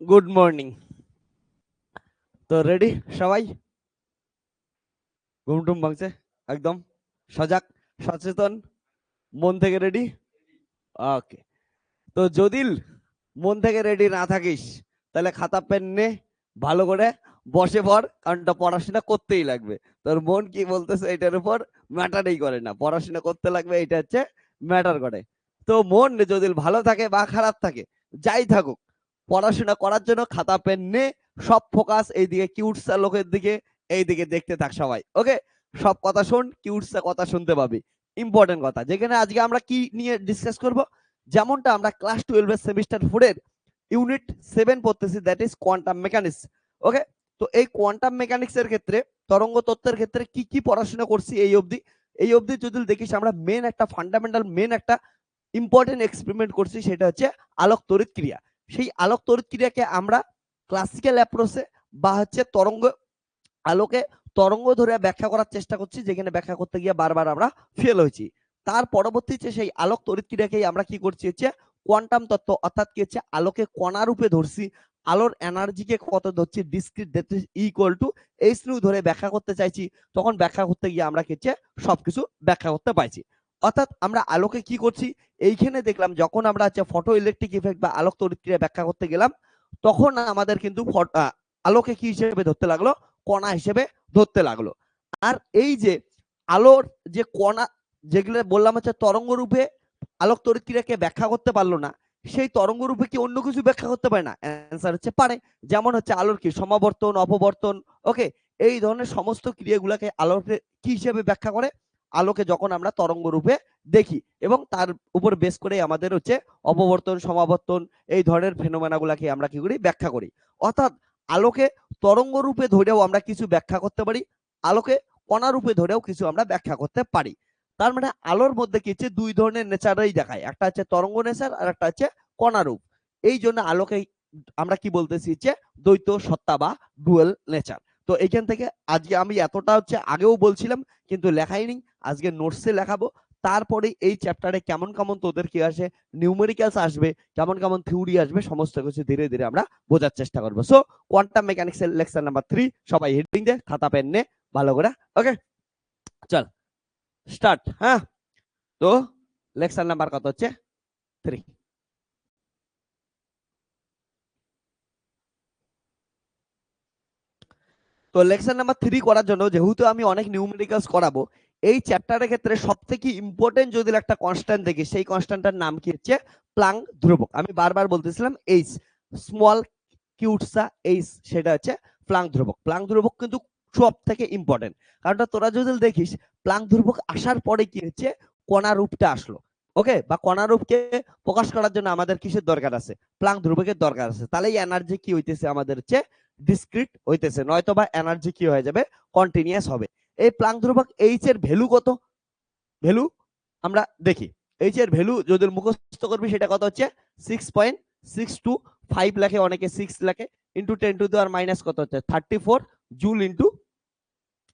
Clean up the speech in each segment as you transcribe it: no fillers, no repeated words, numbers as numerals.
Good morning. তো ready সবাই? ঘুমটুম ভাঙছে একদম, সজাগ, সচেতন, মন থেকে রেডি? ওকে। তো যদি মন থেকে রেডি না থাকিস তাহলে খাতা পেন নে, ভালো করে বসে পড়, কারণ পড়াশোনা করতেই লাগবে। তোর মন কি বলতেছে এটার উপর ম্যাটারই করে না, পড়াশোনা করতে লাগবে, এটা হচ্ছে ম্যাটার করে। তো মন যদি ভালো থাকে বা খারাপ থাকে, যাই থাকুক, পড়াশোনা করার জন্য খাতা পেন নে, সব ফোকাস এইদিকে, কিউটসা লোকের দিকে, এইদিকে দেখতে থাক সবাই। ওকে, সব কথা শোন, কিউটসা কথা শুনতে পাবি। ইম্পর্টেন্ট কথা, যেখানে আজকে আমরা কি নিয়ে ডিসকাস করব, যেমনটা আমরা ক্লাস 12 এর সেমিস্টার 4 এর ইউনিট 7 পড়তেছি, দ্যাট ইজ কোয়ান্টাম মেকানিক্স। ওকে, তো এই কোয়ান্টাম মেকানিক্স এর ক্ষেত্রে, তরঙ্গ তত্ত্বের ক্ষেত্রে কি কি পড়াশোনা করছি এই অবধি যদি দেখিস, আমরা মেন একটা ফান্ডামেন্টাল, মেন একটা ইম্পর্টেন্ট এক্সপেরিমেন্ট করছি, সেটা হচ্ছে আলোক তড়িৎ ক্রিয়া। সেই আলোক তড়িৎ ক্রিয়াকে আমরা ক্লাসিক্যাল অ্যাপ্রোচে বা হচ্ছে আলোকে তরঙ্গ ধরে ব্যাখ্যা করার চেষ্টা করছি, যেখানে ব্যাখ্যা করতে গিয়ে বারবার আমরা ফেল হয়েছি। তার পরবর্তীতে সেই আলোক তড়িৎ ক্রিয়াকেই আমরা কি করছি হচ্ছে কোয়ান্টাম তত্ত্ব, অর্থাৎ কি হচ্ছে আলোকে কণা রূপে ধরছি, আলোর এনার্জিকে কত ধরছি, discrete that is equal to H new ধরে ব্যাখ্যা করতে চাইছি। তখন ব্যাখ্যা করতে গিয়ে আমরা কি হচ্ছে সবকিছু ব্যাখ্যা করতে পাইছি। অর্থাৎ আমরা আলোকে কি করছি, এইখানে দেখলাম যখন আমরা হচ্ছে ফটো ইলেকট্রিক ইফেক্ট বা আলোক তড়িৎ ক্রিয়া ব্যাখ্যা করতে গেলাম, তখন আমাদের কিন্তু আলোকে কি হিসেবে ধরতে লাগলো, কণা হিসেবে ধরতে লাগলো। আর এই যে আলোর যে কণা, যেগুলো বললাম হচ্ছে তরঙ্গ রূপে আলোক তড়িৎ ক্রিয়াকে ব্যাখ্যা করতে পারলো না, সেই তরঙ্গ রূপে কি অন্য কিছু ব্যাখ্যা করতে পারে না? অ্যান্সার হচ্ছে পারে। যেমন হচ্ছে আলোর কি সমাবর্তন, অপবর্তন, ওকে, এই ধরনের সমস্ত ক্রিয়াগুলোকে আলোর কি হিসেবে ব্যাখ্যা করে, আলোকে যখন আমরা তরঙ্গ রূপে দেখি, এবং তার উপর বেস করে আমাদের হচ্ছে অপবর্তন, সমাবর্তন, এই ধরনের ফেনোমেনাগুলাকে আমরা কি করি, ব্যাখ্যা করি। অর্থাৎ আলোকে তরঙ্গ রূপে ধরেও আমরা কিছু ব্যাখ্যা করতে পারি, আলোকে কণা রূপে ধরেও কিছু আমরা ব্যাখ্যা করতে পারি। তার মানে আলোর মধ্যে কি হচ্ছে দুই ধরনের নেচারই দেখায়, একটা হচ্ছে তরঙ্গ নেচার আর একটা হচ্ছে কণা রূপ। এই জন্য আলোকে আমরা কি বলতেছি হচ্ছে দ্বৈত সত্তা বা ডুয়েল নেচার। তো এইখান থেকে আজকে আমি এতটা হচ্ছে আগেও বলছিলাম কিন্তু লেখাইনি, আজকে নোটসে লেখাবো। তারপরে এই চ্যাপ্টারে কেমন কেমন তোদের কি আসে, নিউমেরিক্যালস আসবে, কেমন কেমন থিওরি আসবে, সমস্ত কিছু ধীরে ধীরে আমরা বোঝার চেষ্টা করবো। সো কোয়ান্টাম মেকানিক্স এর লেকচার নাম্বার 3, সবাই হেডিং দে, খাতা পেন নে ভালো করে। ওকে, চল স্টার্ট। হ্যাঁ, তো লেকচার নাম্বার কত হচ্ছে 3। তো লেকচার নাম্বার 3 করার জন্য, যেহেতু আমি অনেক নিউমেরিক্যালস করাবো, এই চ্যাপ্টারের ক্ষেত্রে সবথেকে ইম্পর্টেন্ট যদি একটা কনস্ট্যান্ট দেখি, সেই কনস্ট্যান্টটার নাম কি হচ্ছে প্লাঙ্ক ধ্রুবক। আমি বারবার বলতেছিলাম এইচ, স্মল কিউটসা এইচ, সেটা হচ্ছে প্লাঙ্ক ধ্রুবক। প্লাঙ্ক ধ্রুবক কিন্তু সব থেকে ইম্পর্টেন্ট, কারণটা তোরা যদি দেখিস, প্লাঙ্ক ধ্রুবক আসার পরে কি হচ্ছে কণা রূপটা আসলো। ওকে, বা কণা রূপকে প্রকাশ করার জন্য আমাদের কিসের দরকার আছে, প্লাঙ্ক ধ্রুবকের দরকার আছে। তাহলে এই এনার্জি কি হইতেছে আমাদের হচ্ছে ডিসক্রিট হইতেছে, নয়তো বা এনার্জি কি হয়ে যাবে, কন্টিনিউয়াস হবে। এই প্লাঙ্ক ধ্রুবক এইচ এর ভ্যালু কত, ভ্যালু আমরা দেখি। এইচ এর ভ্যালু যদি মুখস্থ করবি, সেটা কত হচ্ছে 6.625 লেখে, অনেকে 6 লেখে, into 10 to the power minus কত হচ্ছে 34 জুল ইন্টু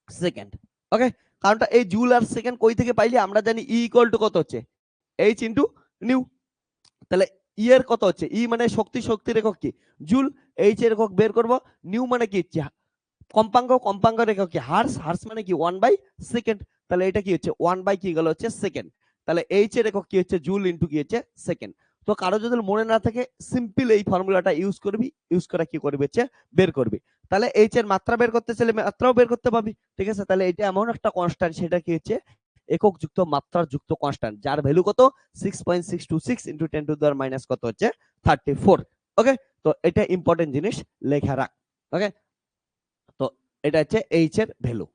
সেকেন্ড। ওকে, কারণটা এই জুল আর সেকেন্ড কই থেকে পাইলি, আমরা জানি ই ইকুয়াল টু কত হচ্ছে এইচ ইন্টু নিউ। তাহলে ই এর কত হচ্ছে, ই মানে শক্তি, শক্তির একক কি জুল, এইচ এর একক বের করব, নিউ মানে কি কম্পাঙ্ক, কম্পাঙ্কের একক কি হার্স, হার্স মানে কি 1/সেকেন্ড। তাহলে এটা কি হচ্ছে 1 কি গেল হচ্ছে সেকেন্ড। তাহলে এইচ এর একক কি হচ্ছে জুল ইন্টু কি হচ্ছে সেকেন্ড। তো কারো যদি মনে না থাকে, সিম্পল এই ফর্মুলাটা ইউজ করবি, ইউজ করা কি করবি হচ্ছে বের করবি। তাহলে এইচ এর মাত্রা বের করতে চাইলে মাত্রাও বের করতে পাবি। ঠিক আছে, তাহলে এটা এমন একটা কনস্ট্যান্ট, সেটা কি হচ্ছে একক যুক্ত মাত্রার যুক্ত কনস্ট্যান্ট, যার ভ্যালু কত 6.626 into 10 to the power minus কত হচ্ছে 34। ওকে, তো এটা ইম্পর্টেন্ট জিনিস লেখা রাখ। ওকে, তো এটা হচ্ছে এইচ এর ভ্যালু,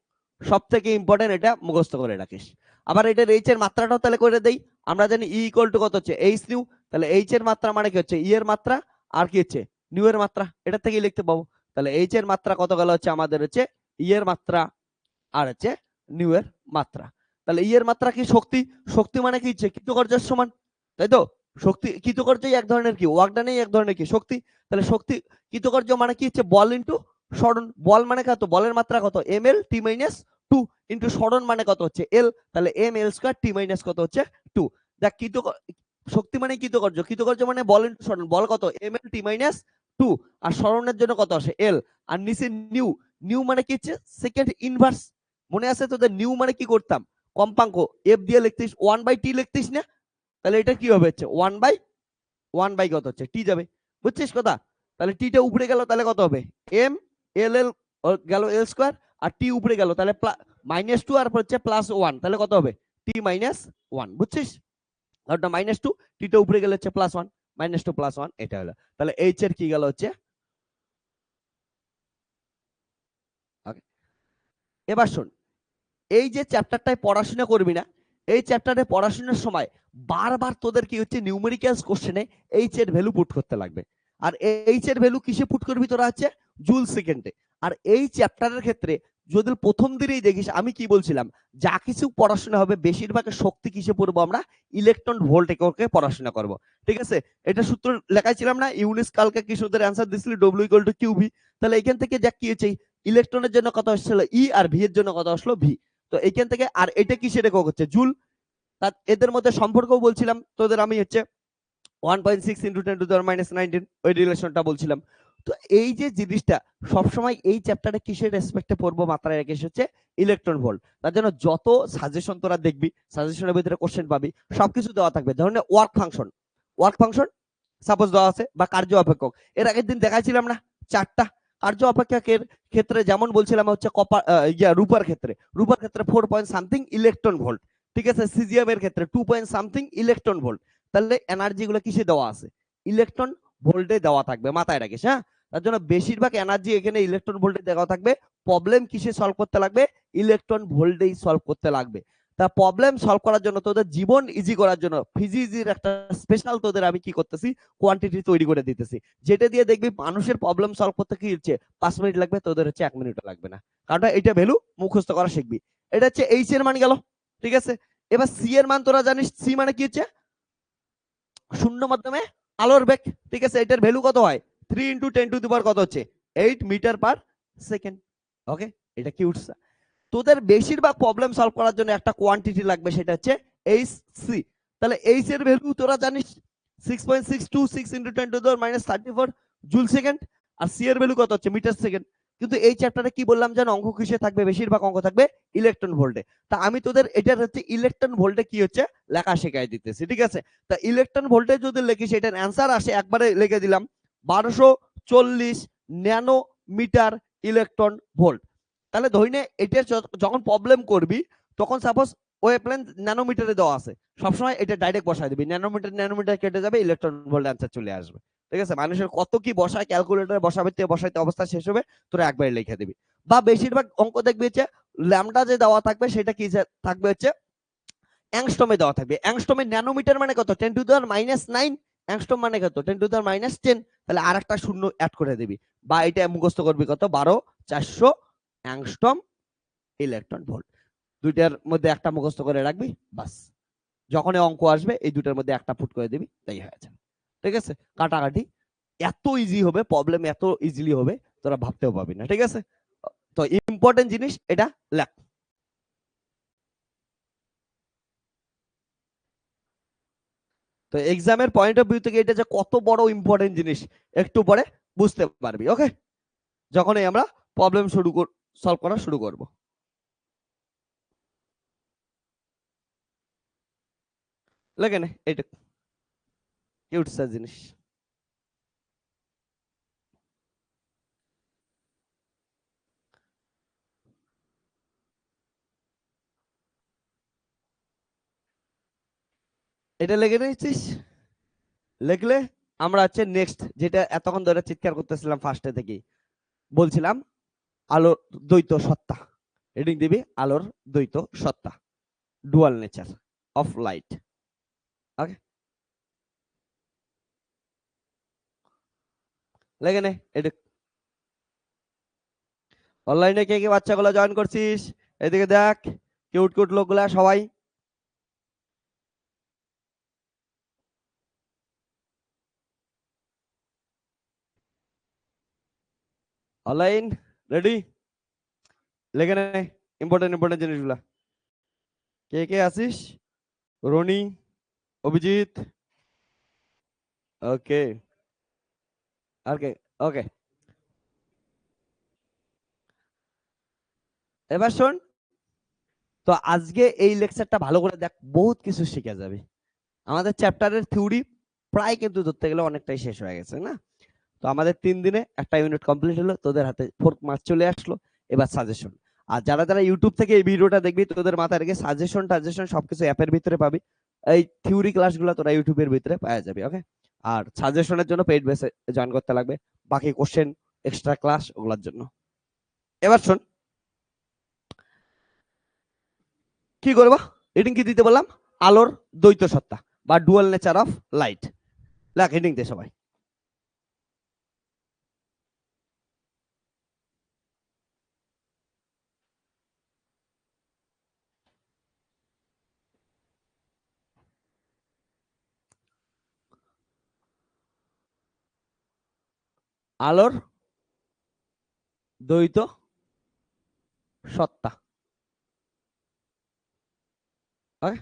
সব থেকে ইম্পর্টেন্ট, এটা মুখস্থ করে রাখিস। আবার এটার এইচ এর মাত্রাটাও তাহলে করে দেই, আমরা জানি ই ইকুয়াল টু কত হচ্ছে এইচ নিউ। তাহলে এইচ এর মাত্রা মানে কি হচ্ছে ই এর মাত্রা, আর কি হচ্ছে নিউ এর মাত্রা, এটা থেকে লিখতে পাবো। তাহলে এইচ এর মাত্রা কত গেল হচ্ছে আমাদের হচ্ছে ই এর মাত্রা আর হচ্ছে নিউ এর মাত্রা। তাহলে ই এর মাত্রা কি শক্তি, শক্তি মানে কি হচ্ছে কৃতকার্যের সমান, তাই তো? শক্তি কৃতকার্যই এক ধরনের কি, ওয়ার্ক ডানই এক ধরনের কি শক্তি। তাহলে শক্তি কৃতকার্য মানে কি হচ্ছে বল ইন্টু সরণ। বল মানে কত, বলের মাত্রা কত এম এল টি মাইনাস 2 ইন্টু সরণ মানে কত হচ্ছে এল, তাহলে এম এল স্কয়ার টি মাইনাস কত হচ্ছে 2। দেখ শক্তি মানে কৃতকার্য, কৃতকার্য মানে বল ইন্টু সরণ, বল কত এম এল টি মাইনাস 2 আর স্মরণের জন্য কত আসে এল আর নিচে নিউ নিউ মানে কি হচ্ছে সেকেন্ড ইনভার্স মনে আছে তোদের নিউ মানে কি করতাম কম্পাঙ্ক এফ দিয়ে লিখতিস 1/t লিখতিস না তাহলে এটা কি হবে হচ্ছে 1/1 কত হচ্ছে টি যাবে বুঝছিস কথা তাহলে টিটা উপরে গেল তাহলে কত হবে এম এল এল গেল এল স্কয়ার আর টি উপরে গেল তাহলে -2 আর হচ্ছে +1 তাহলে কত হবে টি -1 বুঝছিস ওটা -2 টিটা উপরে গেলে হচ্ছে +1 -2 +1 এটা হলো তাহলে এইচ এর কি গেল হচ্ছে এবার শোন এই যে চ্যাপ্টারটায় পড়াশোনা করবি না এই চ্যাপ্টারে পড়াশোনার সময় বারবার তোদের কি হচ্ছে নিউমেরিক্যালস কোশ্চেনে এইচ এর ভ্যালু পুট করতে লাগবে আর এইচ এর ভ্যালু কিসে পুট করবি তোরা হচ্ছে জুল সেকেন্ডে আর এই চ্যাপ্টারের ক্ষেত্রে যদি প্রথম দিনেই দেখিস আমি কি বলছিলাম যা কিছু পড়াশোনা হবে বেশিরভাগ শক্তি কিসে পড়বো আমরা ইলেকট্রন ভোল্ট এককে পড়াশোনা করব ঠিক আছে এটা সূত্র লেখাইছিলাম না ইউনিস কালকে কি সূত্রের অ্যান্সার দিছিল W equal to Q V তাহলে এখান থেকে যা কি হচ্ছে ইলেকট্রনের জন্য কত আসছিল ই আর ভি এর জন্য কত আসলো ভি তো এইখান থেকে আর এটা কিসের একক হচ্ছে জুল তার এদের মধ্যে সম্পর্কও বলছিলাম তোদের আমি হচ্ছে 1.6 ইন্টু 10 টু দি পাওয়ার -19 ওই রিলেশনটা বলছিলাম তো এই যে জিনিসটা সবসময় এই চ্যাপ্টারে কিসের রেসপেক্টে পড়বো মাত্রায় রেখে হচ্ছে ইলেকট্রন ভোল্ট তার জন্য যত সাজেশন তোরা দেখবি সাজেশনের ভিতরে কোশ্চেন পাবি সবকিছু দেওয়া থাকবে ধরুন ওয়ার্ক ফাংশন সাপোজ দেওয়া আছে বা কার্য অপেক্ষক এর আগের দিন দেখাইছিলাম না চারটা কার্য অপেক্ষকের ক্ষেত্রে যেমন বলছিলাম হচ্ছে কপার রূপার ক্ষেত্রে 4 পয়েন্ট সামথিং ইলেকট্রন ভোল্ট ঠিক আছে সিজিএম এর ক্ষেত্রে 2 পয়েন্ট সামথিং ইলেকট্রন ভোল্ট তাহলে এনার্জি গুলো কিসে দেওয়া আছে ইলেকট্রন ভোল্টে দেওয়া থাকবে মাথায় রাখিস হ্যাঁ তার জন্য বেশিরভাগ এনার্জি এখানে ইলেকট্রন ভোল্টে দেওয়া থাকবে প্রবলেম কিসে সলভ করতে লাগবে ইলেকট্রন ভোল্টেই সলভ করতে লাগবে তা প্রবলেম সলভ করার জন্য তোদের জীবন ইজি করার জন্য ফিজিক্সের একটা স্পেশাল তোদের আমি কি করতেছি কোয়ান্টিটি তৈরি করে দিতেছি যেটা দিয়ে দেখবি মানুষের প্রবলেম সলভ করতে কি হচ্ছে 5 মিনিট লাগবে তোদের হচ্ছে 1 মিনিটও লাগবে না কারণ এটা ভ্যালু মুখস্থ করা শিখবি এটা হচ্ছে এইচ এর মান গেল ঠিক আছে এবার সি এর মান তোরা জানিস সি মানে কি হচ্ছে শূন্য মাধ্যমে আলোর বেগ ঠিক আছে এটার ভ্যালু কত হয় 3 ইন্টু 10 টু দি পাওয়ার কত হচ্ছে 8 মিটার পার সেকেন্ড ওকে এটা কি উঠছে তোদের বেশিরভাগ প্রবলেম সলভ করার জন্য একটা কোয়ান্টিটি লাগবে সেটা হচ্ছে এইচ সি তাহলে এইচ এর ভ্যালু তোরা জানিস 6.626 into 10 to the power -34 joule second আর সি এর ভ্যালু কত হচ্ছে মিটার সেকেন্ড কিন্তু এই চ্যাপ্টারে কি বললাম যেন অঙ্ক কিসে থাকবে বেশিরভাগ অঙ্ক থাকবে ইলেকট্রন ভোল্টে তা আমি তোদের এটার হচ্ছে ইলেকট্রন ভোল্টে কি হচ্ছে লেখা শেখাই দিতেছি ঠিক আছে তা ইলেকট্রন ভোল্টে যদি লিখিস এটার অ্যান্সার আসে একবারে লিখে দিলাম 1240 ন্যানো মিটার ইলেকট্রন ভোল্ট তাহলে ধরি নে এটা যখন প্রবলেম করবি তখন সাপোজ ওয়েভলেন্থ ন্যানোমিটারে দেওয়া আছে সবসময় এটা ডাইরেক্ট বসায় দিবি ন্যানোমিটার কেটে যাবে ইলেকট্রন ভোল্ট অ্যান্সার চলে আসবে ঠিক আছে মানুষের কত কি বসায় ক্যালকুলেটরে বসাইতে অবস্থা শেষ হবে তোরা একবারে লিখে দিবি বা বেশিরভাগ অঙ্ক দেখবি হচ্ছে ল্যামডা যে দেওয়া থাকবে সেটা কি থাকবে হচ্ছে অ্যাংস্ট্রমে দেওয়া থাকবে অ্যাংস্ট্রমে ন্যানোমিটার মানে কত 10 টু দি পাওয়ার -9 অ্যাংস্ট্রম মানে কত 10 টু দি পাওয়ার -10 তাহলে আরেকটা শূন্য অ্যাড করে দিবি বা এটা মুখস্থ করবি কত 12400 অ্যাংস্ট্রম ইলেকট্রন ভোল্ট দুইটার মধ্যে একটা মুখস্থ করে রাখবি বাস যখন অঙ্ক আসবে এই দুটার মধ্যে একটা পুট করে দিবি তাই হয়ে যাবে ঠিক আছে কাটাকাটি এত ইজি হবে প্রবলেম এত ইজিলি হবে তোরা ভাবতেও পাবি না ঠিক আছে তো ইম্পর্টেন্ট জিনিস এটা লেখ তো এক্সামের পয়েন্ট অফ ভিউ থেকে এটা যে কত বড় ইম্পর্টেন্ট জিনিস একটু পরে বুঝতে পারবি ওকে যখনই আমরা প্রবলেম সলভ করা শুরু করব লেখে নে এটা কিউট সা জিনিস এটা লেগে নিয়েছিস লিখলে আমরা হচ্ছে নেক্সট যেটা এতক্ষণ ধরে চিৎকার করতেছিলাম ফার্স্টে থেকে বলছিলাম আলোর দ্বৈত সত্তা রিডিং দিবি আলোর দ্বৈত সত্তা dual nature of light okay লেগে নে এটা অনলাইনে কে কে বাচ্চাগুলো জয়েন করছিস এদিকে দেখ কিউট কিউট লোকগুলা সবাই অনলাইন রেডি লেগে নে ইম্পর্টেন্ট জিনিসগুলা কে কে আছিস রনি অভিজিৎ ওকে আর কে ওকে, এবার শোন, তো আজকে এই লেকচারটা ভালো করে দেখ, বহুত কিছু শেখা যাবে। আমাদের চ্যাপ্টারের থিওরি প্রায় কিন্তু ধরতে গেলে অনেকটাই শেষ হয়ে গেছে না। তো আমাদের 3 দিনে একটা ইউনিট কমপ্লিট হলো, তোদের হাতে 4 মার্ক চলে আসলো। এবার সাজেশন। আর যারা যারা ইউটিউব থেকে এই ভিডিওটা দেখবি, তোদের মাথায় রেখে সাজেশন টাজেশন সবকিছু অ্যাপের ভিতরে পাবি। এই থিওরি ক্লাসগুলো তোরা ইউটিউবের ভিতরে পাওয়া যাবে। ওকে, আর সাজেশনের জন্য পেইড বেসে জয়েন করতে লাগবে, বাকি কোশ্চেন এক্সট্রা ক্লাস ওগুলোর জন্য। এবার শোন, কি করবো, রিডিং কি দিতে বললাম, আলোর দ্বৈত সত্তা বা ডুয়াল নেচার অফ লাইট। লেখ রিডিং দে সবাই। আলোর দ্বৈত সত্তা। ওকে,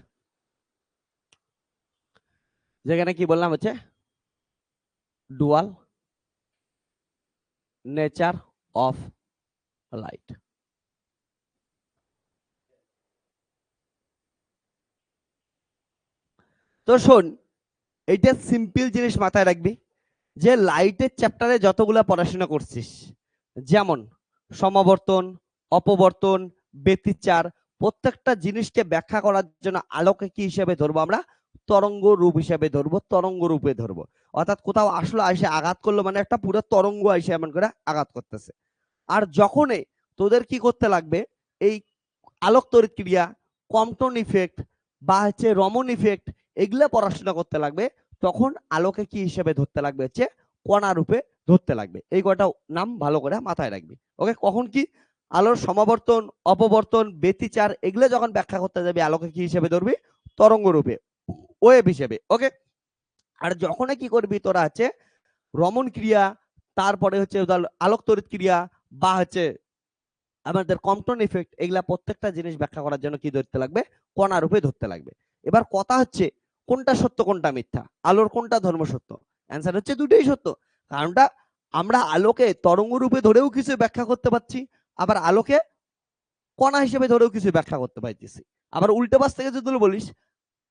যেখানে কি বললাম হচ্ছে ডুয়াল নেচার অফ লাইট। তো শোন, এইটা সিম্পল জিনিস মাথায় রাখবি, যে লাইটের চ্যাপ্টারে যতগুলা পড়াশোনা করছিস, যেমন সমাবর্তন, অপবর্তন, ব্যতিচার, প্রত্যেকটা জিনিসকে ব্যাখ্যা করার জন্য আলোকে কি হিসেবে ধরবো আমরা, তরঙ্গ রূপ হিসেবে ধরবো, তরঙ্গ রূপে ধরবো। অর্থাৎ কোথাও আসলে এসে আঘাত করলো মানে একটা পুরো তরঙ্গ এসে এমন করে আঘাত করতেছে। আর যখনই তোদের কি করতে লাগবে, এই আলোক তড়িৎ ক্রিয়া, কম্পটন ইফেক্ট বা হচ্ছে রমন ইফেক্ট, এগুলো পড়াশোনা করতে লাগবে, তখন আলোকে কি হিসেবে ধরতে লাগবে, হচ্ছে কণা রূপে ধরতে লাগবে। এই কয়টা নাম ভালো করে মাথায় রাখবি। ওকে, কখন কি আলোর সমাবর্তন, অপবর্তন, ব্যতিচার, এগুলো যখন ব্যাখ্যা করতে যাবি, আলোকে কি হিসেবে ধরবি, তরঙ্গ রূপে, ওয়েভ হিসেবে। ওকে, আর যখনই কি করবি তোরা হচ্ছে রমন ক্রিয়া, তারপরে হচ্ছে আলোক তড়িৎ ক্রিয়া বা হচ্ছে আমাদের কম্পটন ইফেক্ট, এগুলা প্রত্যেকটা জিনিস ব্যাখ্যা করার জন্য কি ধরতে লাগবে, কণা রূপে ধরতে লাগবে। এবার কথা হচ্ছে কোনটা সত্য কোনটা মিথ্যা, আলোর কোনটা ধর্ম সত্য। অ্যান্সার হচ্ছে দুটোই সত্য। কারণটা, আমরা আলোকে তরঙ্গ রূপে ধরেও কিছু ব্যাখ্যা করতে পারছি, আবার আলোকে কণা হিসেবে ধরেও কিছু ব্যাখ্যা করতে পারতেছি। আবার উল্টো পাশ থেকে যদি বলিস,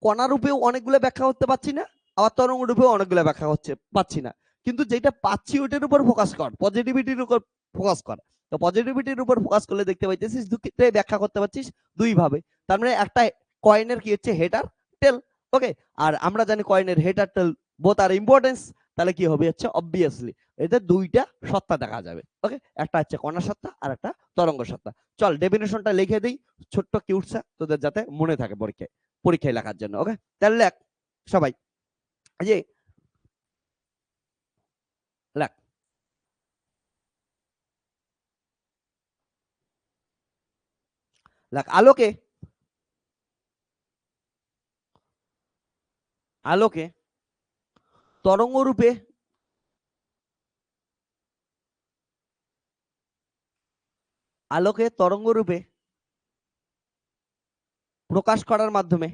কণা রূপেও অনেকগুলো ব্যাখ্যা করতে পারছি না, আবার তরঙ্গ রূপেও অনেকগুলো ব্যাখ্যা করতে পারছি না। কিন্তু যেটা পাচ্ছি ওইটার উপর ফোকাস কর, পজিটিভিটির উপর ফোকাস কর। তো পজিটিভিটির উপর ফোকাস করলে দেখতে পাইতেছিস দুটোই ব্যাখ্যা করতে পারছিস দুই ভাবে। তার মানে একটা কয়েনের কি হচ্ছে হেড আর টেল। ওকে, আর আমরা জানি কয়েনের হেড আর টেল বোথ আর ইম্পর্টেন্স। তাহলে কি হবে, হচ্ছে অবভিয়াসলি এদের দুইটা সত্তা দেখা যাবে। ওকে, একটা হচ্ছে কণা সত্তা আর একটা তরঙ্গ সত্তা। চল ডেফিনেশনটা লিখে দিই, ছোট্ট কিউটসা, তোদের যাতে মনে থাকে পরীক্ষায় পরীক্ষায় লেখার জন্য। ওকে, তাহলে লেখ সবাই, যে লেখ, লেখ আলোকে, আলোকে তরঙ্গ রূপে, আলোকে তরঙ্গ রূপে প্রকাশ করার মাধ্যমে,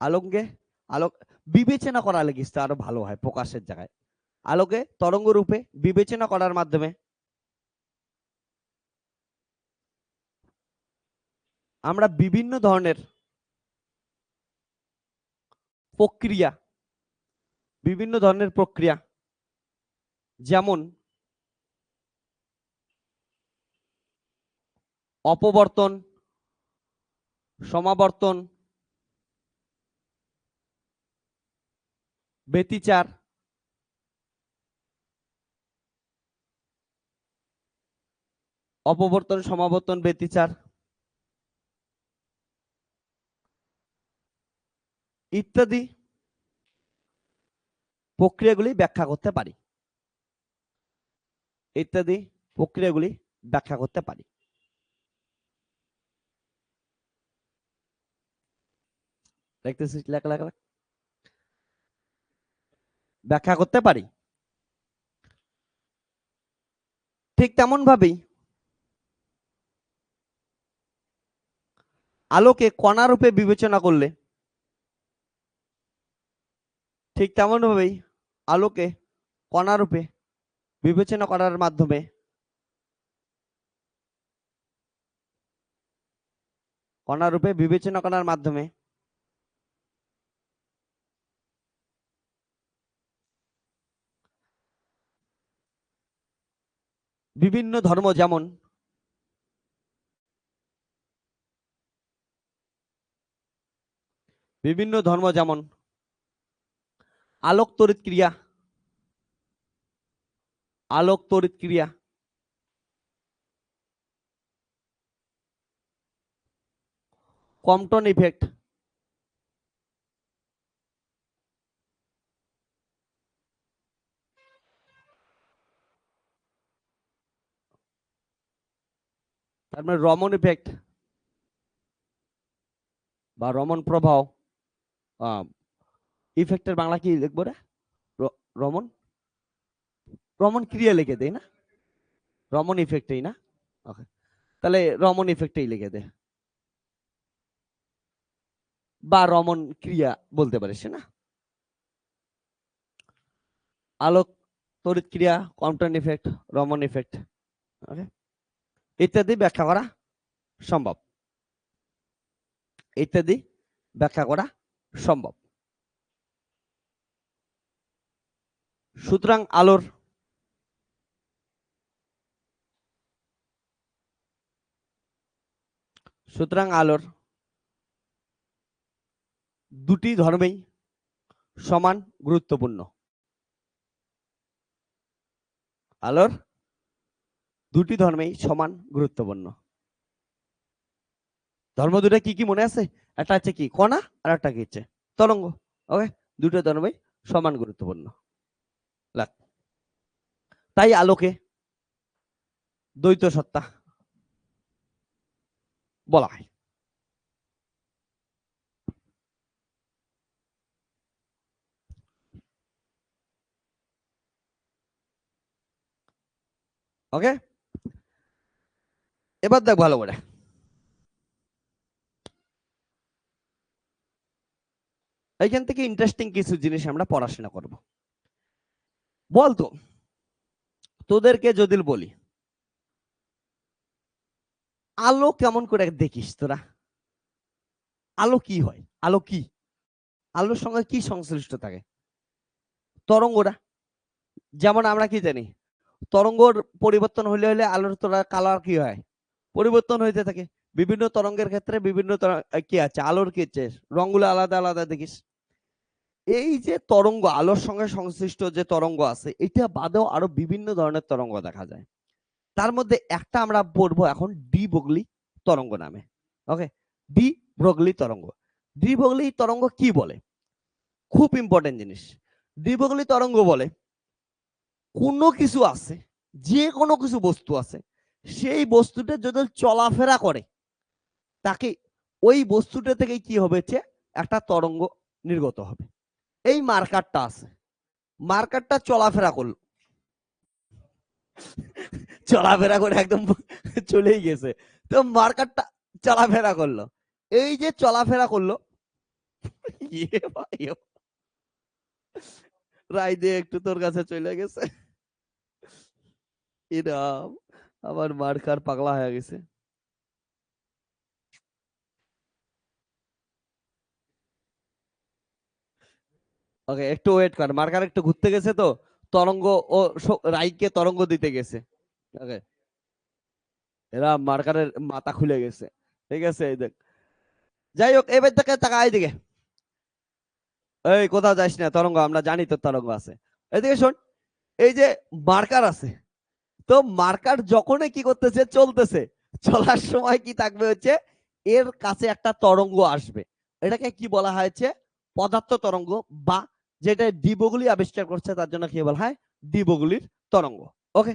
আলোকে আলোক বিবেচনা করা লিখিস তো আরো ভালো হয় প্রকাশের জায়গায়। আলোকে তরঙ্গ রূপে বিবেচনা করার মাধ্যমে আমরা বিভিন্ন ধরনের প্রক্রিয়া, বিভিন্ন ধরনের প্রক্রিয়া, যেমন অপবর্তন, সমাবর্তন, ব্যতিচার, অপবর্তন, সমাবর্তন, ব্যতিচার ইত্যাদি প্রক্রিয়াগুলি ব্যাখ্যা করতে পারি, ইত্যাদি প্রক্রিয়াগুলি ব্যাখ্যা করতে পারি। দেখতেছিস, লেখা লেখা ব্যাখ্যা করতে পারি। ঠিক তেমন ভাবেই আলোকে কণা রূপে বিবেচনা করলে, ঠিক তেমন ভাবেই আলোকে কণারূপে বিবেচনা করার মাধ্যমে বিভিন্ন ধর্ম যেমন আলোক তড়িৎ ক্রিয়া কম্পটন ইফেক্ট তারপরে রমন ইফেক্ট বা রমন প্রভাব ইফেক্টের বাংলা কি লিখবো রে? রমন রমন ক্রিয়া লিখে দেয় না, রমন ইফেক্টেই না? ওকে, তাহলে রমন ইফেক্টেই লিখে দে, বা রমন ক্রিয়া বলতে পারিস না। আলোক তড়িৎ ক্রিয়া, কম্পটন ইফেক্ট, রমন ইফেক্ট, ওকে, ইত্যাদি ব্যাখ্যা করা সম্ভব, সুতরাং আলোর দুটি ধর্মেই সমান গুরুত্বপূর্ণ। ধর্ম দুটো কি কি মনে আছে? একটা হচ্ছে কি কণা, আর একটা কি হচ্ছে তরঙ্গ। ওকে, দুটো ধর্মই সমান গুরুত্বপূর্ণ। তাই আলোকে দ্বৈত সত্তা বলা হয়। ওকে, এবার দেখ ভালো করে, এইখান থেকে ইন্টারেস্টিং কিছু জিনিস আমরা পড়াশোনা করব। বলতো তোদেরকে যদি বলি আলো কেমন করে দেখিস তোরা? আলো কি হয়? আলোর সঙ্গে কি সংশ্লিষ্ট থাকে? তরঙ্গটা। যেমন আমরা কি জানি, তরঙ্গর পরিবর্তন হলে আলোর তোরা কালার কি হয়? পরিবর্তন হইতে থাকে। বিভিন্ন তরঙ্গের ক্ষেত্রে বিভিন্ন কি আছে, আলোর কি আছে, রঙগুলো আলাদা আলাদা দেখিস। এই যে তরঙ্গ, আলোর সঙ্গে সংশ্লিষ্ট যে তরঙ্গ আছে, এটা বাদেও আরো বিভিন্ন ধরনের তরঙ্গ দেখা যায়। তার মধ্যে একটা আমরা পড়বো এখন ডি ব্রগলি তরঙ্গ নামে। ওকে, ডি ব্রগলি তরঙ্গ কি বলে? খুব ইম্পর্টেন্ট জিনিস। ডি ব্রগলি তরঙ্গ বলে কোনো কিছু আছে, যে কোনো কিছু বস্তু আছে, সেই বস্তুটা যদি চলাফেরা করে তাকে ওই বস্তুটা থেকে কি হবে, একটা তরঙ্গ নির্গত হবে। এই মার্কারটা আছে, মার্কারটা চলাফেরা করে একদম চলেই গেছে। তো মার্কারটা চলাফেরা করলো, এই যে চলাফেরা করলো, রায় দিয়ে একটু তোর কাছে চলে গেছে, এরাম আমার মার্কার পাগলা হয়ে গেছে। ওকে, একটু ওয়েট কর, মার্কার একটু ঘুরতে গেছে তো তরঙ্গ, ও রাইকে তরঙ্গ দিতে গেছে। ওকে, এরা মার্কারের মাথা খুলে গেছে। ঠিক আছে, এই দেখ, যাই হোক, এবার থেকে তাকাই দিকে, এই কোথাও যাইস না, তরঙ্গ আমরা জানি তো তরঙ্গ আছে। এদিকে শোন, এই যে মার্কার আছে, তো মার্কার যখনই কি করতেছে, চলতেছে, চলার সময় কি থাকবে, এর কাছে একটা তরঙ্গ আসবে। এটাকে কি বলা হয়েছে? পদার্থ তরঙ্গ, বা যেটা ডি ব্রগলি আবিষ্কার করছে তার জন্য কি বলা হয়? ডি ব্রগলির তরঙ্গ। ওকে,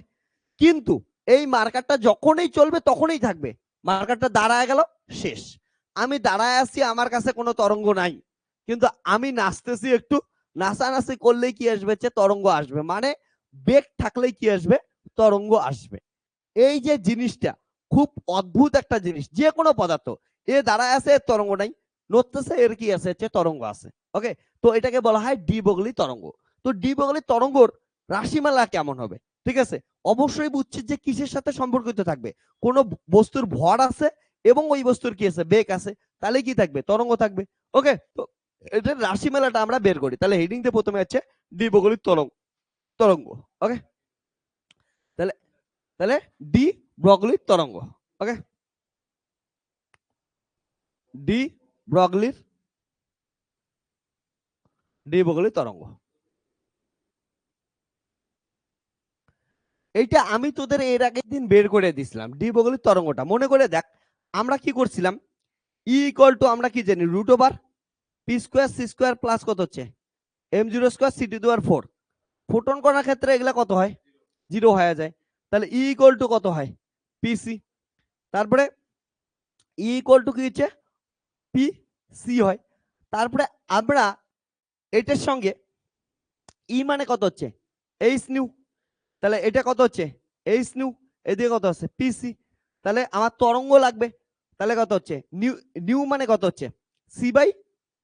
কিন্তু এই মার্কারটা যখনই চলবে তখনই থাকবে। মার্কারটা দাঁড়ায় গেল, শেষ। আমি দাঁড়ায় আছি, আমার কাছে কোনো তরঙ্গ নাই, কিন্তু আমি নাচতেছি, একটু নাচানাচি করলেই কি আসবে, তরঙ্গ আসবে। মানে বেগ থাকলেই কি আসবে, তরঙ্গ আসবে। এই যে জিনিসটা খুব অদ্ভুত একটা জিনিস, যে কোনো পদার্থ, এ দাঁড়ায় আছে, এর তরঙ্গ নাই, নড়তেছে, এর কি আছে, তরঙ্গ আছে। ওকে, তো এটাকে বলা হয় ডি ব্রগলি তরঙ্গ। তো ডি বগলির তরঙ্গর রাশিমালা কেমন হবে? ঠিক আছে, অবশ্যই বুঝছি যে কিসের সাথে সম্পর্কিত থাকবে। কোন বস্তুর ভর আছে এবং ওই বস্তুর কি আছে, বেগ আছে, তাহলে কি থাকবে, তরঙ্গ থাকবে। ওকে, তো এটার রাশিমালাটা আমরা বের করি। তাহলে হেডিং তে প্রথমে আছে ডি বগলির তরঙ্গ। ওকে, তাহলে তাহলে ডি ব্রগলির তরঙ্গ। ওকে, ডি ব্রগলির ডি বগলির তরঙ্গ। এইটা আমি তোদের এর আগের দিন বের করে দিছিলাম ডি বগলির তরঙ্গটা, মনে করে দেখ। আমরা কি করছিলাম, ই ইকুয়াল টু আমরা কি জানি, root over P square C square plus কত হচ্ছে M zero square C to the power 4। Photon কণার ক্ষেত্রে এগুলা কত হয়, জিরো হয়ে যায়। তাহলে ই ইকুয়াল টু কত হয়, পিসি। তারপরে ই ইকুয়াল টু কি হচ্ছে, পি সি হয়। তারপরে আমরা এটার সঙ্গে ই মানে কত হচ্ছে, এইচ নিউ, তাহলে এটা কত হচ্ছে এইচ নিউ, এদিকে কত হচ্ছে পিসি। তাহলে আমার তরঙ্গ লাগবে, তাহলে কত হচ্ছে নিউ, নিউ মানে কত হচ্ছে সি বাই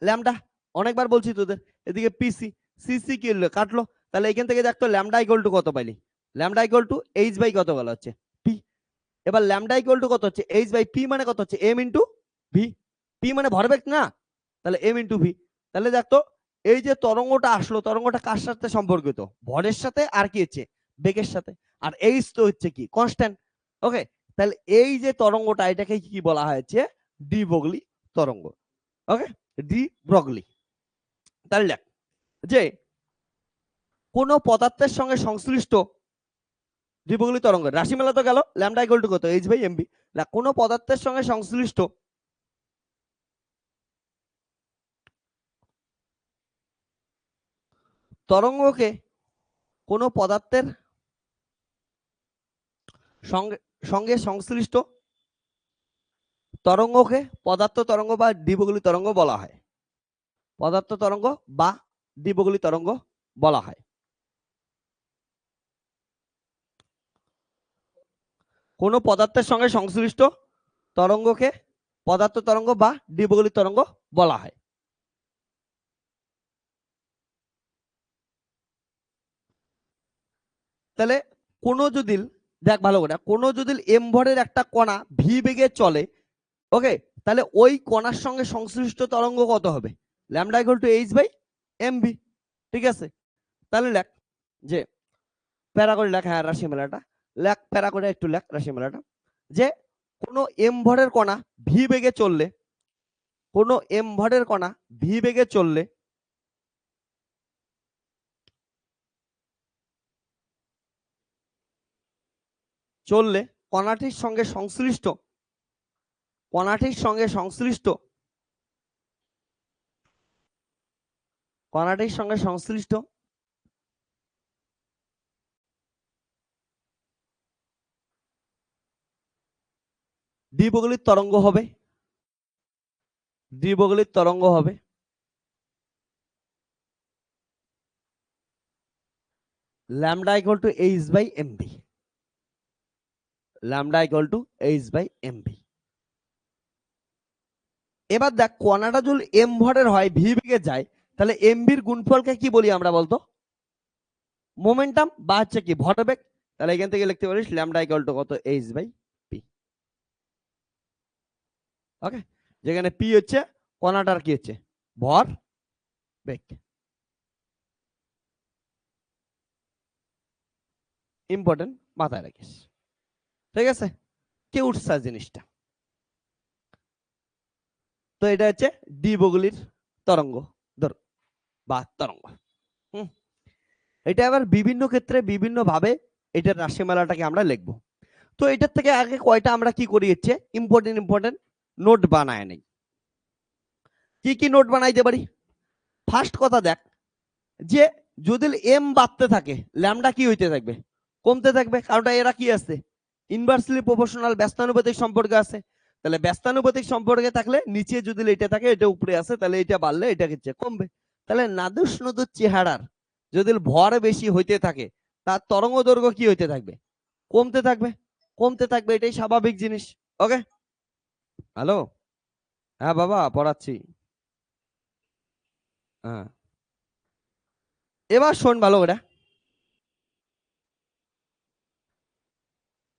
ল্যামডা। অনেকবার বলছি তোদের, এদিকে পিসি, সিসি কি হলো কাটলো। তাহলে এখান থেকে দেখতো ল্যামডা ইকুয়াল টু কত পাইলি, lambda equal to H by কত বলা হচ্ছে পি। এবার ল্যামডা ইকুয়াল টু কত হচ্ছে এইচ বাই পি মানে কত হচ্ছে এম ইন্টু ভি। পি মানে ভরবেগ না, তাহলে এম ইন্টু ভি। তাহলে দেখতো এই যে তরঙ্গটা আসলো, তরঙ্গটা কার সাথে সম্পর্কিত, ভরের সাথে আর কি হচ্ছে বেগের সাথে। আর এইচ তো হচ্ছে কি কনস্ট্যান্ট। ওকে, তাহলে এই যে তরঙ্গটা এটাকে কি বলা হয়েছে, ডি ব্রগলি তরঙ্গ। ওকে, ডি ব্রগলি। তাহলে দেখ যে কোন পদার্থের সঙ্গে সংশ্লিষ্ট ডি ব্রগলি তরঙ্গের রাশিমালা তো গেল, ল্যামডা ইকুয়াল টু কত এইচ বাই এমবি। কোন পদার্থের সঙ্গে সংশ্লিষ্ট তরঙ্গকে, কোন পদার্থের সঙ্গে সঙ্গে সংশ্লিষ্ট তরঙ্গকে পদার্থ তরঙ্গ বা ডি ব্রগলি তরঙ্গ বলা হয়। পদার্থ তরঙ্গ বা ডি ব্রগলি তরঙ্গ বলা হয়। কোন পদার্থের সঙ্গে সংশ্লিষ্ট তরঙ্গকে পদার্থ তরঙ্গ বা ডি ব্রগলি তরঙ্গ বলা হয়। তাহলে কোন যদি, দেখ ভালো করে, কোন যদি এম ভরের একটা কণা ভি বেগে চলে, ওকে, তাহলে ওই কণার সঙ্গে সংশ্লিষ্ট তরঙ্গ কত হবে, lambda equal to H by M V. ঠিক আছে, তাহলে লেখ যে প্যারা করে লেখ, হ্যাঁ রাশিমালাটা লেখ, প্যারা করে একটু লেখ রাশিমালাটা, যে কোন এম ভরের কণা ভি বেগে চললে, কোন এম ভরের কণা ভি বেগে চললে চললে কণাটির সঙ্গে সংশ্লিষ্ট, কণাটির সঙ্গে সংশ্লিষ্ট, কণাটির সঙ্গে সংশ্লিষ্ট ডি ব্রগলির তরঙ্গ হবে, ডি ব্রগলির তরঙ্গ হবে lambda equal to H by M V, lambda equal to H by M V. এবার দেখ কণাটা যদি এম ভরের হয় ভি বেগে যায়, তাহলে এমভির গুণফলকে কি বলি আমরা বলতো, মোমেন্টাম বা হচ্ছে কি ভরবেগ। তাহলে এখান থেকে লিখতে পারিস ল্যামডা ইকুয়াল টু কত এইচ বাই পি। ওকে, যেখানে পি হচ্ছে কণাটার কি হচ্ছে ভর বেগ। ইম্পর্টেন্ট, মাথায় রাখিস। ঠিক আছে, কে উঠছে জিনিসটা। তো এটা হচ্ছে ডি ব্রগলির তরঙ্গ ধর বা তরঙ্গ। হুম, এটা আবার বিভিন্ন ক্ষেত্রে বিভিন্ন ভাবে এটার রাশিমালাটাকে আমরা লিখবো। তো এটার থেকে আগে কয়টা আমরা কি করি হচ্ছে ইম্পর্টেন্ট ইম্পর্টেন্ট নোট বানায় নেই। কি কি নোট বানাইতে পারি, ফার্স্ট কথা দেখ যে যদি এম বাড়তে থাকে ল্যামডা কি হইতে থাকবে, কমতে থাকবে, কারণ এরা কি আছে ইনভার্সলি প্রপোর্শনাল ব্যস্তানুপাতিক সম্পর্কে আছে। তাহলে ব্যস্তানুপাতিক সম্পর্কে থাকলে নিচে যদি এটা থাকে এটা উপরে আছে, তাহলে এটা বাড়লে এটা হচ্ছে কমবে। তাহলে নাদুস নুদুস চেহারার যদি ভর বেশি হইতে থাকে তার তরঙ্গ দৈর্ঘ্য কি হইতে থাকবে, কমতে থাকবে, কমতে থাকবে, এটাই স্বাভাবিক জিনিস। ওকে, হ্যালো, হ্যাঁ বাবা পড়াচ্ছি। হ্যাঁ এবার শোন ভালো করে,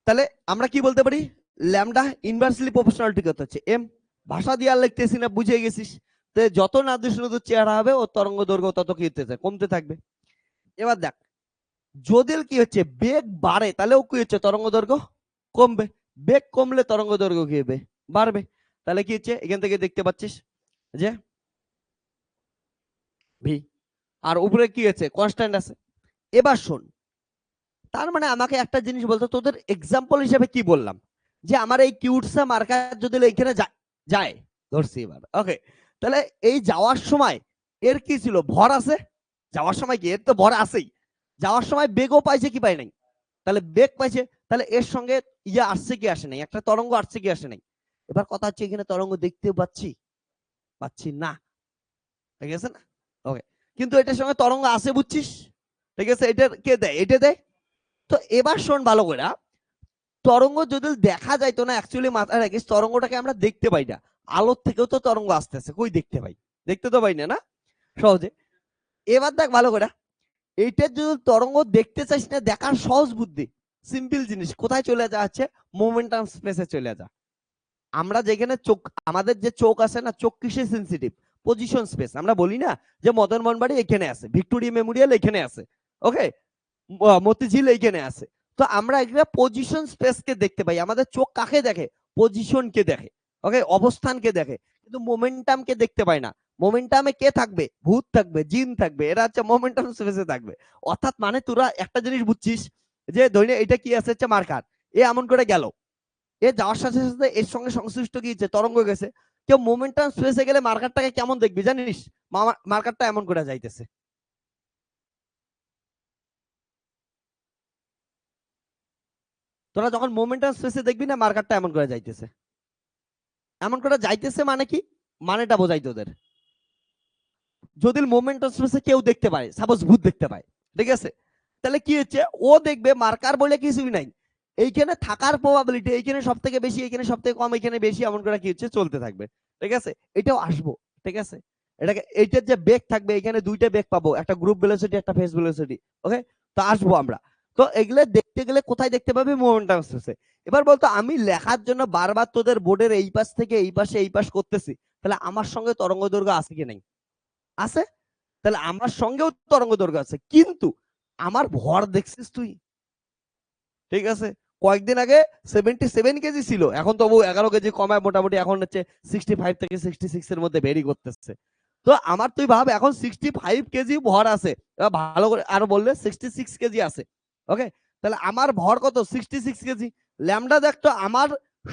তাহলে আমরা কি বলতে পারি, ল্যামডা ইনভার্সলি প্রপোর্শনাল টু কত হচ্ছে এম। ভাষা দিয়ে আর লিখতেছি না, বুঝে গেছিস। তো যত নাদুস নদুর চেহারা হবে ও তরঙ্গ দৈর্ঘ্য তত কি হতেছে, কমতে থাকবে। এবার দেখ, যদি কি হচ্ছে বেগ বাড়ে তাহলে ও কি হচ্ছে তরঙ্গ দৈর্ঘ্য কমবে, বেগ কমলে তরঙ্গ দৈর্ঘ্য কি হবে, বাড়বে। তাহলে কি হচ্ছে এখান থেকে দেখতে পাচ্ছিস যে ভি, আর উপরে কি আছে কনস্ট্যান্ট আছে। এবার শোন, তার মানে আমাকে একটা জিনিস বলতো, তোদের এক্সাম্পল হিসেবে কি বললাম, যে আমার এই কিউটসা মার্কার যদি এখানে যায়, ধরছি এবার ওকে, তাহলে এই যাওয়ার সময় এর কি ছিল, ভর আছে। যাওয়ার সময় কি এর তো ভর আছেই, যাওয়ার সময় বেগও পাইছে কি পাই নাই, তাহলে বেগ পাইছে, তাহলে এর সঙ্গে ইয়ে আসছে কি আসে নাই, একটা তরঙ্গ আসছে কি আসে নাই। এবার কথা হচ্ছে এখানে তরঙ্গ দেখতে পাচ্ছি, পাচ্ছি না, ঠিক আছে না, ওকে, কিন্তু এটার সঙ্গে তরঙ্গ আসে বুঝছিস, ঠিক আছে, এটা কে দেয়, এটা দেয়। তো এবার শোন ভালো করে, তরঙ্গ যদি দেখা যাইতো না, অ্যাকচুয়ালি মাথায় রাখিস তরঙ্গটাকে আমরা দেখতে পাই না, আলোর থেকেও তো তরঙ্গ আসতেছে, কই দেখতে পাই, দেখতে তো পাই না, না সহজে। এবার দেখ ভালো করে, এইটার যদি তরঙ্গ দেখতে চাইস না, দেখার সহজ বুদ্ধি, সিম্পল জিনিস, কোথায় চলে যাচ্ছে, মোমেন্টাম স্পেসে চলে যা। আমরা যেখানে চোখ, আমাদের যে চোখ আছে না, চোখ কিসে সেন্সিটিভ, পজিশন স্পেস। আমরা বলি না যে মদন মোহন বাড়ি এখানে আছে, ভিক্টোরিয়া মেমোরিয়াল এখানে আছে, ওকে, মতিঝিল এইখানে আছে। তো আমরা এখানে পজিশন স্পেস কে দেখতে পাই, আমাদের চোখ কাকে দেখে, পজিশন কে দেখে, ওকে, অবস্থান কে দেখে, কিন্তু মোমেন্টাম কে দেখতে পাই না। মোমেন্টামে কে থাকবে, ভূত থাকবে, জিন থাকবে, এরা হচ্ছে মোমেন্টাম স্পেসে থাকবে। অর্থাৎ মানে তোরা একটা জিনিস বুঝছিস, যে ধরে এটা কি আছে হচ্ছে মার্কার, এ এমন করে গেল, এ যাওয়ার সাথে সাথে এর সঙ্গে সংশ্লিষ্ট কি হচ্ছে, তরঙ্গ গেছে। কেউ মোমেন্টাম স্পেসে গেলে মার্কারটাকে কেমন দেখবি জানিস, মার্কারটা এমন করে যাইতেছে, তোরা যখন মোমেন্টাম স্পেসে দেখবি না, মার্কারটা এমন করে যাইতেছে, এমন করে যাইতেছে মানে কি, মানেটা বোঝাই তোদের। যদি মোমেন্টাম স্পেসে কেউ দেখতে পায়, সাপোজ ভূত দেখতে পায়, ঠিক আছে, তাহলে কি হচ্ছে, ও দেখবে মার্কার বলে কিছুই নাই, এইখানে থাকার প্রবাবিলিটি এইখানে সব থেকে বেশি, এইখানে সব থেকে কম, এইখানে বেশি, এমন করে কি হচ্ছে চলতে থাকবে, ঠিক আছে। এটাও আসবো, ঠিক আছে, এটাকে এইটার যে বেগ থাকবে, এখানে দুইটা বেগ পাবো, একটা গ্রুপ ভেলোসিটি, একটা ফেস ভেলোসিটি, ওকে। তো আসবো আমরা, তো এগুলো দেখতে গেলে কোথায় দেখতে পাবে, মোমেন্টাম স্পেসে। এবার বলতো, আমি লেখার জন্য বারবার তোদের বোর্ডের এই পাশ থেকে এই পাশে এই পাশ করতেছি, তাহলে আমার সঙ্গে তরঙ্গ দৈর্ঘ্য আছে কি নাই, আছে, তাহলে আমার সঙ্গেও তরঙ্গ দৈর্ঘ্য আছে, কিন্তু আমার ভর দেখছিস তুই, ঠিক আছে, কয়েকদিন আগে 77 কেজি ছিল, এখন তবু 11 কেজি কমায়, মোটামুটি এখন হচ্ছে 65 থেকে 66 এর মধ্যে ভেরি করতেছে। তো আমার তুই ভাব, এখন 65 কেজি ভর আছে, ভালো করে আরো বললে 66 কেজি আছে, ওকে, তাহলে আমার ভর কত, 66 কেজি। ল্যামডা দেখতো আমার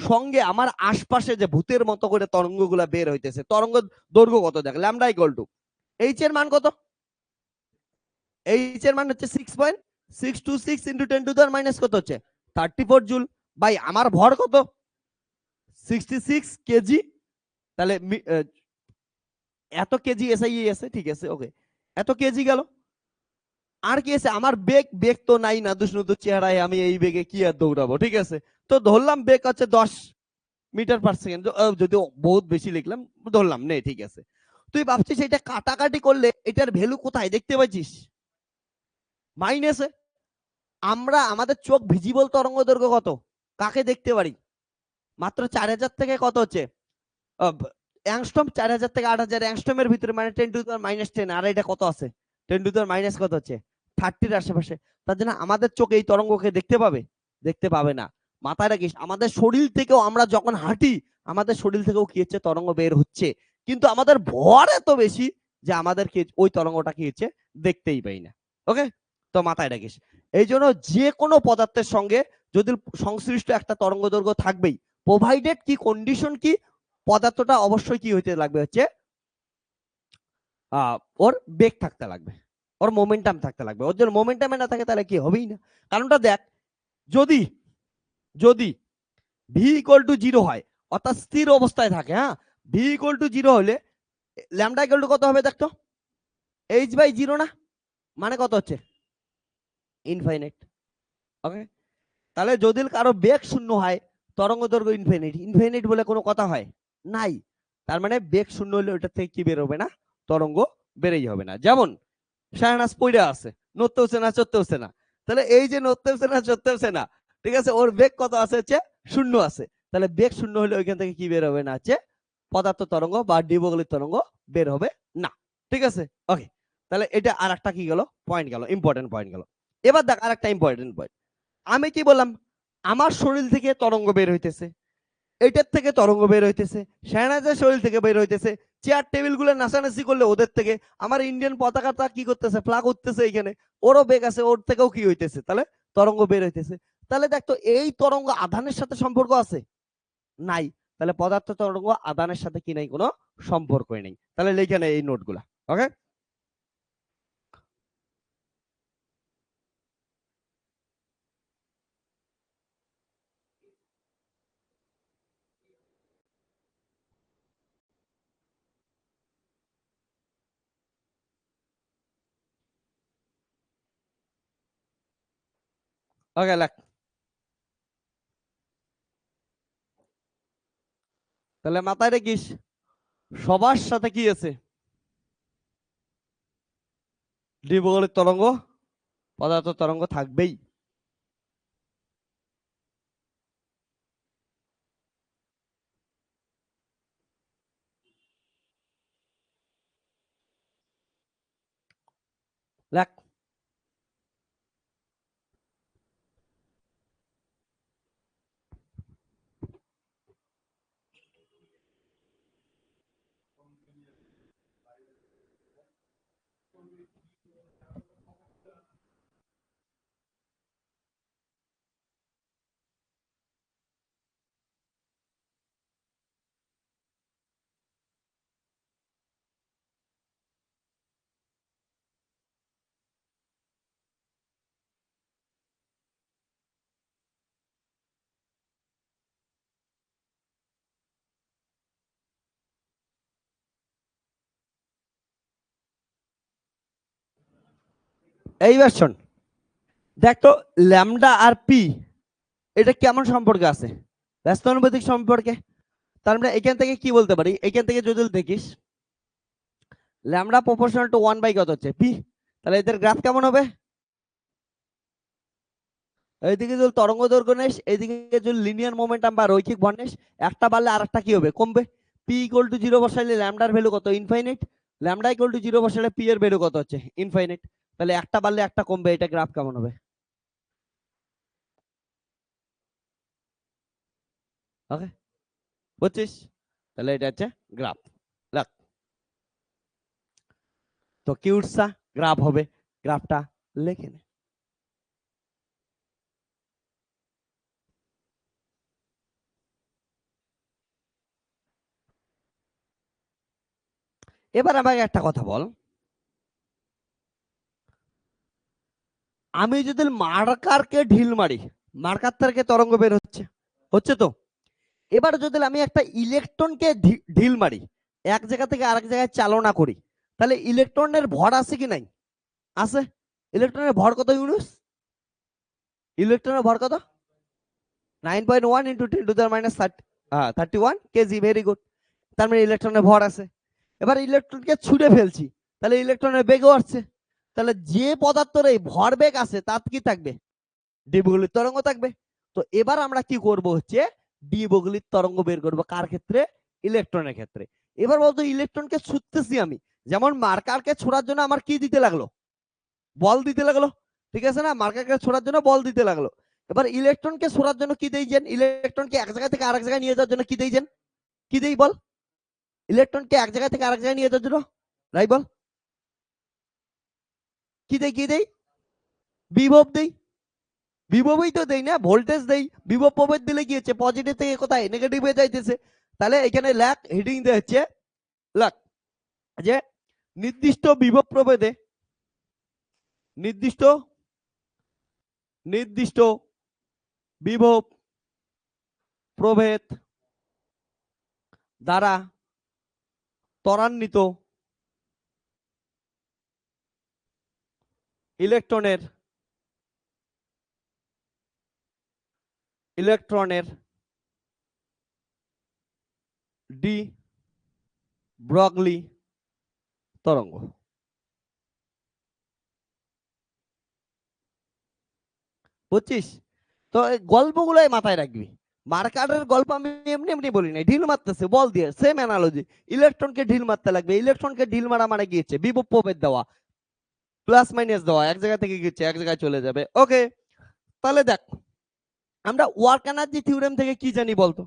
সঙ্গে, আমার আশপাশে যে ভূতের মতো করে তরঙ্গ গুলা বের হইতেছে, তরঙ্গ দৈর্ঘ্য কত, দেখ ল্যামডা ইকুয়াল টু এইচ এর মান কত, এইচ এর মান হচ্ছে 6.626 ইন্টু 10⁻⁻ কত হচ্ছে 34 জুল। ভাই আমার ভর কত, 66 কেজি, তাহলে এত কেজি এসআই আছে, ঠিক আছে, ওকে, এত কেজি গেল। আর কি আছে, আমার বেগ, বেগ তো নাই না, দুষ্ণুতুর চেহারায় আমি এই বেগে কি আর দৌড়াবো, ঠিক আছে। তো ধরলাম বেগ হচ্ছে 10 মিটার পার সেকেন্ড, যদিও বহুত বেশি লিখলাম, ধরলাম নে, ঠিক আছে। তুই ভাবছিস এটা কাটাকাটি করলে এটার ভ্যালু কোথায় দেখতে পাচ্ছিস, মাইনাসে। আমরা আমাদের চোখ ভিজিবল তরঙ্গ দৈর্ঘ্য কত, কাকে দেখতে পারি, মাত্র 4000 থেকে কত হচ্ছে অ্যাংস্ট্রম, 4000 থেকে 8000 অ্যাংস্ট্রমের ভিতরে, মানে 10⁻⁻10, আর এটা কত আছে, 10⁻⁻ কত হচ্ছে 30-র আশেপাশে। তার জন্য আমাদের চোখ এই তরঙ্গকে দেখতে পাবে, দেখতে পাবে না। মাথায় রাখিস, আমাদের শরীর থেকেও আমরা যখন হাঁটি, আমাদের শরীর থেকেও কি হচ্ছে, তরঙ্গ বের হচ্ছে, কিন্তু আমাদের ভর এত বেশি যে আমাদের কি ওই তরঙ্গটা কি হচ্ছে, দেখতেই পাই না, ওকে। তো মাথায় রাখিস, এই জন্য যে কোনো পদার্থের সঙ্গে যদি সংশ্লিষ্ট একটা তরঙ্গ দৈর্ঘ্য থাকবেই, প্রোভাইডেড কি কন্ডিশন কি, পদার্থটা অবশ্যই কি হইতে লাগবে হচ্ছে, ওর বেগ থাকতে লাগবে, ওর মোমেন্টাম থাকতে লাগবে। ওর যদি মোমেন্টামে না থাকে তাহলে কি হবেই না। কারণটা দেখ, যদি যদি ভি ইকুয়াল টু 0 হয়, অর্থাৎ স্থির অবস্থায় থাকে, হ্যাঁ, ভি ইকুয়াল টু 0 হলে ল্যামডা ইকুয়াল টু কত হবে দেখতো, h/0 না, মানে কত হচ্ছে ইনফাইনাইট, ওকে। তাহলে যদি কারো বেগ শূন্য হয়, তরঙ্গ দৈর্ঘ্য ইনফিনিট, ইনফিনিট বলে কোনো কথা হয় নাই। তার মানে বেগ শূন্য হলে ওটা থেকে কি বের হবে না, তরঙ্গ বেরেই হবে না। যেমন শাহনাজ পড়ে আছে, নড়তেছে না চড়তেছে না। তাহলে এই যে নড়তেছে না চড়তেছে না, ঠিক আছে, ওর বেগ কত আছে হচ্ছে শূন্য আছে। তাহলে বেগ শূন্য হলে ওইখান থেকে কি বের হবে না হচ্ছে পদার্থ তরঙ্গ বা ডিবগলিত তরঙ্গ বের হবে না। ঠিক আছে, ওকে। তাহলে এটা আর একটা কি গেল পয়েন্ট গেল, ইম্পর্টেন্ট পয়েন্ট গেল। এবার দেখ আর একটা ইম্পর্টেন্ট পয়েন্ট। আমি কি বললাম আমার শরীর থেকে তরঙ্গ বের হইতেছে, এটার থেকে তরঙ্গ বের হইতেছে, শাহনাজের শরীর থেকে বের হইতেছে, চেয়ার টেবিল গুলো নাচানাচি করলে ওদের থেকে, আমার ইন্ডিয়ান পতাকাটা কি করতেছে ফ্ল্যাগ উঠতেছে এখানে, ওরও বেগ আছে, ওর থেকেও কি হইতেছে তাহলে তরঙ্গ বের হইতেছে। তাহলে দেখতো এই তরঙ্গ আধানের সাথে সম্পর্ক আছে নাই, তাহলে পদার্থ তরঙ্গ আদানের সাথে কি নাই কোনো সম্পর্কই নেই। তাহলে লিখে নেই এই নোটগুলা, ওকে। ওকে লেখ। তাহলে মাথায় রেখিস সবার সাথে কি আছে, দ্বিবগলিক তরঙ্গ পদার্থ তরঙ্গ থাকবেই। লেখ। এইবার শোন, দেখ তো ল্যামডা আর পি এটা কেমন সম্পর্কে আছে, ব্যস্ত অনুপাতিক সম্পর্কে। তার মানে এখান থেকে কি বলতে পারি, এখান থেকে যদি দেখিস ল্যামডা প্রপোর্শনাল টু 1 বাই কত হচ্ছে পি, তাহলে এদের গ্রাফ কেমন হবে, এইদিকে যদি তরঙ্গ দৈর্ঘ্য নেস, এইদিকে যদি লিনিয়ার মোমেন্টাম বা রৈখিক ভর নেস, একটা বাড়লে আর একটা কি হবে কমবে। পি ইকুয়াল টু 0 বসাইলে ল্যামডার ভ্যালু কত ইনফাইনাইট, ল্যামডা ইকুয়াল টু 0 বসাইলে পি এর ভ্যালু কত হচ্ছে ইনফাইনাইট। তাহলে একটা বাড়লে একটা কমবে, এটা গ্রাফ কেমন হবে, ওকে, বুঝছিস। তাহলে এটা হচ্ছে গ্রাফ। দেখ তো কি উঠছা গ্রাফ হবে, গ্রাফটা লিখে নে। এবার আমাকে একটা কথা বল, আমি যদি মার্কারকে ঢিল মারি, মার্কার থেকে তরঙ্গ বের হচ্ছে, হচ্ছে তো। এবার যদি আমি একটা ইলেকট্রনকে ঢিল মারি, এক জায়গা থেকে আরেক জায়গায় চালনা করি, তাহলে ইলেকট্রনের ভর আছে কি নাই, আছে। ইলেকট্রনের ভর কত ইউনিট, ইলেকট্রনের ভর কত 9.1 ইন্টু 10⁻31 কেজি, ভেরি গুড। তার মানে ইলেকট্রনের ভর আছে। এবার ইলেকট্রনকে ছুড়ে ফেলছি, তাহলে ইলেকট্রনের বেগও আসছে। তাহলে যে পদার্থের এই ভর বেগ আছে তার কি থাকবে, দ্বিবগলিত তরঙ্গ থাকবে। তো এবার আমরা কি করব হচ্ছে দ্বিবগলিত তরঙ্গ বের করব, কার ক্ষেত্রে, ইলেকট্রনের ক্ষেত্রে। এবার বলতো ইলেকট্রনকে ছুটতেছি আমি, যেমন মার্কারকে ছোড়ার জন্য আমার কি দিতে লাগলো, বল দিতে লাগলো, ঠিক আছে না, মার্কারকে ছোড়ার জন্য বল দিতে লাগলো। এবার ইলেকট্রনকে ছোড়ার জন্য কি দেইছেন, ইলেকট্রনকে এক জায়গা থেকে আরেক জায়গায় নিয়ে যাওয়ার জন্য কি দেইছেন, কি দেই বল, ইলেকট্রনকে এক জায়গা থেকে আরেক জায়গায় নিয়ে যাওয়ার জন্য, রাই বল, কি দেই, কি দেই, বিভব দেই, বিভবই তো দেই না, ভোল্টেজ দেই, বিভব প্রভেদ দিলে কি হচ্ছে পজিটিভ থেকে কোথায় নেগেটিভ হয়ে যাইতেছে। তাহলে এখানে লেখ হেডিং দিয়ে হচ্ছে লেখ যে নির্দিষ্ট বিভব প্রভেদে, নির্দিষ্ট নির্দিষ্ট বিভব প্রভেদ দ্বারা ত্বরান্বিত ইলেকট্রনের ইলেকট্রনের ডি ব্রগলি তরঙ্গ। বুঝছিস? তো এই গল্পগুলোই মাথায় রাখবি। মার্কারের গল্প আমি এমনি এমনি বলি না, ঢিল মারতেছে বল দিয়ে, সেম অ্যানালজি। ইলেকট্রনকে ঢিল মারতে লাগবে, ইলেকট্রনকে ঢিল মারা মানে গিয়েছে বিভব প্রভেদ দেওয়া, প্লাস মাইনাস দেওয়া, এক জায়গা থেকে গিয়েছে এক জায়গায় চলে যাবে। ওকে, তাহলে দেখ আমরা ওয়ার্ক এনার্জি থিওরেম থেকে কি জানি বলতো?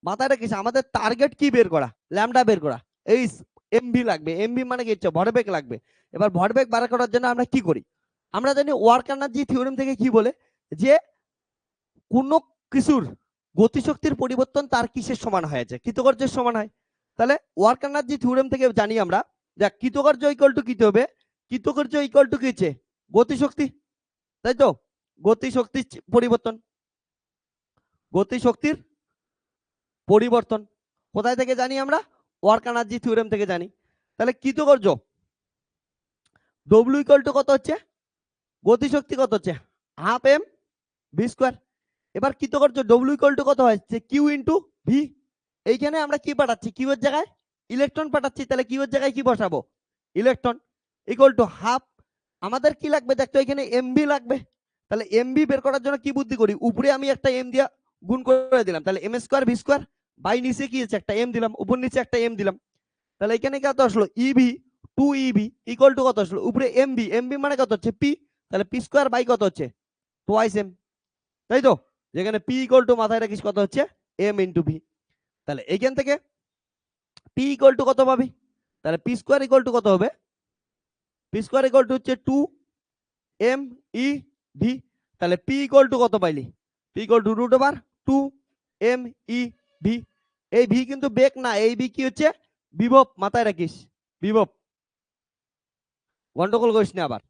মাথায় রাখিস আমাদের টার্গেট কি বের করা, ল্যামডা বের করা। এই এমভি লাগবে, এমভি মানে কি হচ্ছে ভরবেগ লাগবে। এবার ভরবেগ বার করার জন্য আমরা কি করি? আমরা জানি ওয়ার্ক এনার্জি থিওরেম থেকে কি বলে, যে কোন কিছুর গতিশক্তির পরিবর্তন তার কিসের সমান হয়েছে, কৃতকার্যের সমান হয়। তাহলে ওয়ার্ক এনার্জি থিওরেম থেকে জানি আমরা যে কৃতকার্য ইকুয়াল টু কি হবে, কৃতকার্য ইকুয়াল টু কি হচ্ছে গতিশক্তি, তাই তো? গতিশক্তির পরিবর্তন, গতিশক্তির পরিবর্তন কোথায় থেকে জানি আমরা? ওয়ার্ক এনার্জি থিওরেম থেকে জানি। তাহলে কৃতকার্য ডব্লিউ ইকুয়াল টু কত হচ্ছে, গতিশক্তি কত হচ্ছে, হাফ এম ভি স্কোয়ার। এবার কৃতকার্য ডব্লিউ ইকুয়াল টু কত হচ্ছে, কিউ ইন্টু ভি। এইখানে আমরা কি পাঠাচ্ছি, কিউ এর জায়গায় ইলেকট্রন পাঠাচ্ছি, তাহলে কিউ এর জায়গায় কি বসাবো, ইলেকট্রন, ইকুয়াল টু হাফ। আমাদের কি লাগবে দেখতো, এখানে এমভি লাগবে। তাহলে এমভি বের করার জন্য কি বুদ্ধি করি, উপরে আমি একটা এম দিয়া গুণ করে দিলাম, তাহলে M square V square, by নিচে কি আছে একটা এম দিলাম, উপর নিচে একটা এম দিলাম। তাহলে এখানে কত আসলো, E V, two E V equal to কত আসলো, উপরে এমবি, এমবি মানে কত হচ্ছে পি, তাহলে পি স্কোয়ার বাই কত হচ্ছে টোয়াইস এম, তাই তো? যেখানে পি ইকুয়াল টু মাথায় রাখিস কত হচ্ছে এম ইন্টু ভি। তাহলে এইখান থেকে পি ইকুয়াল টু কত পাবি, তাহলে পি স্কোয়ার ইকুয়াল টু কত হবে, পি স্কোয়ার ইকুয়াল টু হচ্ছে টু এম ই ভি। তাহলে পি ইকুয়াল টু কত পাইলি, P equal to root over two M E V. এই ভি কিন্তু বেগ না, এই ভি কি হচ্ছে বিভব, মাথায় রাখিস বিভব, গন্ডগোল করিস না আবার।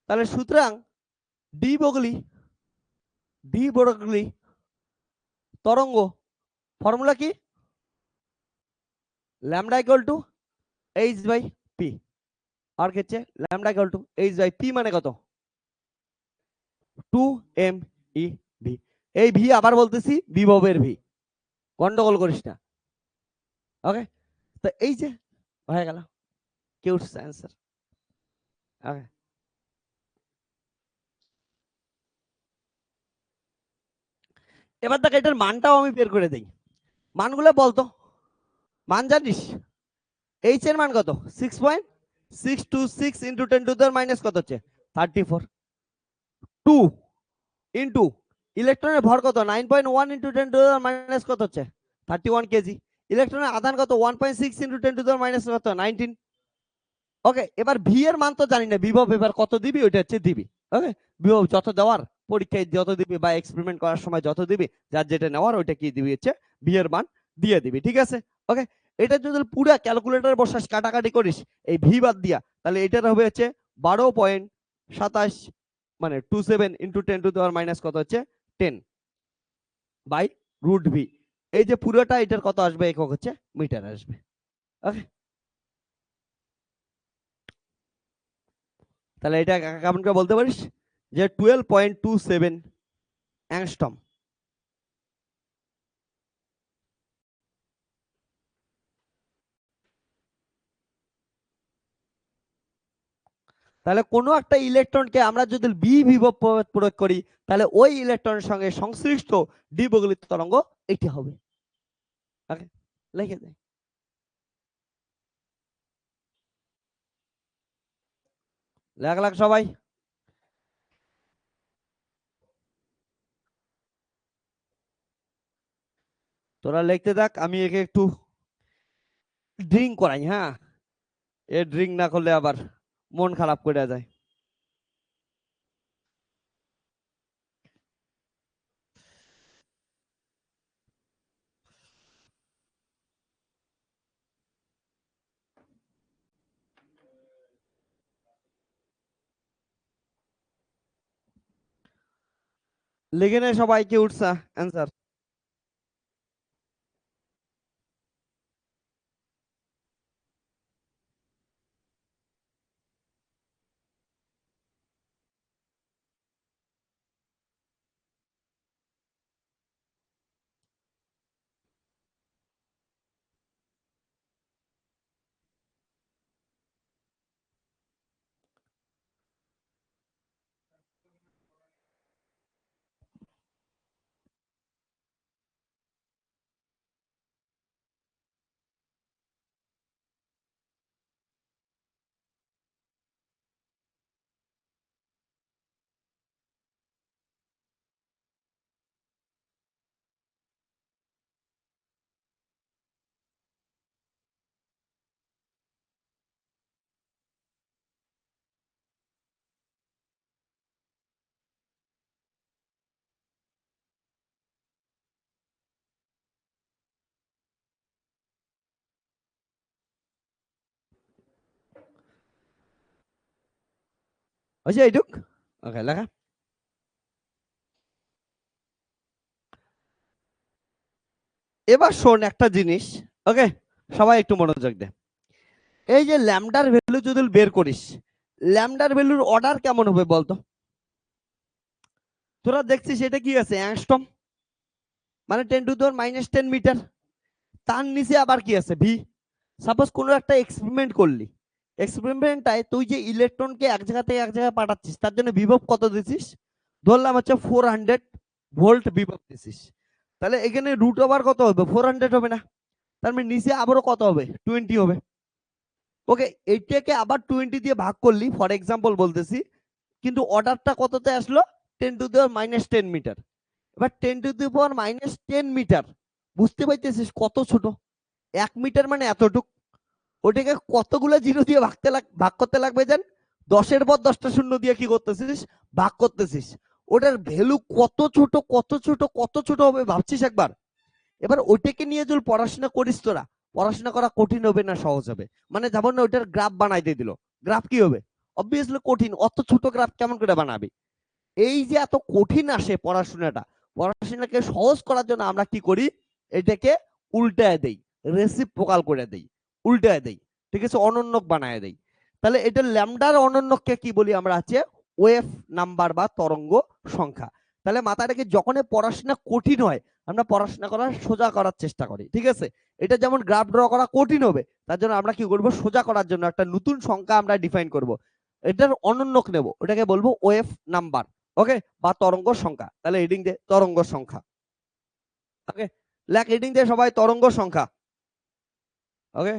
তাহলে সুতরাং ডি বগলি, ডি বগলি তরঙ্গ ফর্মুলা কি, lambda equal to H by P. আর কি হচ্ছে lambda equal to H by P মানে কত, টু এম ই ভি। এই ভি আবার বলতেছি বিভবের ভি, গন্ডগোল করিস না। ওকে, তো এই যে হয়ে গেল কিউট অ্যান্সার। ওকে, এবার দেখ এটার মানটাও আমি বের করে দেই, মানগুলো বলতো, মান জানিস? এইচ এর মান কত, 6.626 ইন্টু 10 টু the মাইনাস কত হচ্ছে 34, 2 ইন্টু ইলেকট্রনের ভর কত 9.1 ইন্টু 10 টু the মাইনাস কত হচ্ছে 31 কেজি, ইলেকট্রনের আধান কত 1.6 ইন্টু 10 টু the মাইনাস কত 19। ওকে, এবার ভি এর মান তো জানি না, বিভব এবার কত দিবি ওইটা হচ্ছে দিবি। ওকে, বিভব যত দেওয়ার, পরীক্ষায় যত দিবি বা এক্সপেরিমেন্ট করার সময় যত দিবি, যার যেটা নেওয়ার ওইটা কি দিবি হচ্ছে ভি এর মান দিয়ে দিবি, ঠিক আছে? ওকে, এটা যদি পুরো ক্যালকুলেটর বসাস কাটাকাটি করিস এই ভি বাদ দিয়া, তাহলে এটার হবে হচ্ছে 12.27, মানে 27 ইন্টু 10 টু দেওয়ার মাইনাস কত হচ্ছে 10 বাই রুট ভি। এই যে পুরোটা এটার কত আসবে একক হচ্ছে মিটার আসবে। ওকে, তাহলে এটা কেমন করে বলতে পারিস, যে 12.27 অ্যাংস্ট্রম। তাহলে কোনো একটা ইলেকট্রনকে আমরা যদি বি বিভব প্রয়োগ করি, তাহলে ওই ইলেকট্রনের সঙ্গে সংশ্লিষ্ট ডি বগলিত তরঙ্গ এটি হবে। ওকে, লিখে দেয়। লেখ লাখ সবাই, তোরা লিখতে থাক, আমি একে একটু ড্রিঙ্ক করাই। হ্যাঁ, এ ড্রিঙ্ক না করলে আবার মন খারাপ করে যায়। লিখে নে সবাই, কি উঠছে অ্যান্সার। হয়েছে এইটুক? ওকে, লেখা। এবার শোন একটা জিনিস, ওকে, সবাই একটু মনোযোগ দে। এই যে ল্যামডার ভ্যালু যদি বের করিস, ল্যামডার ভ্যালুর অর্ডার কেমন হবে বলতো? তোরা দেখছিস এটা কি আছে, অ্যাংস্ট্রম, মানে 10⁻⁻10 মিটার। তার নিচে আবার কি আছে, ভি। সাপোজ কোনো একটা এক্সপেরিমেন্ট করলি, এক্সপেরিমেন্টটায় তুই যে ইলেকট্রনকে এক জায়গা থেকে এক জায়গায় পাঠাচ্ছিস, তার জন্য বিভব কত দিছিস? ধরলাম হচ্ছে 400 ভোল্ট বিভব দিছিস। তাহলে এখানে রুট ওভার কত হবে, 400 হবে না? তার মানে নিচে আবারও কত হবে, 20 হবে। ওকে, এইটাকে আবার 20 দিয়ে ভাগ করলি, ফর এক্সাম্পল বলতেছি, কিন্তু অর্ডারটা কততে আসলো, 10⁻⁻10 মিটার। এবার 10⁻⁻10 মিটার, বুঝতে পাইতেছিস কত ছোট? 1 মিটার মানে এতটুক। ওটাকে কতগুলো জিরো দিয়ে ভাগ করতে লাগবে জান? 10-এর পর 10টা শূন্য দিয়ে কি করতেছিস, ভাগ করতেছিস। ওটার ভ্যালু কত ছোট, কত ছোট, কত ছোট হবে ভাবছিস একবার? এবার ওইটাকে নিয়ে যদি পড়াশোনা করিস তোরা, পড়াশোনা করা কঠিন হবে না সহজ হবে? মানে যেমন না ওইটার গ্রাফ বানাইতে দিল, গ্রাফ কি হবে? অবভিয়াসলি কঠিন, অত ছোট গ্রাফ কেমন করে বানাবি? এই যে এত কঠিন আসে পড়াশোনাটা, পড়াশোনাকে সহজ করার জন্য আমরা কি করি, এটাকে উল্টায় দেই, রেসিপ্রোকাল করে দেই, উল্টায় দেই, ঠিক আছে, অনন্যক বানায় দেই। তাহলে এটা ল্যামডার অনন্যককে কি বলি আমরা, আছে ওয়েভ নাম্বার বা তরঙ্গ সংখ্যা। তাহলে মাথায় রেখে যখনই পড়াশোনা কঠিন হয়, আমরা পড়াশোনা করার সোজা করার চেষ্টা করি, ঠিক আছে? এটা যেমন গ্রাফ ড্র করা কঠিন হবে, তার জন্য আমরা কি করব, সোজা করার জন্য একটা নতুন সংখ্যা আমরা ডিফাইন করব, এটার অনন্যক নেব, ওটাকে বলবো ওয়েভ নাম্বার, ওকে, বা তরঙ্গ সংখ্যা। তাহলে হেডিং দে তরঙ্গ সংখ্যা, ওকে, লেখ হেডিং দে সবাই তরঙ্গ সংখ্যা, ওকে।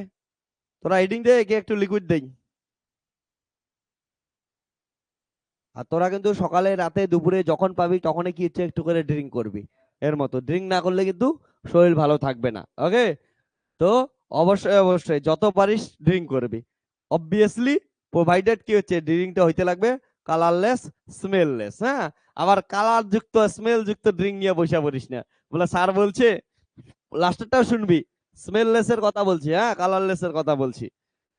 তোরা হেডিং দে, একে একটু লিকুইড দেই। আর তোরা কিন্তু সকালে, রাতে, দুপুরে যখন পাবি তখনই কি ইচ্ছে একটু করে ড্রিঙ্ক করবি, এর মতো ড্রিঙ্ক না করলে কিন্তু শরীর ভালো থাকবে না, ওকে। তো অবশ্যই অবশ্যই যত পারিস ড্রিঙ্ক করবি, অবভিয়াসলি প্রোভাইডেড কি হচ্ছে, ড্রিঙ্কটা হইতে লাগবে কালারলেস, স্মেললেস, হ্যাঁ। আবার কালার যুক্ত, স্মেল যুক্ত ড্রিঙ্ক নিয়ে বসে পড়িস না, বলে স্যার বলছে, লাস্টেরটাও শুনবি, স্মেললেস এর কথা বলছি, হ্যাঁ, কালারলেস এর কথা বলছি।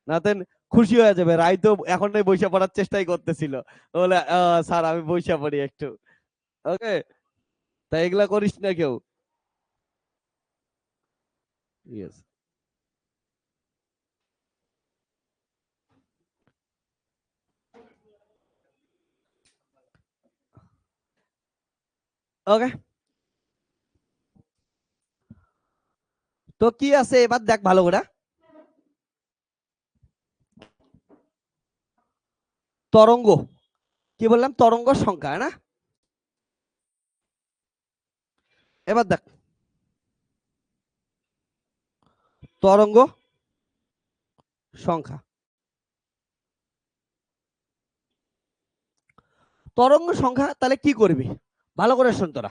নাতে খুশি হয়ে যাবে, রাই তো এখন বইসা পড়ার চেষ্টাই করতেছিল, বলে স্যার আমি বইসা পড়ি একটু, ওকে। তাই এগুলা করিস না কেউ। ইয়েস, ওকে। তো কি আছে এবার দেখ ভালো করে, তরঙ্গ, কি বললাম, তরঙ্গ সংখ্যা, না? এবার দেখ, তরঙ্গ সংখ্যা, তরঙ্গ সংখ্যা, তাহলে কি করবি, ভালো করে শোন তোরা,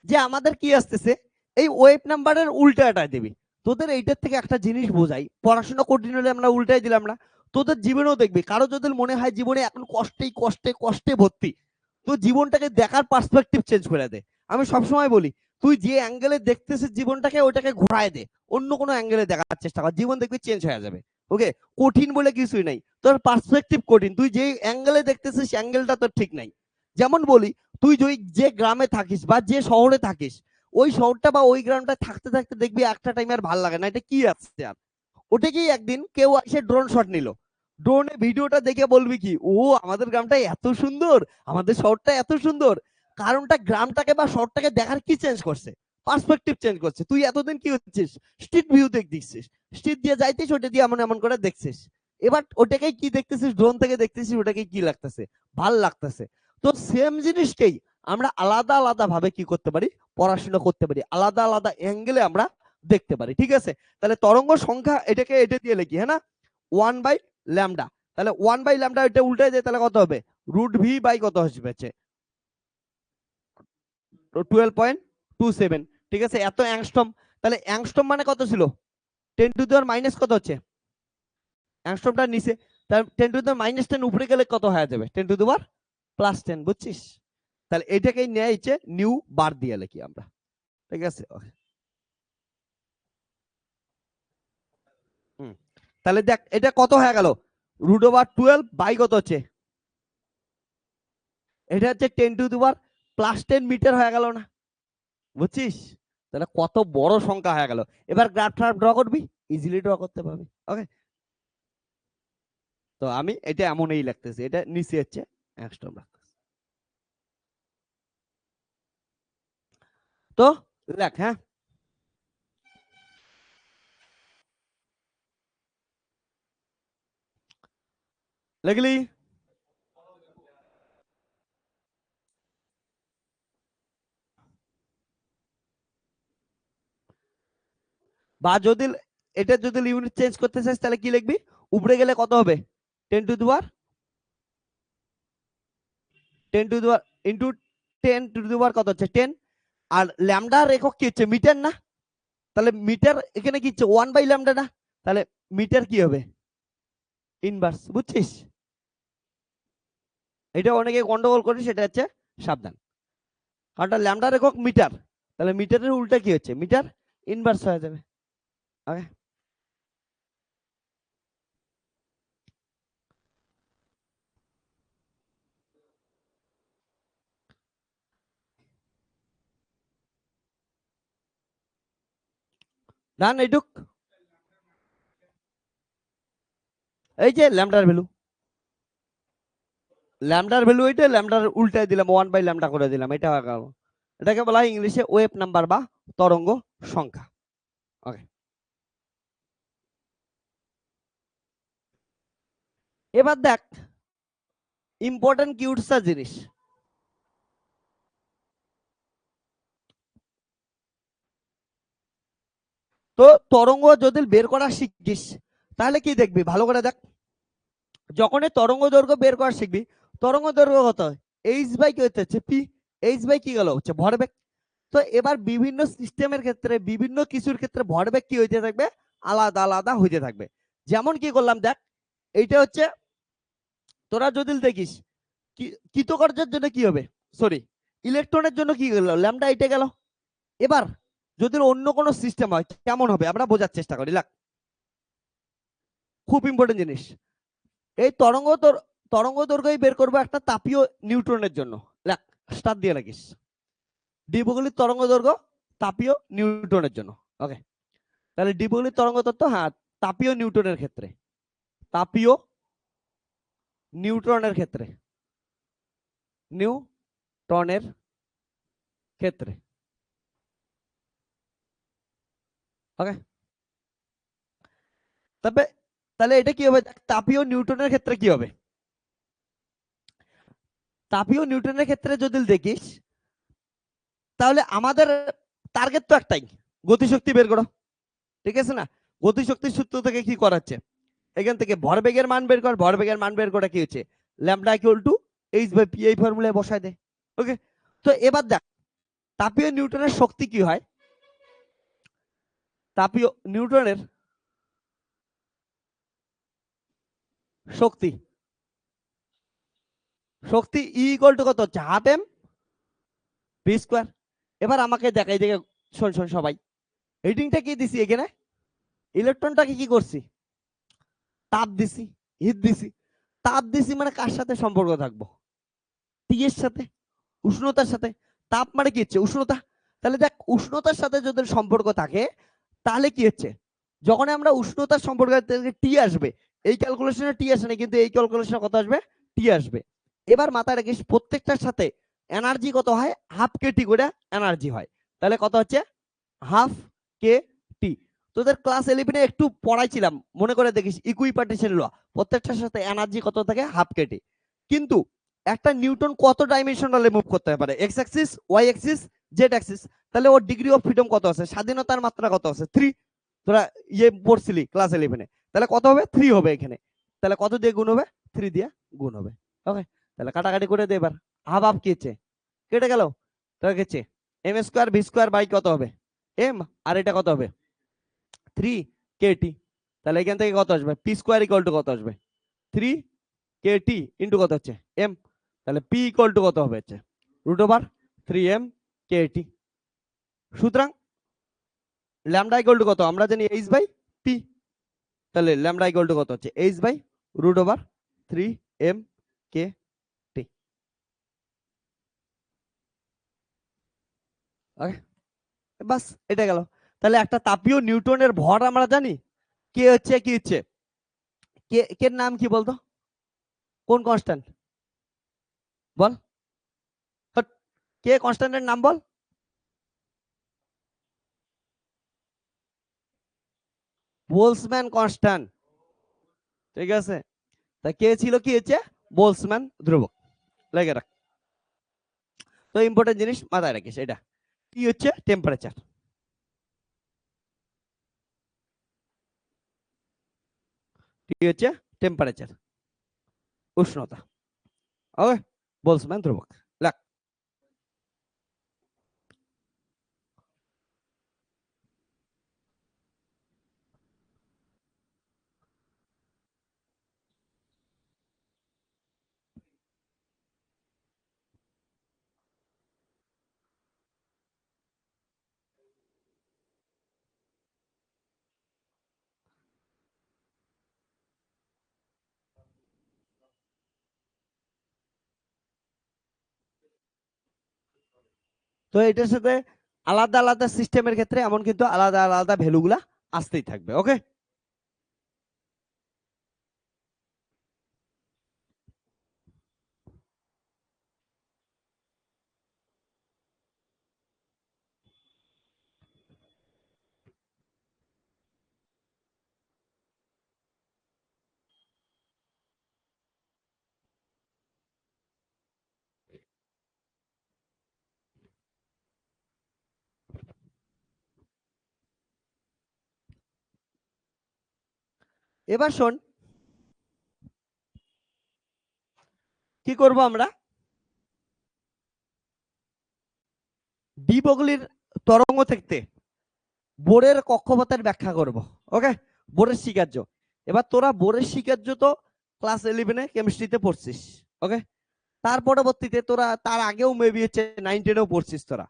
যে আমাদের কি আসতেছে, এই ওয়েভ নাম্বারের উল্টাটা দিবি। তোদের এইটার থেকে একটা জিনিস বোঝাই, পড়াশোনা কঠিন হলে আমরা উল্টাই দিলাম না, তোদের জীবনেও দেখবি, কারো যদি মনে হয় জীবনে এখন কষ্টেই কষ্টে কষ্টে ভর্তি, তো জীবনটাকে দেখার পার্সপেক্টিভ চেঞ্জ করে দে। আমি সবসময় বলি, তুই যে অ্যাঙ্গেলে দেখতেছিস জীবনটাকে, ওটাকে ঘোরায় দে, অন্য কোনো অ্যাঙ্গেলে দেখার চেষ্টা কর, জীবন দেখবি চেঞ্জ হয়ে যাবে, ওকে। কঠিন বলে কিছুই নাই, তোর পার্সপেক্টিভ কঠিন, তুই যে অ্যাঙ্গেলে দেখতেছিস অ্যাঙ্গেলটা তোর ঠিক নাই। যেমন বলি, তুই যে গ্রামে থাকিস বা যে শহরে থাকিস, ওই শহরটা বা ওই গ্রামটা থাকতে থাকতে দেখবি একটা টাইম আর ভাল লাগে না, এটা কি আসছে আর, ওটাকেই একদিন কেউ এসে ড্রোন শট নিল, ড্রোনে ভিডিওটা দেখে বলবি কি, ও আমাদের গ্রামটা এত সুন্দর, আমাদের শহরটা এত সুন্দর। কারণটা গ্রামটাকে বা শহরটাকে দেখার কি চেঞ্জ করছে, পার্সপেক্টিভ চেঞ্জ করছে। তুই এতদিন কি হচ্ছিস, স্ট্রিট ভিউ দেখছিস, স্ট্রিট দিয়ে যাইতিস, ওটা দিয়ে এমন এমন করে দেখছিস, এবার ওটাকেই কি দেখতেছিস, ড্রোন থেকে দেখতেছিস, ওটাকে কি লাগতেছে, ভাল লাগতেছে। তো সেম জিনিসকেই আমরা আলাদা আলাদা ভাবে কি করতে পারি, পড়াশোনা করতে পারি, আলাদা আলাদা অ্যাঙ্গেলে আমরা দেখতে পারি, ঠিক আছে? তাহলে তরঙ্গ সংখ্যা, এটাকে এটা দিয়ে লিখি, হ্যাঁ না, 1/λ। তাহলে 1/λ এটা উল্টে যায়, তাহলে কত হবে, √v বাই কত আসবে, 12.27, ঠিক আছে, এত অ্যাংস্ট্রম। তাহলে অ্যাংস্ট্রম মানে কত ছিল, 10⁻⁻ কত হচ্ছে, অ্যাংস্ট্রমটা নিচে, তাহলে 10⁻10 উপরে গেলে কত হয়ে যাবে, 10⁻+10, বুঝছিস? তাহলে এটাকেই নেয় হচ্ছে নিউ বার দিয়ে লিখি আমরা, ঠিক আছে। তাহলে দেখ এটা কত হয়ে গেল, √12 বাই কত হচ্ছে এটা হচ্ছে 10⁻+10 মিটার হয়ে গেল না, বুঝছিস? তাহলে কত বড় সংখ্যা হয়ে গেল। এবার গ্রাফ ড্র করবি, ইজিলি ড্র করতে পারবি। ওকে, তো আমি এটা এমনই লিখতেছি, এটা নিচে হচ্ছে অ্যাংস্ট্রম রাখতেছি। তো লেখ, হ্যাঁ লিখলি? বা যদি এটা যদি ইউনিট চেঞ্জ করতে চাস তাহলে কি লিখবি? উপরে গেলে কত হবে? 10 ইন্টু 10 কত হচ্ছে 10, আর ল্যামডার একক কি হচ্ছে? মিটার না? তাহলে মিটার এখানে কি হচ্ছে? 1/λ না? তাহলে মিটার কি হবে? ইনভার্স, বুঝছিস? এটা অনেকে গন্ডগোল করে, সেটা হচ্ছে সাবধান, কারণ ল্যামডার একক মিটার, তাহলে মিটারের উল্টা কি হচ্ছে? মিটার ইনভার্স হয়ে যাবে। ওকে, ডান এইটুক। এই যে ল্যামডার ভ্যালু, এটা ল্যামডার উল্টায় দিলাম, 1/λ করে দিলাম, এটা হয়ে গেল। এটাকে বলা হয় ইংলিশে ওয়েভ নাম্বার বা তরঙ্গ সংখ্যা। ওকে, এবার দেখ ইম্পর্টেন্ট কিউটসা জিনিস। তো তরঙ্গ যদি বের করা শিখিস তাহলে কি দেখবি, ভালো করে দেখ। যখন তরঙ্গ দৈর্ঘ্য বের করা শিখবি, তরঙ্গ দৈর্ঘ্য কত হয়? এইচ বাই কি হচ্ছে? পি। এইচ বাই কি গেল? হচ্ছে ভরবেগ। তো এবার বিভিন্ন সিস্টেমের ক্ষেত্রে, বিভিন্ন কিছুর ক্ষেত্রে ভরবেগ কি হইতে থাকবে? আলাদা আলাদা হইতে থাকবে। যেমন কি করলাম দেখ, এইটা হচ্ছে তোরা যদি দেখিস কৃতকার্যের জন্য কি হবে, সরি ইলেকট্রনের জন্য কি গেল? ল্যামডা এইটা গেল। এবার যদি অন্য কোনো সিস্টেম হয় কেমন হবে আমরা বোঝার চেষ্টা করি। লাগ, খুব ইম্পর্টেন্ট জিনিস। এই তরঙ্গ দৈর্ঘ্য বের করবো একটা তাপীয় নিউট্রনের জন্য। লাগ, স্টার দিয়ে রাখিস, ডিবগলির তরঙ্গ দৈর্ঘ্য তাপীয় নিউট্রনের জন্য। ওকে, তাহলে ডিবগলির তরঙ্গ তত্ত্ব, হ্যাঁ তাপীয় নিউট্রনের ক্ষেত্রে, তাপীয় নিউট্রনের ক্ষেত্রে, নিউটনের ক্ষেত্রে। ওকে, তবে তাহলে এটা কি হবে? তাপীয় নিউটনের ক্ষেত্রে কি হবে? তাপীয় নিউটনের ক্ষেত্রে যদি দেখিস তাহলে আমাদের টার্গেট তো একটাই, গতিশক্তি বের করো, ঠিক আছে না? গতিশক্তির সূত্র থেকে কি করা হচ্ছে? এখান থেকে ভরবেগের মান বের কর, ভরবেগের মান বের করে কি হচ্ছে? Lambda equal to H by P, এই ফর্মুলায় বসায় দে। ওকে, তো এবার দেখ তাপীয় নিউটনের শক্তি কি হয়? তাপীয় নিউটনের শক্তি, শক্তি ই ইকুয়াল টু কত হচ্ছে? Half M V square. এবার আমাকে দেখাই দেখে, শোন শোন সবাই, হিটিংটা কি দিছি এখানে? ইলেকট্রনটাকে কি করছি? তাপ দিছি, হিট দিছি। তাপ দিছি মানে কার সাথে সম্পর্ক থাকবো? টি এর সাথে, উষ্ণতার সাথে। তাপ মানে কি হচ্ছে? উষ্ণতা। তাহলে দেখ উষ্ণতার সাথে যদি সম্পর্ক থাকে তাহলে কি হচ্ছে? যখন আমরা উষ্ণতার সম্পর্ক টি আসবে, এই ক্যালকুলেশনে টি আসে না, কিন্তু এই ক্যালকুলেশনে কত আসবে? টি আসবে। এবার মাথায় রাখিস প্রত্যেকটার সাথে এনার্জি কত হয়? হাফ কে টি করে এনার্জি হয়। তাহলে কত হচ্ছে? হাফ কে টি। তোদের ক্লাস 11-এ একটু পড়াইছিলাম, মনে করে দেখিস ইকুইপার্টিশন ল, প্রত্যেকটার সাথে এনার্জি কত থাকে? Half K T. কিন্তু একটা নিউটন কত ডাইমেনশনালে মুভ করতে পারে? X axis, Y axis, Z axis. তাহলে ওর ডিগ্রি অফ ফ্রিডম কত আছে? স্বাধীনতার মাত্রা কত আছে? 3। তোরা ইয়ে পড়ছিলি ক্লাস 11-এ, তাহলে কত হবে? 3 হবে এখানে। তাহলে কত দিয়ে গুণ হবে? 3 দিয়ে গুণ হবে। ওকে, তাহলে কাটাকাটি করে দে এবার। হাফ হাফ কি হচ্ছে? কেটে গেল। তাহলে হচ্ছে M square V square by কত হবে? এম, আর এটা কত হবে? 3 কে টি। তাহলে এখান থেকে কত আসবে? পি স্কোয়ার ইকুয়াল টু কত আসবে? 3 কে টি ইন্টু কত হচ্ছে? এম। তাহলে পি ইকুয়াল টু কত হবে? হচ্ছে √3m কে টি। সুতরাং ল্যামডা ইকুয়াল টু কত? আমরা জানি এইচ বাই পি। তাহলে ল্যামডা ইকুয়াল টু কত হচ্ছে? এইচ বাই √3m কে টি। ওকে, বাস এটা গেল। তাহলে একটা তাপীয় নিউটনের ভর আমরা জানি, কে হচ্ছে কি হচ্ছে, কে কে নাম কি বলতো, কোন কনস্ট্যান্ট বল, হট, কে কনস্ট্যান্টের নাম বল, বোলসম্যান কনস্ট্যান্ট, ঠিক আছে। তা কে ছিল কি হচ্ছে, বোলসম্যান ধ্রুবক, লেগে রাখ। তো ইম্পর্টেন্ট জিনিস মাথায় রাখিস, এটা কি হচ্ছে টেম্পারেচার, কি হচ্ছে টেম্পারেচার, উষ্ণতা। ওকে, বোলসম্যান ধ্রুবক লাগ। তো এটার সাথে আলাদা আলাদা সিস্টেমের ক্ষেত্রে এমন কিন্তু আলাদা আলাদা ভ্যালুগুলা আসতেই থাকবে। ওকে, এবার শোন কি করব আমরা, ডি বগলির তরঙ্গ থেকে বোরের কক্ষপথের ব্যাখ্যা করব। ওকে, বোরের স্বীকার্য। এবার তোরা বোরের স্বীকার্য তো ক্লাস 11-এ কেমিস্ট্রিতে পড়ছিস। ওকে, তার পরবর্তীতে তোরা তার আগেও মেবি হচ্ছে 9-10-এও পড়ছিস তোরা।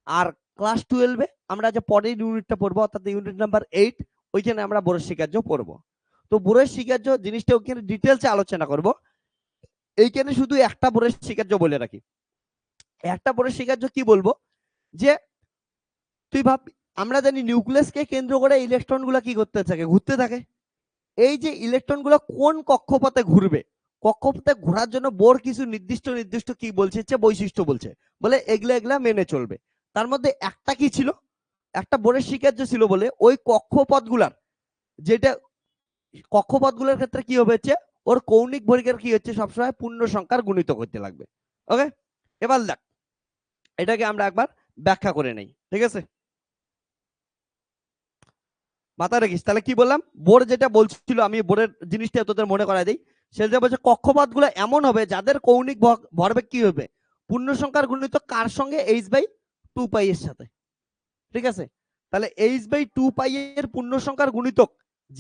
আর ক্লাস 12-এ আমরা যে পরের ইউনিটটা পড়বো, অর্থাৎ ইউনিট নাম্বার 8, ওইখানে আমরা বোরের স্বীকার্য পড়বো। তো বোরের স্বীকার্য জিনিসটা ওইখানে ডিটেলসে আলোচনা করব। এইখানে শুধু একটা বোরের স্বীকার্য বলে রাখি, একটা বোরের স্বীকার্য কি বলবো, যে তুই ভাব, আমরা জানি নিউক্লিয়াসকে কেন্দ্র করে ইলেকট্রন গুলা কি করতে থাকে, ঘুরতে থাকে। এই যে ইলেকট্রন গুলো কোন কক্ষপথে ঘুরবে, কক্ষপথে ঘোরার জন্য বোর কিছু নির্দিষ্ট নির্দিষ্ট কি বলছে, বৈশিষ্ট্য বলছে, বলে এগুলা এগুলা মেনে চলবে। তার মধ্যে একটা কি ছিল, একটা বোরের স্বীকার্য ছিল বলে ওই কক্ষপথ গুলার, যেটা কক্ষপথ গুলোর ক্ষেত্রে কি হবে হচ্ছে, ওর কৌণিক ভরিকের কি হচ্ছে সবসময় পূর্ণ সংখ্যার গুণিত করতে লাগবে। ওকে, এবার দেখ এটাকে আমরা একবার ব্যাখ্যা করে নেই, ঠিক আছে। মাথায় রাখিস তাহলে কি বললাম, বোর যেটা বলছিল, আমি বোরের জিনিসটা তোদের মনে করাই দিই। সেটা বলছে কক্ষপথ গুলো এমন হবে যাদের কৌণিক ভরবেগ কি হবে, পূর্ণ সংখ্যার গুণিত কার সঙ্গে, h/2π এর সাথে, ঠিক আছে। তাহলে h/2π এর পূর্ণ সংখ্যার গুণিতক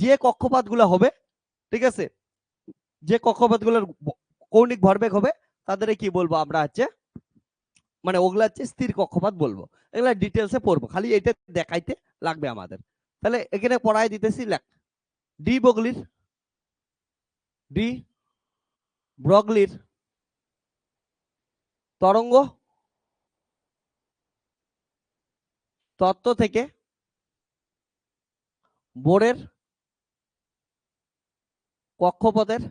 যে কক্ষপথ গুলো হবে, ঠিক আছে, যে কক্ষপথ গুলোর কৌণিক ভরবেগ হবে, তাদের কি বলবো আমরা হচ্ছে, মানে ওগুলা হচ্ছে স্থির কক্ষপথ বলবো। এগুলা ডিটেলসে পড়বো, খালি এটা দেখাইতে লাগবে আমাদের। তাহলে এখানে পড়াই দিতেছি, লেখ ডি বগলির, ডি ব্রগলির তরঙ্গ তত্ত্ব থেকে বোরের কক্ষপথের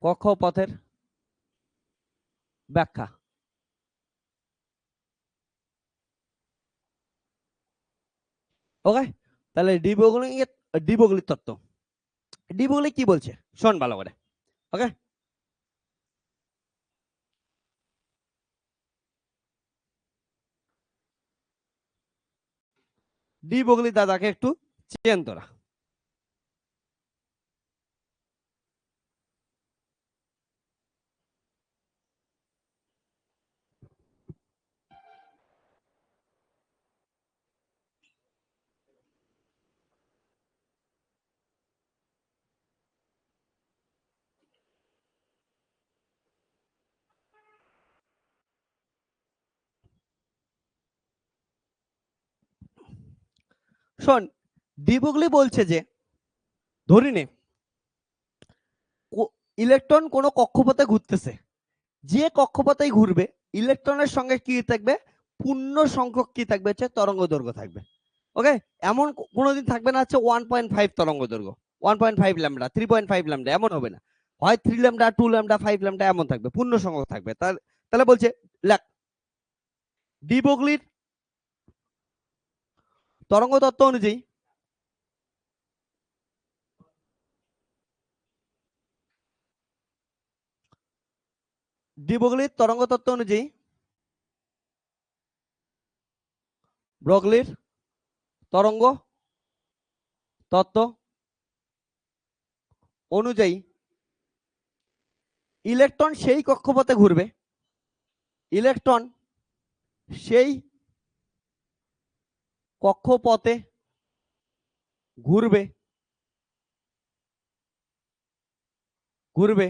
কক্ষপথের ব্যাখ্যা। ওকে, তাহলে ডি বগলির তত্ত্ব, ডি বগলি কি বলছে শোন ভালো করে। ওকে, ডি বগলি দাদাকে একটু চেন তোরা। শোন, ডি বগলি বলছে যে ধরি নে ইলেকট্রন কোন কক্ষপথে ঘুরতেছে, যে কক্ষপথেই ঘুরবে ইলেকট্রনের সঙ্গে কি থাকবে, পূর্ণ সংখ্যক কি থাকবে হচ্ছে তরঙ্গ দৈর্ঘ্য থাকবে। ওকে, এমন কোনোদিন থাকবে না হচ্ছে 1.5 তরঙ্গ দৈর্ঘ্য, 1.5 ল্যামডা, 3.5 ল্যামডা, এমন হবে না। হয় 3 ল্যামডা, 2 ল্যামডা, 5 ল্যামডা এমন থাকবে, পূর্ণ সংখ্যক থাকবে। তাহলে বলছে লেখ ডি ব্রগলির তরঙ্গ তত্ত্ব অনুযায়ী ডি ব্রগলির তরঙ্গ তত্ত্ব অনুযায়ী ব্রগলির তরঙ্গ তত্ত্ব অনুযায়ী ইলেকট্রন সেই কক্ষপথে ঘুরবে, ইলেকট্রন সেই কক্ষপথে ঘুরবে ঘুরবে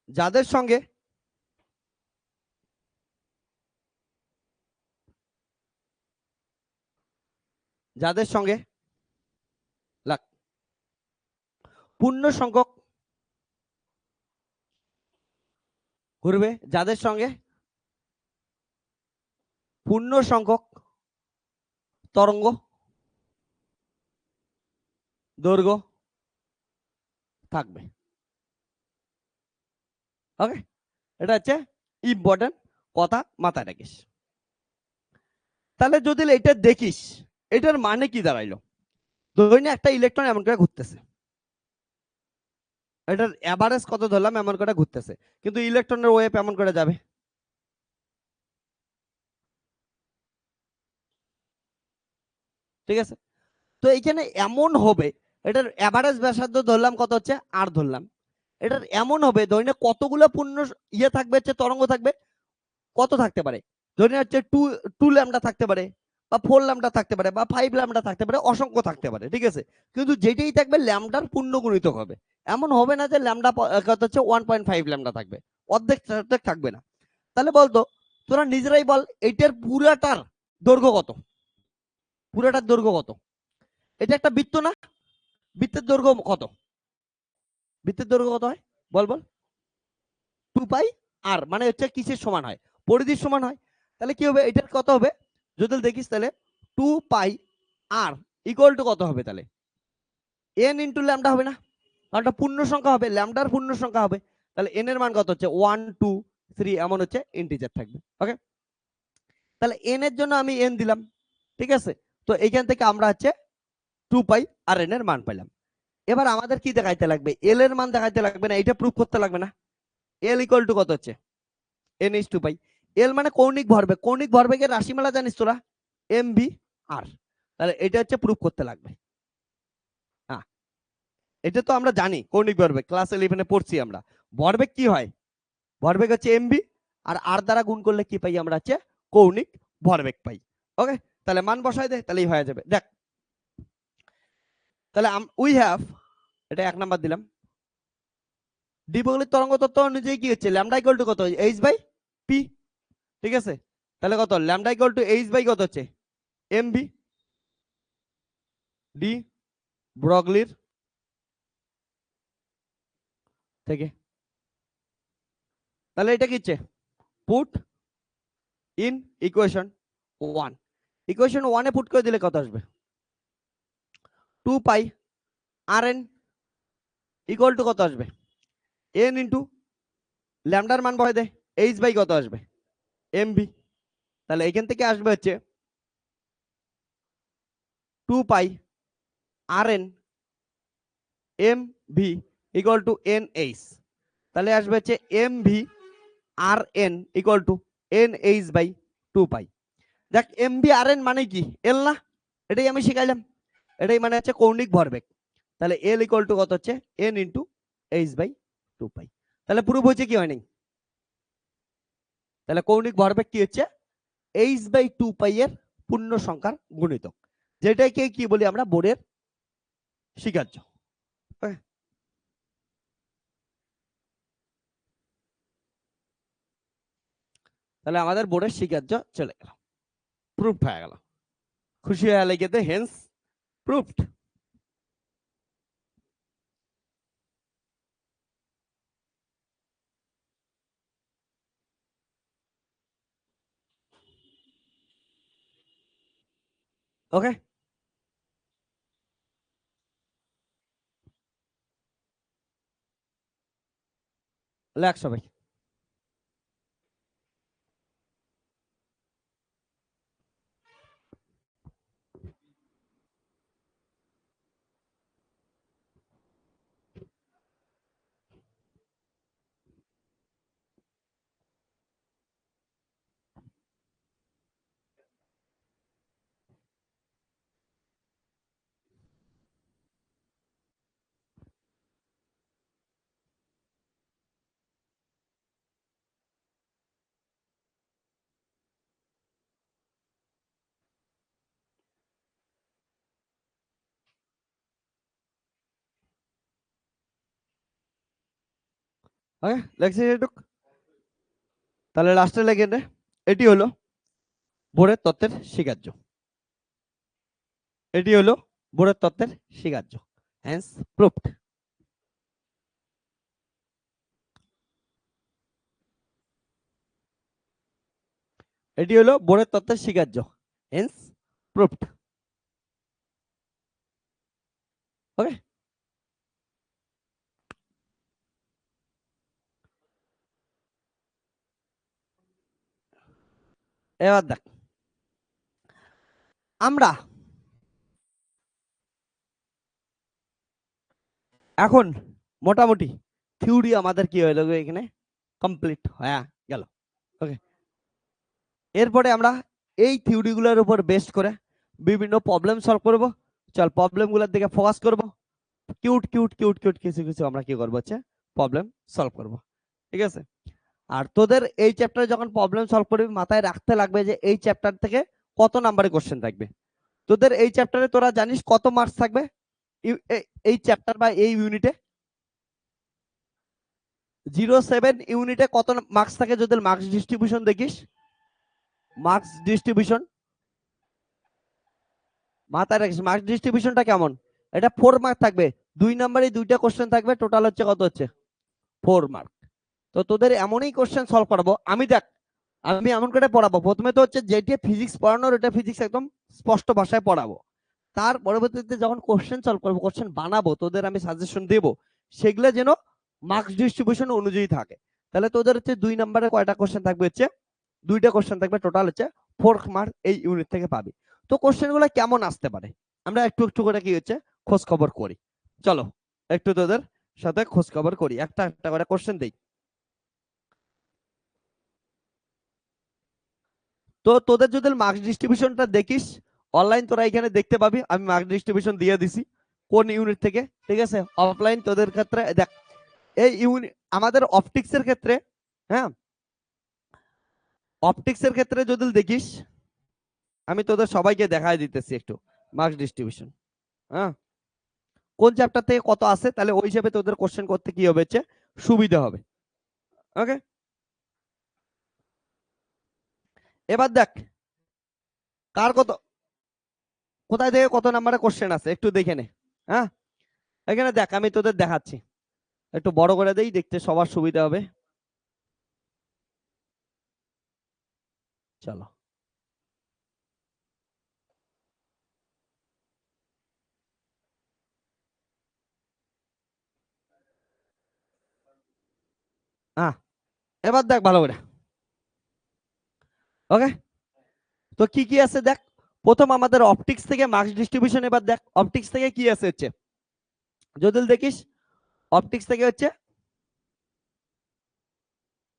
যাদের সঙ্গে পূর্ণ সংখ্যক ঘুরবে, যাদের সঙ্গে পূর্ণ সংখ্যক তরঙ্গ দৈর্ঘ্য থাকবে। ওকে, এটা হচ্ছে ইম্পর্টেন্ট কথা, মাথায় রাখিস। তাহলে যদি এটা দেখিস, এটার মানে কি দাঁড়াইলো, ধরে নে একটা ইলেকট্রন এমন করে ঘুরতেছে, এটার এভারেজ কত ধরলাম, এমন করে ঘুরতেছে, কিন্তু ইলেকট্রনের ওয়েভ এমন করে যাবে। ঠিক আছে, তো এইখানে এমন হবে, এটার এভারেজ ব্যাসার্ধ ধরলাম কত হচ্ছে আর ধরলাম, এটার এমন হবে ধরে নে কতগুলো পূর্ণ ইয়ে থাকবে হচ্ছে তরঙ্গ থাকবে, কত থাকতে পারে, ধরে হচ্ছে 2 ল্যামডা থাকতে পারে, বা 4 ল্যামডা থাকতে পারে, বা 5 ল্যামডা থাকতে পারে, অসংখ্য থাকতে পারে। ঠিক আছে, কিন্তু যেটাই থাকবে ল্যামডার পূর্ণ গুণিতক হবে। এমন হবে না যে ল্যামডা কত হচ্ছে 1.5 ল্যামডা থাকবে, অর্ধেক অর্ধেক থাকবে না। তাহলে বলতো তোরা নিজেরাই বল, এইটার পুরাটার দৈর্ঘ্য কত, পুরাটার দৈর্ঘ্য কত? এটা একটা বৃত্ত না, বৃত্তের দৈর্ঘ্য কত, বৃত্তের দৈর্ঘ্য কত হয় বল বল? 2 পাই আর, মানে হচ্ছে কিসের সমান হয়, পরিধির সমান হয়। তাহলে কি হবে, এটার কত হবে যদি দেখিস, তাহলে 2 পাই আর ইকুয়াল টু কত হবে, তাহলে n ইন্টু ল্যামডা হবে না, কারণ পূর্ণ সংখ্যা হবে, ল্যামডার পূর্ণ সংখ্যা হবে। তাহলে n এর মান কত হচ্ছে 1 2 3 এমন হচ্ছে ইন্টিজার থাকবে। ওকে, তাহলে n এর জন্য আমি n দিলাম। ঠিক আছে, তো এইখান থেকে আমরা হচ্ছে 2 পাই আর n এর মান পেলাম। এবার আমাদের কি দেখাইতে লাগবে, l এর মান দেখাইতে লাগবে না, এটা প্রুফ করতে লাগবে না। l ইকুয়াল টু কত হচ্ছে n ইজ 2 পাই। l মানে কৌণিক ভরবেগ, কৌণিক ভরবেগের রাশিমালা জানিস তোরা, mv r। তাহলে এটা হচ্ছে প্রুফ করতে লাগবে। হ্যাঁ, এটা তো আমরা জানি, কৌণিক ভরবেগ ক্লাস 11 পড়ছি আমরা। ভরবেগ কি হয়, ভরবেগ হচ্ছে mv, আর r দ্বারা গুণ করলে কি পাই আমরা হচ্ছে কৌণিক ভরবেগ পাই। ওকে, তাহলে মান বসাই দে, তাহলেই হয়ে যাবে। দেখ, তাহলে উই হ্যাভ, এটা 1 নাম্বার দিলাম। ডি ব্রগলির তরঙ্গ তত্ত্ব অনুযায়ী কি হচ্ছে, ল্যামডা ইকুয়াল টু কত, h বাই p। ঠিক আছে, তাহলে কত, lambda equal to h by কত হচ্ছে mv, ডি ব্রগলির থেকে। তাহলে এটা কি হচ্ছে, পুট ইন ইকুয়েশন 1, ইকুয়েশন 1 এ পুট করে দিলে কত আসবে, 2 pi R N equal to কত আসবে, n ইন্টু ল্যামডার মান বসাই দে, h বাই কত আসবে mv। তাহলে এখান থেকে আসবে হচ্ছে 2 pi R N M V equal to N H. তাহলে আসবে হচ্ছে M V R N equal to N H by 2 pi. দেখ এম ভি আর এন মানে কি, এল না, এটাই আমি শিখাইলাম, এটাই মানে হচ্ছে কৌণিক ভরবেগ। তাহলে এল ইকুয়াল টু কত হচ্ছে এন ইন্টু এইচ বাই 2 পাই। তাহলে প্রুফ হচ্ছে কি হয়নি, তাহলে কৌণিক ভরবেগ কি হচ্ছে এইচ বাই 2 পাই এর পূর্ণ সংখ্যার গুণিতক, যেটাকে কি বলি আমরা বোরের স্বীকার্য। তাহলে আমাদের বোর্ডের স্বীকার্য চলে গেল, প্রুফ হয়ে গেল, খুশি হয়ে লেগেতে হেন্স প্রুফড। ওকে, লেখ সবাই। ওকে, লেখছি এটুক। তাহলে লাস্টে লেখেন রে, এটি হলো বোরের তত্ত্বের স্বীকার্য। এটি হলো বোরের তত্ত্বের স্বীকার্য, হ্যান্স প্রুফড। এটি হলো বোরের তত্ত্বের স্বীকার্য, হেন্স প্রুফড। ওকে, এবার দেখ, আমরা এখন মোটামুটি থিওরি আমাদের কি হয়ে গেল এখানে কমপ্লিট হয়ে গেল। ওকে, এরপরে আমরা এই থিওরিগুলোর উপর বেস করে বিভিন্ন প্রবলেম সলভ করব। চল প্রবলেমগুলোর দিকে ফোকাস করব। কিউট কিউট কিউট কিউট কিছু কিছু আমরা কি করবো হচ্ছে প্রবলেম সলভ করব, ঠিক আছে। আর তোদের এই চ্যাপ্টারে যখন প্রবলেম সলভ করবি মাথায় রাখতে লাগবে যে এই চ্যাপ্টার থেকে কত নাম্বারের কোশ্চেন থাকবে। তোদের এই চ্যাপ্টারে তোরা জানিস কত মার্কস থাকবে এই চ্যাপ্টার বা এই ইউনিটে? 07 ইউনিটে কত মার্কস থাকে যদি মার্কস ডিস্ট্রিবিউশন দেখিস? মার্কস ডিস্ট্রিবিউশন মাথায় রাখিস, মার্কস ডিস্ট্রিবিউশনটা কেমন? এটা 4 মার্ক থাকবে, 2 নম্বরে 2টা কোশ্চেন থাকবে, টোটাল হচ্ছে কত হচ্ছে 4 মার্ক। তো তোদের এমনই কোশ্চেন সলভ করাবো আমি, দেখ আমি এমন করে পড়াবো, প্রথমে তো হচ্ছে যেটা ফিজিক্স পড়ানোর এটা ফিজিক্স একদম স্পষ্ট ভাষায় পড়াবো, তার পরবর্তীতে যখন কোশ্চেন সলভ করবো কোশ্চেন বানাবো তোদের আমি সাজেশন দেবো, সেগুলো যেন মার্কস ডিস্ট্রিবিউশন অনুযায়ী থাকে। তাহলে তোদের হচ্ছে 2 নম্বরে কয়টা কোশ্চেন থাকবে হচ্ছে 2টা কোশ্চেন থাকবে, টোটাল হচ্ছে 4 মার্ক এই ইউনিট থেকে পাবি। তো কোশ্চেন গুলো কেমন আসতে পারে আমরা একটু একটু করে কি হচ্ছে খোঁজ খবর করি। চলো একটু তোদের সাথে খোঁজ খবর করি, একটা একটা করে কোশ্চেন দেই। তো তোদের যদি মার্কস ডিস্ট্রিবিউশনটা দেখিস অনলাইন তোরা এখানে দেখতে পাবি, আমি মার্কস ডিস্ট্রিবিউশন দিয়ে দিছি কোন ইউনিট থেকে, ঠিক আছে। অফলাইন তোদের ক্ষেত্রে দেখ এই ইউনিট আমাদের অপটিক্সের ক্ষেত্রে, হ্যাঁ অপটিক্সের ক্ষেত্রে যদি দেখিস আমি তোদের সবাইকে দেখাই দিতেছি একটু মার্কস ডিস্ট্রিবিউশন, হ্যাঁ কোন চ্যাপ্টার থেকে কত আসে, তাহলে ওই হিসেবে তোদের কোশ্চেন করতে কি হবে হচ্ছে সুবিধা হবে। ওকে, এবার দেখ কার কত কোথায় থেকে কত নাম্বারে কোশ্চেন আছে একটু দেখে নে। হ্যাঁ এখানে দেখ আমি তোদের দেখাচ্ছি, একটু বড় করে দেই দেখতে সবার সুবিধা হবে। চলো হ্যাঁ এবার দেখ ভালো করে। ওকে, তো কি কি আছে দেখ, প্রথম আমাদের অপটিক্স থেকে মার্কস ডিস্ট্রিবিউশন, এবার দেখ অপটিক্স থেকে কি আছে হচ্ছে যদি দেখিস অপটিক্স থেকে হচ্ছে,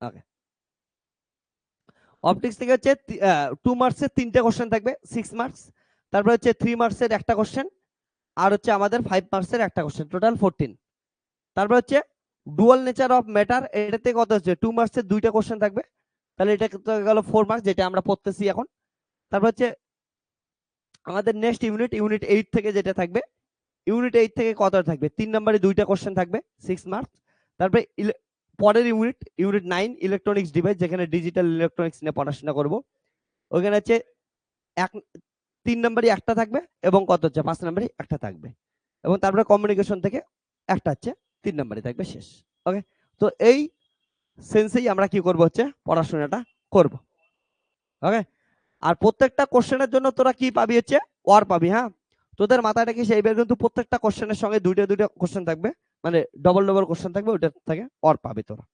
ওকে অপটিক্স থেকে হচ্ছে 2 মার্কসের 3টে কোশ্চেন থাকবে 6 মার্কস, তারপর হচ্ছে 3 মার্কসের একটা কোশ্চেন, আর হচ্ছে আমাদের 5 মার্কসের একটা কোশ্চেন, টোটাল 14। তারপর হচ্ছে ডুয়াল নেচার অফ ম্যাটার, এটাতে কত হচ্ছে 2 মার্কসের 2টা কোশ্চেন থাকবে, তাহলে এটা গেল 4 মার্কস যেটা আমরা পড়তেছি এখন। তারপর হচ্ছে আমাদের নেক্সট ইউনিট ইউনিট 8 থেকে যেটা থাকবে, ইউনিট 8 থেকে কত থাকবে 3 নম্বরে 2টা কোশ্চেন থাকবে 6 মার্কস। তারপরে পরের ইউনিট ইউনিট 9 ইলেকট্রনিক্স ডিভাইস, যেখানে ডিজিটাল ইলেকট্রনিক্স নিয়ে পড়াশোনা করব, ওখানে হচ্ছে এক 3 নম্বরে একটা থাকবে এবং কত হচ্ছে 5 নম্বরে একটা থাকবে, এবং তারপরে কমিউনিকেশন থেকে একটা হচ্ছে 3 নম্বরে থাকবে শেষ। ওকে, তো এই সেন্সেই আমরা কি করব হচ্ছে পড়াশোনাটা করব। ওকে, আর প্রত্যেকটা কোশ্চেনের জন্য তোরা কি পাবি হচ্ছে অর পাবি। হ্যাঁ, তোদের মাথায় রাখিস এইবার কিন্তু প্রত্যেকটা কোশ্চেনের সঙ্গে দুইটা দুইটা কোশ্চেন থাকবে, মানে ডবল ডবল কোশ্চেন থাকবে, ওইটা থেকে অর পাবি তোরা।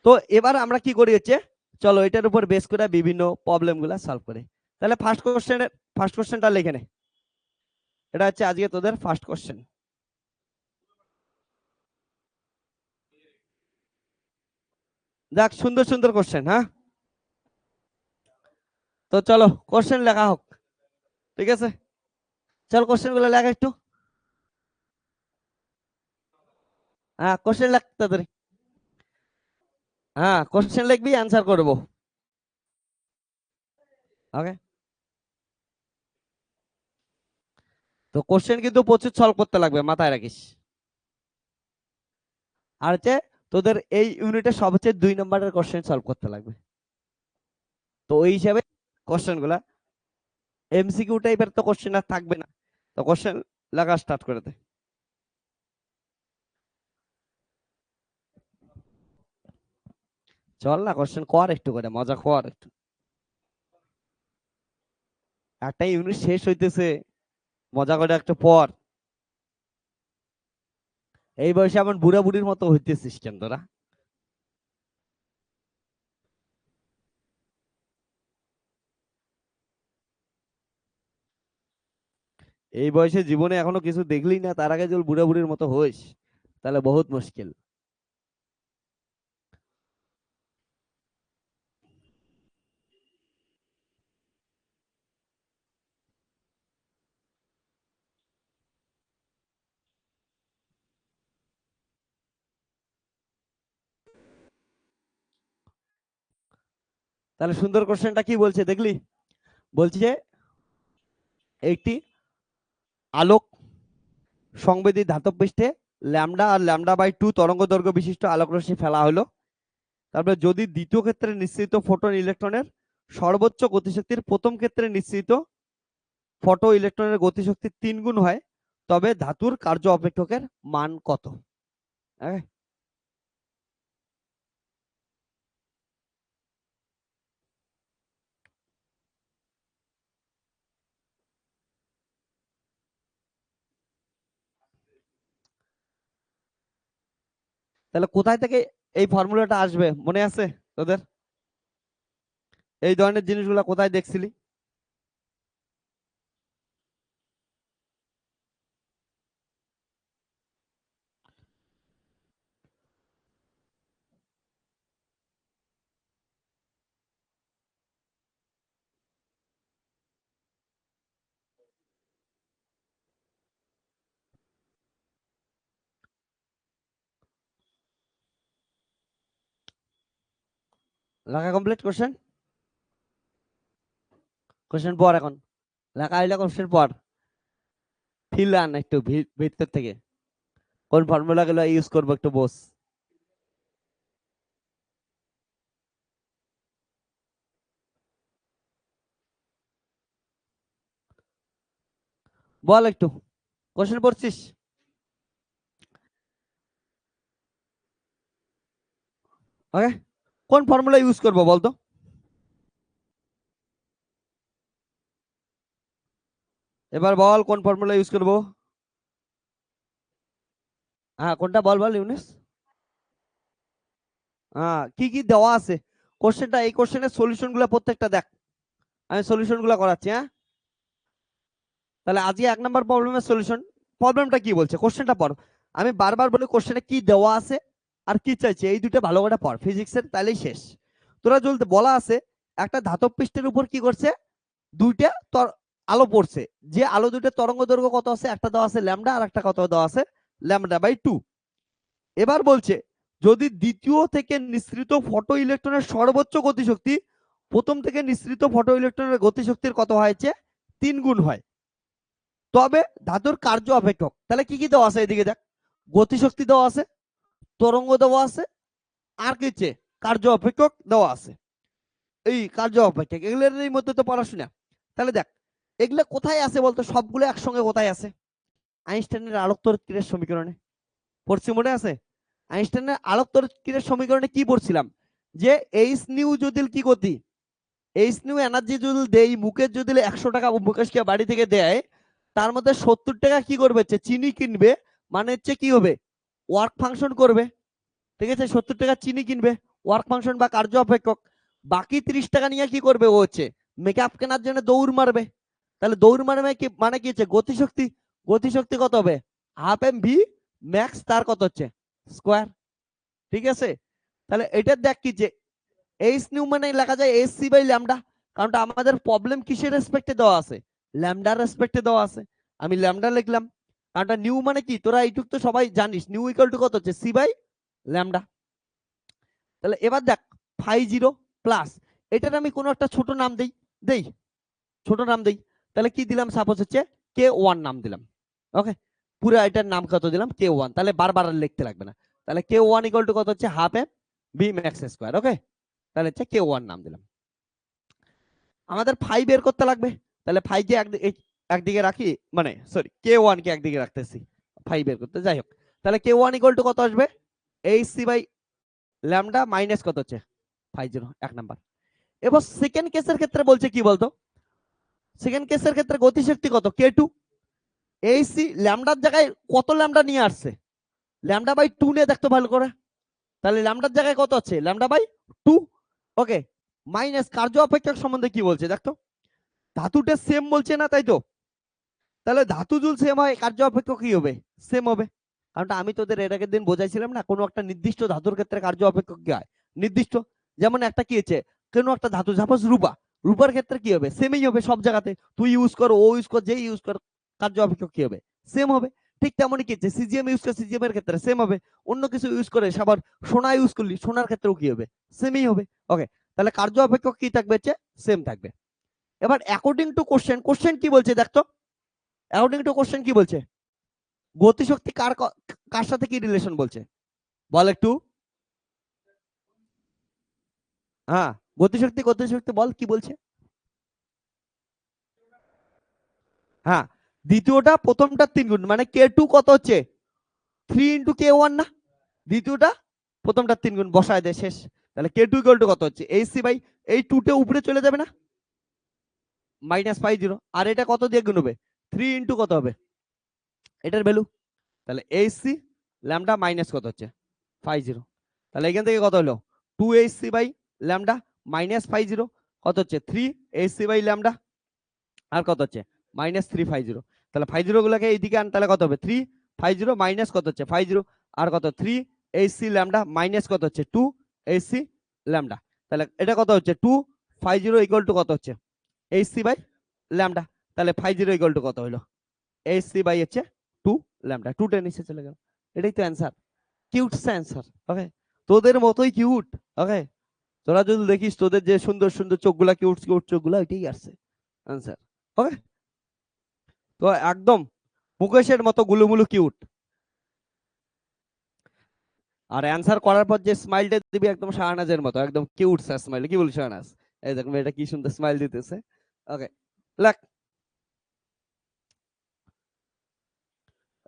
তো এবার আমরা কি করি হচ্ছে, চলো এটার উপর বেস করে বিভিন্ন প্রবলেম গুলা সলভ করি। তাহলে ফার্স্ট কোশ্চেনটা লিখে নে, এটা হচ্ছে আজকে তোদের ফার্স্ট কোশ্চেন। দেখ সুন্দর সুন্দর কোশ্চেন। হ্যাঁ, তো চলো কোশ্চেন লেখা হোক, ঠিক আছে? চল কোশ্চেন গুলো লেখা একটু। হ্যাঁ কোশ্চেন লেখ তাড়াতাড়ি। হ্যাঁ কোশ্চেন লিখবি, অ্যান্সার করবো। ওকে, তো কোশ্চেন কিন্তু প্রচুর সলভ করতে লাগবে, মাথায় রাখিস। আর হচ্ছে তোদের এই ইউনিটে সবচেয়ে 2 নম্বরের কোশ্চেন সলভ করতে লাগবে। তো ওই হিসাবে কোশ্চেন গুলা এমসিকিউ টাইপের তো কোশ্চেন আর থাকবে না, তো কোশ্চেন লেখা স্টার্ট করে দে। চল না কোশ্চেন কর, একটু করে মজা কর একটু। একটা ইউনিট শেষ হইতেছে, মজা করে একটু পর। এই বয়সে এমন বুড়া বুড়ির মতো হইতেছিস কেন তোরা? এই বয়সে জীবনে এখনো কিছু দেখলি না, তার আগে যদি বুড়া বুড়ির মতো হইস তাহলে বহুত মুশকিল। তাহলে সুন্দর কোশ্চেনটা কি বলছে দেখলি? বলছে যে একটি আলোক সংবেদী ধাতব পৃষ্ঠে ল্যামডা আর ল্যামডা/2 তরঙ্গ দৈর্ঘ্য বিশিষ্ট আলোক রশ্মি ফেলা হলো। তারপরে যদি দ্বিতীয় ক্ষেত্রে নিঃসৃত ফোটন ইলেকট্রনের সর্বোচ্চ গতিশক্তির প্রথম ক্ষেত্রে নিঃসৃত ফটো ইলেকট্রনের গতিশক্তির 3 গুণ হয়, তবে ধাতুর কার্য অপেক্ষকের মান কত? তাহলে কোথায় থেকে এই ফর্মুলাটা আসবে মনে আছে তোদের? এই ধরনের জিনিসগুলো কোথায় দেখছিলি? লেখা কমপ্লিট কোশ্চেন? কোশ্চেন পর এখন, লেখা হইলে কোশ্চেন পর। ফিল আন একটু ভিতর থেকে, কোন ফর্মুলা গুলো ইউজ করবো একটু বস। বল একটু, কোশ্চেন পড়ছিস? ওকে, কোন ফর্মুলা ইউজ করবো বলতো? এবার বল কোন ফর্মুলা ইউজ করবো। হ্যাঁ কোনটা বল বল ইউনিস। হ্যাঁ কি কি দেওয়া আছে কোশ্চেনটা, এই কোশ্চেনের সলিউশন গুলো প্রত্যেকটা দেখ, আমি সলিউশন গুলো করাচ্ছি। হ্যাঁ, তাহলে আজকে 1 নম্বর প্রবলেমের সলিউশন। প্রবলেমটা কি বলছে কোশ্চেনটা পড়। আমি বারবার বলি কোশ্চেনে কি দেওয়া আছে আর কি চাইছে, এই দুটো ভালো করে পড় ফিজিক্সের, তাহলেই শেষ। তোরা যদি বলা আছে একটা ধাতব পৃষ্ঠের উপর কি করছে, দুইটা আলো পড়ছে, যে আলো দুইটা তরঙ্গ দৈর্ঘ্য কত আছে, একটা দেওয়া আছে ল্যামডা আর একটা কত দেওয়া আছে ল্যামডা/2। এবার বলছে যদি দ্বিতীয় থেকে নিঃসৃত ফটো ইলেকট্রনের সর্বোচ্চ গতিশক্তি প্রথম থেকে নিঃসৃত ফটো ইলেকট্রনের গতিশক্তির কত হয়েছে 3 গুণ হয়, তবে ধাতুর কার্য অপেক্ষক। তাহলে কি কি দেওয়া আছে এদিকে দেখ, গতিশক্তি দেওয়া আছে, তরঙ্গ দেওয়া আছে, আর কিছু কার্য অপেক্ষক দেওয়া আছে। এই কার্য অপেক্ষক এগুলোর মধ্যে তো পড়াশোনা। তাহলে দেখ এগুলো কোথায় আছে বলতো, সবগুলো একসঙ্গে কোথায় আছে? আইনস্টাইনের আলোক তড়িৎ সমীকরণে পড়ছি, মনে আছে? আইনস্টাইনের আলোক তড়িৎ সমীকরণে কি পড়ছিলাম, যে এইচ নিউ যদি কি গতি, এইচ নিউ এনার্জি যদি দেই, মুকেশ যদি 100 টাকা মুকেশকে বাড়ি থেকে দেয়, তার মধ্যে 70 টাকা কি করবে, চিনি কিনবে, মানে হচ্ছে কি হবে, ওয়ার্ক ফাংশন করবে। ঠিক আছে, 70 টাকা চিনি কিনবে, ওয়ার্ক ফাংশন বা কার্য অপেক্ষক। বাকি 30 টাকা নিয়ে কি করবে, ও হচ্ছে মেকআপ কেনার জন্য দৌড় মারবে। তাহলে দৌড় মারবে কি মানে কি হচ্ছে, গতিশক্তি। গতিশক্তি কত হবে, হাফ এম ভি ম্যাক্স, তার কত হচ্ছে স্কোয়ার। ঠিক আছে, তাহলে এটা দেখ কি যে এইচ নিউ মানে লেখা যায় এস সি বাই ল্যামডা, কারণ আমাদের প্রবলেম কিসের রেসপেক্টে দেওয়া আছে, ল্যামডার রেসপেক্টে দেওয়া আছে। আমি ল্যামডা লিখলাম, কারণ নিউ মানে কি, তোরা এইটুক তো সবাই জানিস, নিউ ইকুয়াল টু কত হচ্ছে সি বাই ল্যামডা। তাহলে এবার দেখ 50 প্লাস, এটার আমি কোনো একটা ছোট নাম দেই, দেই ছোট নাম দেই। তাহলে কি দিলাম, সাপোজ হচ্ছে কে ওয়ান নাম দিলাম। ওকে, পুরো এটার নাম কত দিলাম, কে ওয়ান, তাহলে বারবার লিখতে লাগবে না। তাহলে কে ওয়ান ইকুয়াল টু কত হচ্ছে half M V max square. Okay, তাহলে হচ্ছে কে ওয়ান নাম দিলাম। আমাদের ফাইভ বের করতে লাগবে, তাহলে ফাইভ কে একদিকে রাখি, মানে সরি কে ওয়ান কে একদিকে রাখতেছি ফাইভ বের করতে। যাই হোক, তাহলে কে ওয়ান ইকুয়াল টু কত আসবে, H C by lambda minus কত হচ্ছে 50, এক নাম্বার। এবার সেকেন্ড কেসের ক্ষেত্রে বলছে কি বলতো, সেকেন্ড কেসের ক্ষেত্রে গতিশক্তি কত, কে টু। এই সি ল্যামডার জায়গায় কত ল্যামডা নিয়ে আসছে, ল্যামডা বাই টু নিয়ে দেখতো ভালো করে। তাহলে ল্যামডার জায়গায় কত আছে, lambda by two. Okay, minus কার্য অপেক্ষক সম্বন্ধে কি বলছে দেখতো, ধাতুটা সেম বলছে না, তাই তো। তাহলে ধাতু জুল সেম হয়, কার্য অপেক্ষক কি হবে, সেম হবে। কারণ আমি তোদের এর আগের দিন বোঝাইছিলাম না, কোনো একটা নির্দিষ্ট ধাতুর ক্ষেত্রে কার্য অপেক্ষক কি হয়, নির্দিষ্ট। যেমন একটা কি হচ্ছে, কোনো একটা ধাতু, সাপোজ রূপা, রূপার ক্ষেত্রে কি হবে, সেমই হবে সব জায়গাতে, তুই ইউজ কর, ও ইউজ কর, যেই ইউজ কর, কার্য অপেক্ষক কি হবে, সেম হবে। ঠিক তেমনই কি হচ্ছে, সিজিএম ইউজ করে সিজিএম এর ক্ষেত্রে সেম হবে, অন্য কিছু ইউজ করে, আবার সোনা ইউজ করলি, সোনার ক্ষেত্রেও কি হবে, সেমই হবে। ওকে, তাহলে কার্য অপেক্ষক কি থাকবে, হচ্ছে সেম থাকবে। এবার অ্যাকর্ডিং টু কোশ্চেন, কোশ্চেন কি বলছে দেখতো, অ্যাকর্ডিং টু কোশ্চেন কি বলছে, গতিশক্তি কার কার সাথে কি রিলেশন বলছে, বল একটু। হ্যাঁ, গতিশক্তি, গতিশক্তি বল কি বলছে। হ্যাঁ, দ্বিতীয়টা প্রথমটা 3 গুণ, মানে কে টু কত হচ্ছে 3 × কে1 না, দ্বিতীয়টা প্রথমটা 3 গুণ, বসায় দে, শেষ। তাহলে কে টু ইকুয়াল টু কত হচ্ছে, এই সি বাই এই টুটে উপরে চলে যাবে না, -50, আর এটা কত দিয়ে গুণ হবে, 3 × কত হবে এটার ভ্যালু, তাহলে এই সি ল্যামডা মাইনাস কত হচ্ছে 50। তাহলে এখান থেকে কত হলো 2 বাই ল্যামডা -50 কত হচ্ছে 3 বাই ল্যামডা, আর কত হচ্ছে -350। তাহলে 50 গুলোকে এইদিকে আন, তাহলে কত হবে 350 মাইনাস কত হচ্ছে 50, আর কত 3 ল্যামডা মাইনাস কত হচ্ছে 2 ল্যামডা। তাহলে এটা কত হচ্ছে 250 ইকুয়াল টু কত হচ্ছে বাই ল্যামডা। তাহলে 50 ইকুয়াল টু কত হলো বাই হচ্ছে 2 ল্যামডা, 2 টেন নিচে চলে গেল। এটাই তো অ্যান্সার, কিউট অ্যান্সার। ওকে, তোদের মতোই কিউট। ওকে, তোরা যদি দেখিস তোদের যে সুন্দর সুন্দর চোখগুলা, কিউট কিউট চোখগুলা, এটাই আসছে আনসার। ওকে, তো একদম মুকেশের মতো গুলুমুলু কিউট। আর অ্যান্সার করার পর যে স্মাইলটা দিবি, একদম শাহনাজের মতো, একদম কিউট স্মাইল। কি বলিস শাহনাজ, এই দেখুন এটা কি সুন্দর স্মাইল দিতেছে। ওকে, লেখ,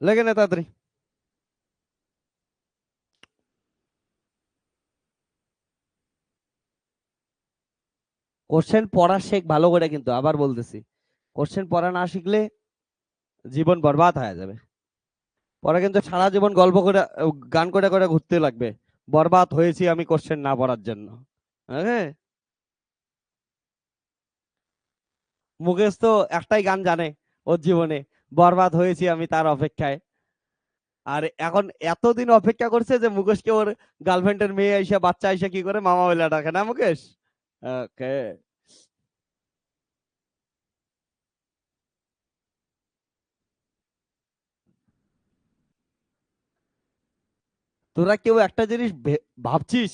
লেগে নে তাড়াতাড়ি। কোশ্চেন পড়া শেখ ভালো করে, কিন্তু আবার বলতেছি, কোশ্চেন পড়া না শিখলে জীবন বরবাদ হয়ে যাবে। পরে কিন্তু সারা জীবন গল্প করে, গান করে করে ঘুরতে লাগবে, বরবাদ হয়েছি আমি কোশ্চেন না পড়ার জন্য। হ্যাঁ, মুকেশ তো একটাই গান জানে ওর জীবনে, বরবাদ হয়েছি আমি তার অপেক্ষায়। আর এখন এতদিন অপেক্ষা করছে যে মুকেশকে ওর গার্লফ্রেন্ডের মেয়ে আইসা, বাচ্চা আইসা কি করে মামা বলে ডাকে না মুকেশ। ওকে, তোরা কেউ একটা জিনিস ভাবছিস,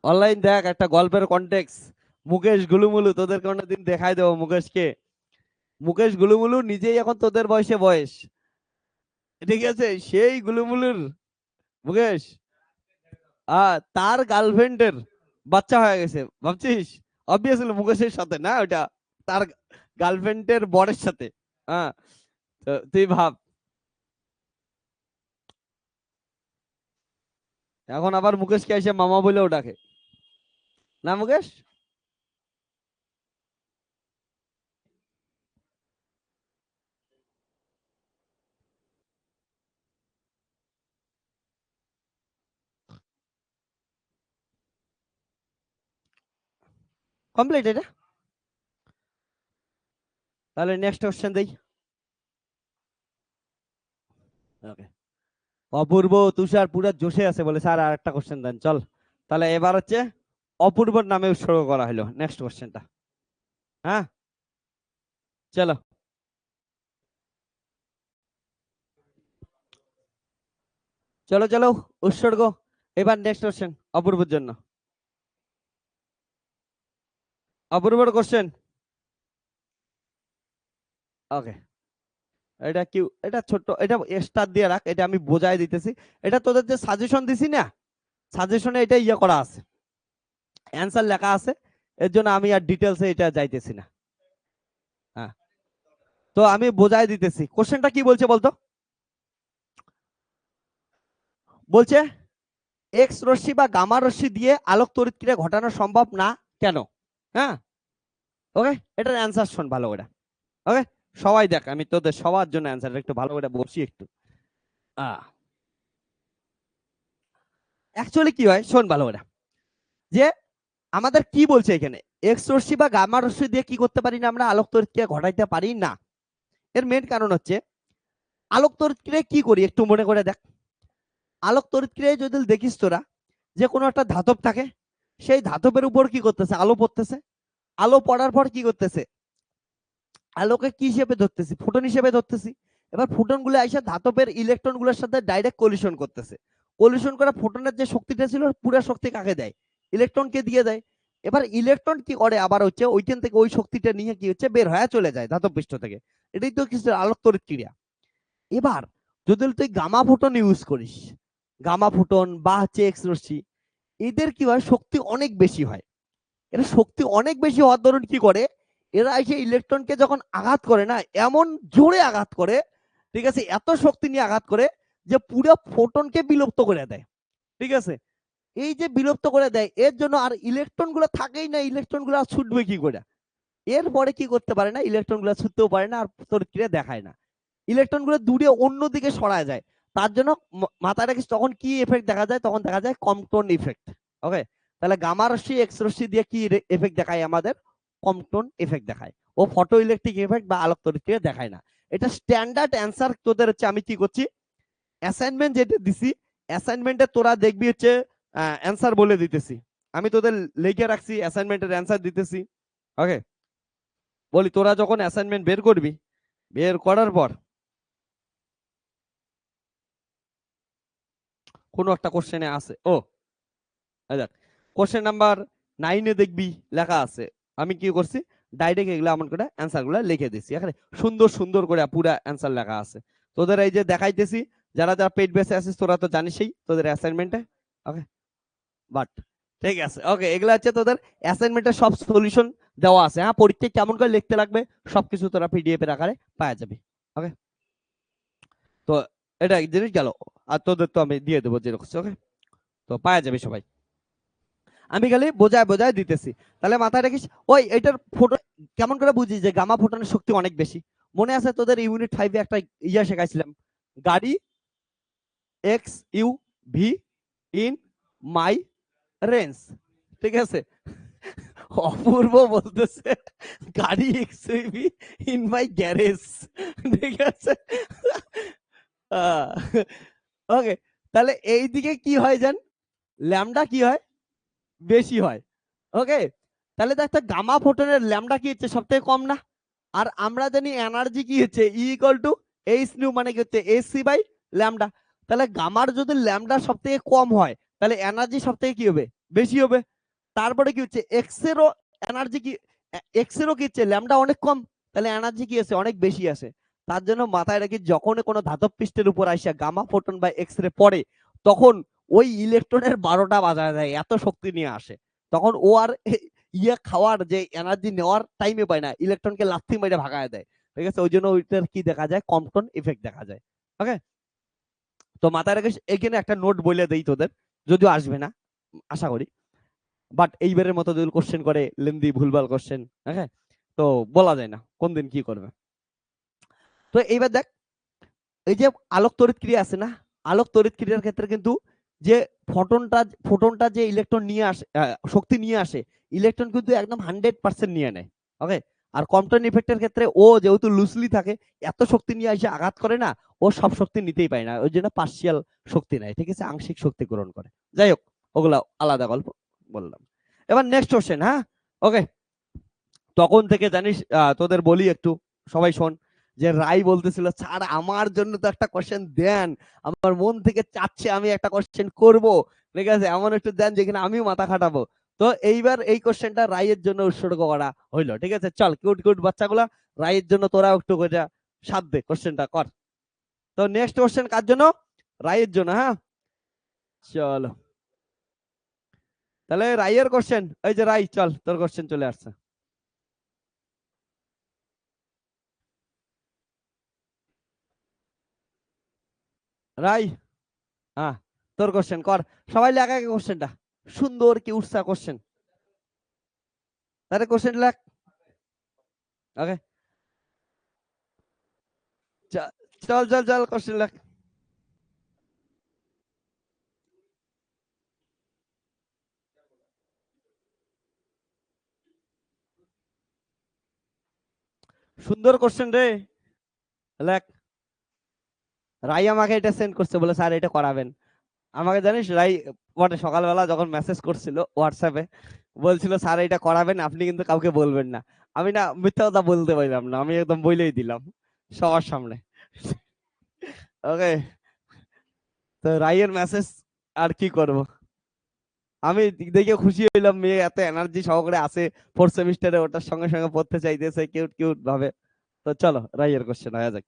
অনলাইন দেখ একটা গল্পের কন্টেক্স, মুকেশ গুলুমুলু তোদের কোনোদিন দেখাই দেবো মুকেশকে। মুকেশ গুলুমুলু নিজেই এখন তোদের বয়সে বয়স, ঠিক আছে, সেই গুলুমুলুর মুকেশ, তার গার্লফ্রেন্ডের বাচ্চা হয়ে গেছে ভাবছিস, অবভিয়াসলি মুকেশের সাথে না ওটা, তার গার্লফ্রেন্ডের বরের সাথে। হ্যাঁ, তো তুই ভাব, এখন আবার মুকেশকে এসে মামা বলেও ডাকে না মুকেশ। কমপ্লিট এটা। তাহলে নেক্সট কোশ্চেন দেই। ওকে, অপূর্ব তুষার পুরো জোশে আছে, বলে স্যার আর একটা কোশ্চেন দেন। চল তাহলে এবার হচ্ছে অপূর্বর নামে উৎসর্গ করা হলো নেক্সট কোশ্চেনটা। হ্যাঁ চলো, চলো চলো উৎসর্গ। এবার নেক্সট কোশ্চেন অপূর্বর জন্য। অপূর্বর কোশ্চেন। ওকে, এটা কি, এটা ছোট, এটা স্টার দিয়ে রাখ, এটা আমি বোঝাই দিতেছি। এটা তোদের যে সাজেশন দিছি না, সাজেশনে এটা ইয়ে করা আছে, অ্যান্সার লেখা আছে, এর জন্য আমি আর ডিটেলসে এটা যাইতেছি না। হ্যাঁ, তো আমি বোঝাই দিতেছি। কোশ্চেনটা কি বলছে বলতো? বলছে এক্স রশ্মি বা গামা রশ্মি দিয়ে আলোক তড়িৎক্রিয়া ঘটানো সম্ভব না কেন? হ্যাঁ, ওকে, এটার অ্যান্সার শোন ভালো করে। ওকে, সবাই দেখ, আমি তোদের সবার জন্য অ্যান্সার একটু ভালো করে বলছি একটু। অ্যাকচুয়ালি কি হয় শোন ভালো করে, যে আমাদের কি বলছে এখানে, এক্স রশ্মি বা গামা রশ্মি দিয়ে কি করতে পারি না আমরা, আলোক তড়িৎক্রিয়া ঘটাইতে পারি না। এর মেন কারণ হচ্ছে, আলোক তড়িৎক্রিয়া কি করি একটু মনে করে দেখ। আলোক তড়িৎক্রিয়ায় যদি দেখিস তোরা, যে কোনো একটা ধাতব থাকে, সেই ধাতবের উপর কি করতেছে, আলো পড়তেছে। আলো পড়ার পর কি করতেছে, আলোকে কি হিসেবে ধরতেছি, ফোটন হিসেবে ধরতেছি। এবার ফোটন গুলো এসে ধাতবের ইলেকট্রন গুলোর সাথে ডাইরেক্ট কলিশন করতেছে। কলিশন করা ফোটনের যে শক্তিটা ছিল, পুরো শক্তি কাকে দেয়, ইলেকট্রনকে দিয়ে দেয়। এবার ইলেকট্রন কি করে, আবার হচ্ছে ওইখান থেকে ওই শক্তিটা নিয়ে কি হচ্ছে, বের হয়ে চলে যায় ধাতব পৃষ্ঠ থেকে। এটাই তো কিছু আলোক তড়িৎ ক্রিয়া। এবার যদি তুই গামা ফোটন ইউজ করিস, গামা ফোটন বা হচ্ছে এক্স রশ্মি, এদের কি হয়, শক্তি অনেক বেশি হয়। এরা শক্তি অনেক বেশি হওয়ার দরুন কি করে, এরা এসে ইলেকট্রনকে যখন আঘাত করে না, এমন জোরে আঘাত করে, ঠিক আছে, এত শক্তি নিয়ে আঘাত করে যে পুরো ফোটনকে বিলুপ্ত করে দেয়। ঠিক আছে, এই যে বিলুপ্ত করে দেয়, এর জন্য আর ইলেকট্রন গুলো থাকেই না, ইলেকট্রন গুলো ছুটবে কি করে। এরপরে কি করতে পারে না, ইলেকট্রন গুলো ছুটতেও পারে না, আর তড়িৎক্রিয়া দেখায় না, ইলেকট্রন গুলো দূরে অন্যদিকে সরায় যায়। তার জন্য মাথায় রাখিস, তখন কি এফেক্ট দেখা যায়, তখন দেখা যায় কম্পটন ইফেক্ট। ওকে, তাহলে গামা রশ্মি এক্স রশ্মি দিয়ে কি এফেক্ট দেখায় আমাদের, কম্পটন এফেক্ট দেখায়। ও ফটো ইলেকট্রিক এফেক্ট বা আলোক তড়িৎক্রিয়া দেখায় না। এটা স্ট্যান্ডার্ড অ্যান্সার তোদের হচ্ছে। আমি কি করছি, অ্যাসাইনমেন্ট যেটা দিছি, অ্যাসাইনমেন্টে তোরা দেখবি হচ্ছে অ্যান্সার বলে দিতেছি, আমি তোদের লিখে রাখছি অ্যাসাইনমেন্টের অ্যান্সার দিতেছি। ওকে, বলি তোরা যখন অ্যাসাইনমেন্ট বের করবি, বের করার পর কোনো একটা কোশ্চেনে আছে, ও দেখ কোশ্চেন নাম্বার 9-এ দেখবি লেখা আছে, আমি কি করছি, ডাইরেক্ট এগুলো এমন করে অ্যান্সার গুলো লিখে দিছি, এখানে সুন্দর সুন্দর করে পুরো অ্যান্সার লেখা আছে। তোদের এই যে দেখাইতেছি, যারা যারা পেইড বেসে আছিস তোরা তো জানিসই তোদের অ্যাসাইনমেন্টে। ওকে, বাট ঠিক আছে, ওকে, এগুলো হচ্ছে তোদের অ্যাসাইনমেন্টের সব সলিউশন দেওয়া আছে। হ্যাঁ, পরীক্ষায় কেমন করে লিখতে লাগবে সবকিছু তোরা পিডিএফ এর আকারে পাওয়া যাবে। ওকে, তো এটা এক জিনিস গেল, আর তোদের তো আমি দিয়ে দেবো যেরকম। ওকে, তো পাওয়া যাবে সবাই, আমি খালি বোঝায় বোঝায় দিতেছি। তাহলে মাথায় রাখিস, ওই এটার ফটো কেমন করে বুঝি যে গামা ফোটনের শক্তি অনেক বেশি। মনে আছে তোদের ইউনিট 5-এ একটা ইয়া শেখাইছিলাম, গাড়ি X U V in my range. ঠিক আছে, অপূর্ব বলতেছে গাড়ি X U V in my garage. ঠিক আছে, ওকে, তাহলে এই দিকে কি হয় জান, ল্যামডা কি হয়, বেশি হয়। ওকে, তাহলে দেখ তো গামা ফোটনের ল্যামডা কি হচ্ছে, সব থেকে কম না। আর আমরা জানি এনার্জি কি হচ্ছে, E equal to H new, মানে কি হচ্ছে এসি বাই ল্যামডা। তাহলে গামার যদি ল্যামডা সব থেকে কম হয়, তাহলে এনার্জি সব থেকে কি হবে, বেশি হবে। তারপরে কি হচ্ছে, এক্স এরও এনার্জি কি, এক্স এরও কি হচ্ছে ল্যামডা অনেক কম, তাহলে এনার্জি কি আছে, অনেক বেশি আছে। তার জন্য মাথায় রাখি, যখন কোনো ধাতব পৃষ্ঠের উপর আসে গামা ফোটন বা এক্স রে পড়ে, তখন ওই ইলেকট্রনের 12টা বাজায় যায়, এত শক্তি নিয়ে আসে। তখন ও আর ইয়ে খাওয়ার যে এনার্জি নেওয়ার টাইমে পায় না, ইলেকট্রনকে লাথি মেরে ভাগায় দেয়। ঠিক আছে, ওই জন্য ওইটার কি দেখা যায়, কম্পটন ইফেক্ট দেখা যায়। ওকে, তো মাথায় রাখিস, এখানে একটা নোট বলে দেই তোদের, যদিও আসবে না আশা করি, বাট এইবারের মতো যদি কোশ্চেন করে লেন্দি ভুলভাল কোশ্চেন, হ্যাঁ, তো বলা যায় না কোন দিন কি করবে। তো এইবার দেখ, এই যে আলোক তড়িৎ ক্রিয়া আছে না, আলোক তড়িৎ ক্রিয়ার ক্ষেত্রে কিন্তু যে ফোটনটা যে ইলেকট্রন নিয়ে আসে, শক্তি নিয়ে আসে, ইলেকট্রন কিন্তু একদম 100% নিয়ে নেয়। ওকে, আর কম্পটন ইফেক্টের ক্ষেত্রে ও যেহেতু লুজলি থাকে, এত শক্তি নিয়ে এসে আঘাত করে না, ও সব শক্তি নিতেই পারে না, ওই জন্য পার্সিয়াল শক্তি নেয়, ঠিক আছে, আংশিক শক্তি গ্রহণ করে। যাই হোক, ওগুলা আলাদা গল্প বললাম। এবার নেক্সট কোশ্চেন, হ্যাঁ, ওকে। তখন থেকে জানিস, তোদের বলি একটু, সবাই শোন, যে রাই বলতেছিল স্যার আমার জন্য তো একটা কোশ্চেন দেন, আমার মন থেকে চাচ্ছে আমি একটা কোশ্চেন করব, ঠিক আছে, এমন একটু দেন যেখানে আমিও মাথা খাটাবো। তো এইবার এই কোশ্চেনটা রাইয়ের জন্য উৎসর্গ করা হইলো, ঠিক আছে, চল কিউট কিউট বাচ্চাগুলা, রাইয়ের জন্য তোরা একটু করে সাথ দে, কোশ্চেনটা কর। তো নেক্সট কোশ্চেন কার জন্য? রাইয়ের জন্য, হ্যাঁ, চলো তাহলে রাইয়ের কোশ্চেন, এই যে রাই, চল তোর কোশ্চেন চলে আসছে। রাই, হ্যাঁ, তোর কোশ্চেন কর, সবাই লেখা কোশ্চেনটা, সুন্দর কি উৎসাহ কোশ্চেন, তাহলে কোশ্চেন লেখ। ওকে, চল চল চল কোশ্চেন লেখ। সুন্দর কোশ্চেন রে, লেখ। রাই আমাকে এটা সেন্ড করছে, বলে স্যার এটা করাবেন। আমাকে জানিস রাই পরে সকালবেলা যখন মেসেজ করছিল হোয়াটসঅ্যাপে, বলছিল স্যার এটা করাবেন, আপনি কিন্তু কাউকে বলবেন না। আমি না মিথ্যা কথা বলতে পারলাম না, আমি একদম বলেই দিলাম সবার সামনে। ওকে, তো রাইয়ের মেসেজ আর কি করব, আমি দেখে খুশি হইলাম, মেয়ে এত এনার্জি সহকারে আছে, ফোর্থ সেমিস্টারে ওটার সঙ্গে সঙ্গে পড়তে চাইতেছে কিউট কিউট ভাবে। তো চলো রাইয়ের কোশ্চেন আয়া যাক।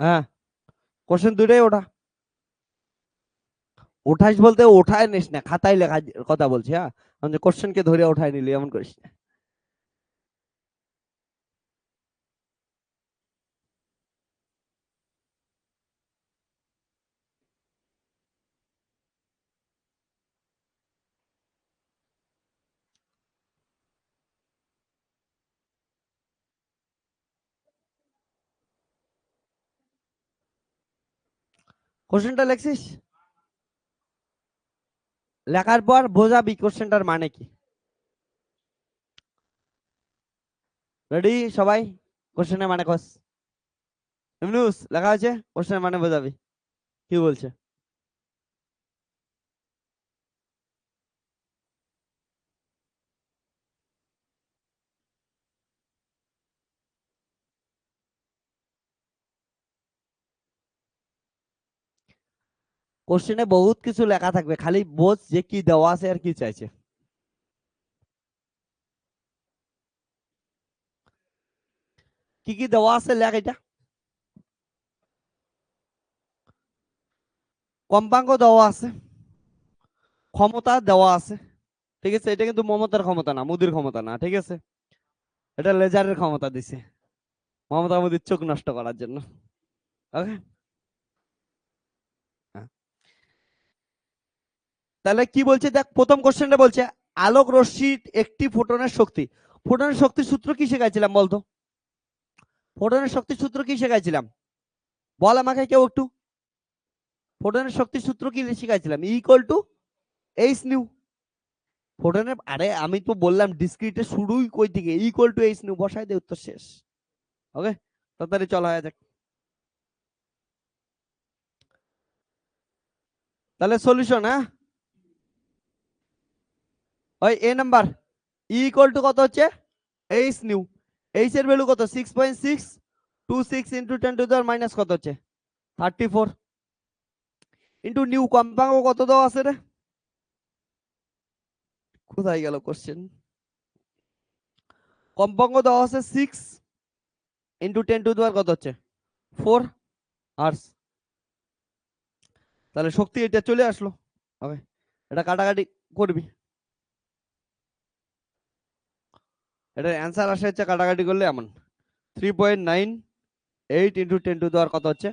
হ্যাঁ, কোশ্চেন দুটাই ওঠা, উঠাইস বলতে ওঠায় নিস না, খাতায় লেখা কথা বলছি, হ্যাঁ, আমি কোশ্চেন কে ধরে ওঠায় নিলি এমন করিস না। কোশ্চেনটা লেখছিস, লেখার পর বোঝাবি কোশ্চেনটার মানে কি। রেডি সবাই, কোশ্চেনের মানে কস, ইমনুস লেখা আছে, কোশ্চেনের মানে বোঝাবি, কি বলছে। কোশ্চেনে বহুত কিছু লেখা থাকবে, খালি বোঝ যে কি দেওয়া আছে আর কি চাইছে। কি কি দেওয়া আছে লেখ এটা। কম্পাঙ্ক দেওয়া আছে, ক্ষমতা দেওয়া আছে, ঠিক আছে, এটা কিন্তু মমতার ক্ষমতা না, মুদির ক্ষমতা না, ঠিক আছে, এটা লেজারের ক্ষমতা দিছে মমতা মুদির চোখ নষ্ট করার জন্য। ওকে, তাহলে কি বলছে দেখ, প্রথম কোশ্চেনটা বলছে আলোক রশ্মির একটি ফোটনের শক্তি। ফোটনের শক্তির সূত্র কি শেখাইছিলাম বলতো, ফোটনের শক্তির সূত্র কি শেখাইছিলাম, বল আমাকে কেউ একটু। ফোটনের শক্তির সূত্র কি শিখাইছিলাম, ইকুয়াল টু এইচ নিউ। ফোটনের, আরে আমি তো বললাম ডিসক্রিটের শুরুই কই থেকে, ইকুয়াল টু এইচ নিউ বসাই দে, উত্তর শেষ। ওকে, তাড়াতাড়ি চল হয়ে যাক। তাহলে সলিউশন, হ্যাঁ, ওই এ নাম্বার, ইকুয়াল টু কত হচ্ছে, এইচ নিউ, এইচ এর ভ্যালু কত, 6.626 into 10 to the power minus কত হচ্ছে, 34, ইন্টু নিউ কম্পাঙ্ক কত দেওয়া আছে রে, কোথায় গেল কোশ্চেন, কম্পাঙ্ক দেওয়া আছে 6 ইন্টু 10 টু দি পাওয়ার কত হচ্ছে 4 আর্স। তাহলে শক্তি এটা চলে আসলো। ওকে, এটা কাটাকাটি করবি। এটার অ্যান্সার আসে হচ্ছে কাটাকাটি করলে এমন 3.98 ইন্টু 10 কত হচ্ছে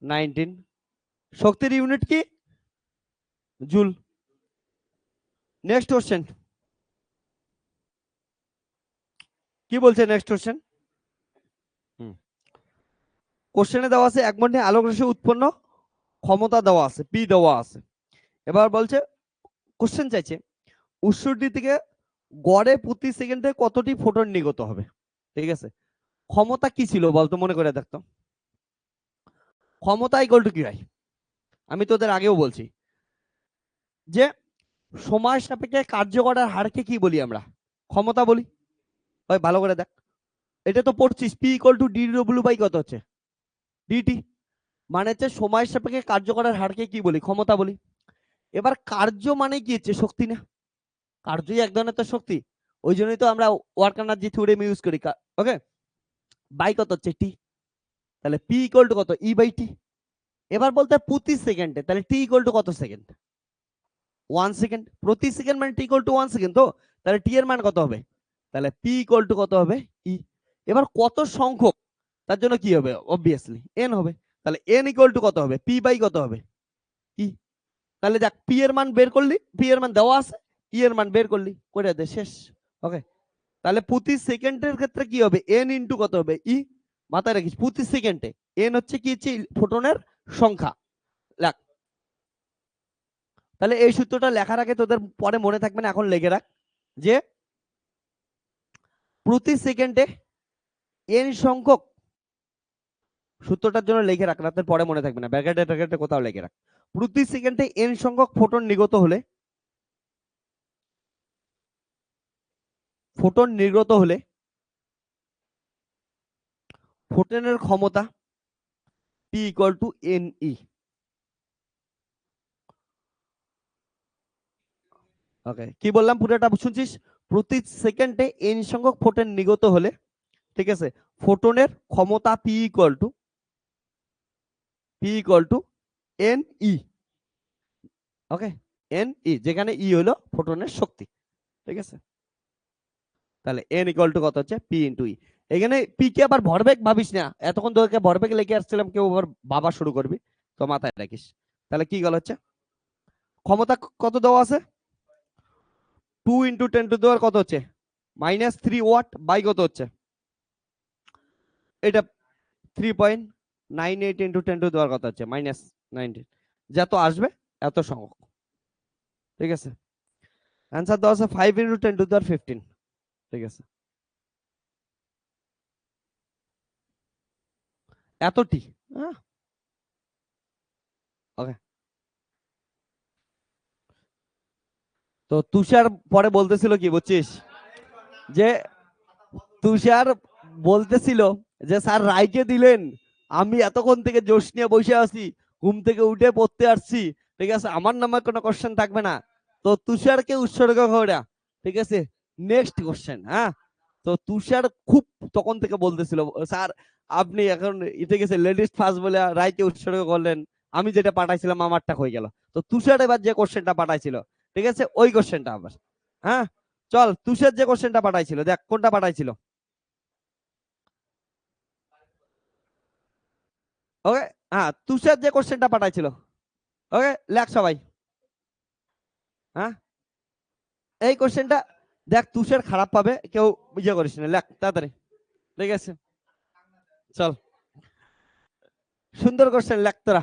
19। শক্তির ইউনিট কি জুল। নেক্সট কোশ্চেন কি বলছে নেক্সট কোশ্চেন। কোশ্চেনে দেওয়া আছে এক মধ্যে আলোক রশ্মি উৎপন্ন ক্ষমতা দেওয়া আছে পি দেওয়া আছে। এবার বলছে কোশ্চেন চাইছে উৎসটি থেকে গড়ে প্রতি সেকেন্ডে কতটি ফোটন নির্গত হবে। ঠিক আছে, ক্ষমতা কি ছিল বলতো, মনে করে দেখতো। ক্ষমতা ইকুয়াল টু কি হয়, আমি তোদের আগেও বলছি যে সময় সাপেক্ষে কার্য করার হারকে কি বলি আমরা, ক্ষমতা বলি। ভাই ভালো করে দেখ, এটা তো পড়ছিস, P equal to D W by কত হচ্ছে ডিটি, মানে হচ্ছে সময় সাপেক্ষে কার্য করার হারকে কি বলি, ক্ষমতা বলি। এবার কার্য মানে কি হচ্ছে শক্তি না, কার্যই এক ধরনের তো শক্তি, ওই জন্যই তো আমরা ওয়ার্ক এনার্জি থিওরেম ইউজ করি। ওকে, বাই কত হচ্ছে টি, তাহলে পি ইকুয়াল টু কত ই বাই টি। এবার বলতে প্রতি সেকেন্ডে, তাহলে টি ইকুয়াল টু কত সেকেন্ড 1 সেকেন্ড, প্রতি সেকেন্ড মানে টি ইকুয়াল টু 1 সেকেন্ড, তো তাহলে টি এর মান কত হবে, তাহলে পি ইকুয়াল টু কত হবে ই। এবার কত সংখ্যক, তার জন্য কি হবে অবভিয়াসলি এন হবে, তাহলে এন ইকুয়াল টু কত হবে পি বাই কত হবে ই। তাহলে দেখ পি এর মান বের করলি, পি এর মান দেওয়া আছে, ই এর মান বের করলি, করে দে শেষ। ওকে, তাহলে প্রতি সেকেন্ডের ক্ষেত্রে কি হবে এন ইন্টু কত হবে ই। মাথায় রাখিস প্রতি সেকেন্ডে এন হচ্ছে কি হচ্ছে ফোটনের সংখ্যা। লেখ, তাহলে এই সূত্রটা লেখার আগে তোদের পরে মনে থাকবে না, এখন লিখে রাখ যে প্রতি সেকেন্ডে এন সংখ্যক, সূত্রটার জন্য লিখে রাখ, রাতের পরে মনে থাকবে না, ব্র্যাকেটে ট্র্যাকেটে কোথাও লিখে রাখ। প্রতি সেকেন্ডে এন সংখ্যক ফোটন নির্গত হলে, ফোটন নির্গত হলে ফোটনের ক্ষমতা P equal to N E. Okay, কি বললাম পুরোটা শুনছিস, প্রতি সেকেন্ডে এন সংখ্যক ফোটন নির্গত হলে, ঠিক আছে, ফোটনের ক্ষমতা P equal to N E. Okay, N E, যেখানে ই হলো ফোটনের শক্তি। ঠিক আছে, তাহলে এন ইকুয়াল টু কত হচ্ছে পি ইন্টু ই। এখানে পি কে আবার ভরবেগ ভাবিস না, এতক্ষণ তোকে ভরবেগ লিখে আসছিলাম, কেউ আবার বাবা শুরু করবি, তো মাথায় রাখিস। তাহলে কি গেল হচ্ছে ক্ষমতা কত দেওয়া আছে 2 × 10⁻⁻⁻ কত হচ্ছে -3 ওয়াট বাই কত হচ্ছে এটা 3.98 ইন্টু 10⁻⁻ কত হচ্ছে -19, যত আসবে এত সংখ্যক। ঠিক আছে, অ্যান্সার দেওয়া আছে 5 × 10⁻15। ঠিক আছে, এতটি। হ্যাঁ, ওকে। তো তুষার পরে বলতেছিল কি বুঝছিস, যে তুষার বলতেছিল যে স্যার রাইকে দিলেন, আমি এতক্ষণ থেকে জোশ নিয়ে বসে আছি, ঘুম থেকে উঠে পড়তে আসছি, ঠিক আছে, আমার নামে কোনো কোশ্চেন থাকবে না, তো তুষারকে উৎসর্গ করে। ঠিক আছে, নেক্সট কোশ্চেন। হ্যাঁ, তো তুষার খুব তখন থেকে বলতেছিল স্যার আপনি এখন ইতে গেছে লেডিস ফার্স্ট বলে রায়কে উৎসর্গ করলেন, আমি যেটা পাঠাইছিলাম আমারটা হয়ে গেল। তো তুষার এবার যে কোশ্চেনটা পাঠাইছিল, ঠিক আছে, ওই কোশ্চেনটা আবার। হ্যাঁ, চল তুষার যে কোশ্চেনটা পাঠাইছিল দেখ কোনটা পাঠাইছিল। ওকে, হ্যাঁ তুষার যে কোশ্চেনটা পাঠাইছিল, ওকে লেখ সবাই। হ্যাঁ, এই কোশ্চেনটা দেখ তুষার খারাপ পাবে, কেউ ইয়ে করিস না, লেখ তাড়াতাড়ি। ঠিক আছে, চল সুন্দর কোশ্চেন লেখ তোরা।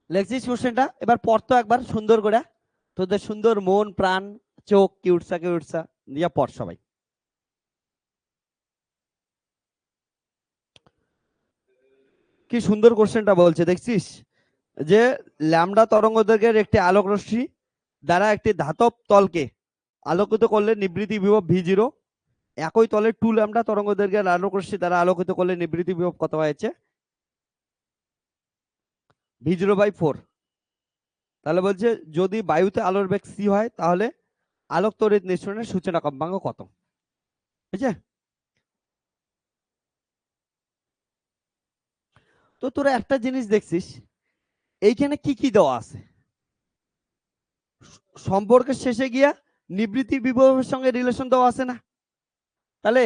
লেখছিস কোশ্চেনটা? এবার পড়তো একবার সুন্দর করে, তোদের সুন্দর মন প্রাণ চোখ কিউটসা কিউটসা দিয়া পড় সবাই। কি সুন্দর কোশ্চেনটা বলছে দেখছিস, যে ল্যামডা তরঙ্গদৈর্ঘ্যের একটি আলোক রশ্মি দ্বারা একটি ধাতব তলকে আলোকিত করলে নিবৃত্তি বিভব v0, একই তলে 2 ল্যামডা তরঙ্গদৈর্ঘ্যের আলোক রশ্মি দ্বারা আলোকিত করলে নিবৃত্তি বিভব কত হয়েছে? v0/4। তাহলে বলছে যদি বায়ুতে আলোর বেগ c হয় তাহলে আলোক তড়িৎ নিঃসরণের সূচনা কম্পাঙ্ক কত? ঠিক আছে, তো তোরা একটা জিনিস দেখছিস, এইখানে কি কি দেওয়া আছে, সম্পর্কের শেষে গিয়া নিবৃত্তি বিভবের সঙ্গে রিলেশন দেওয়া আছে না? তাহলে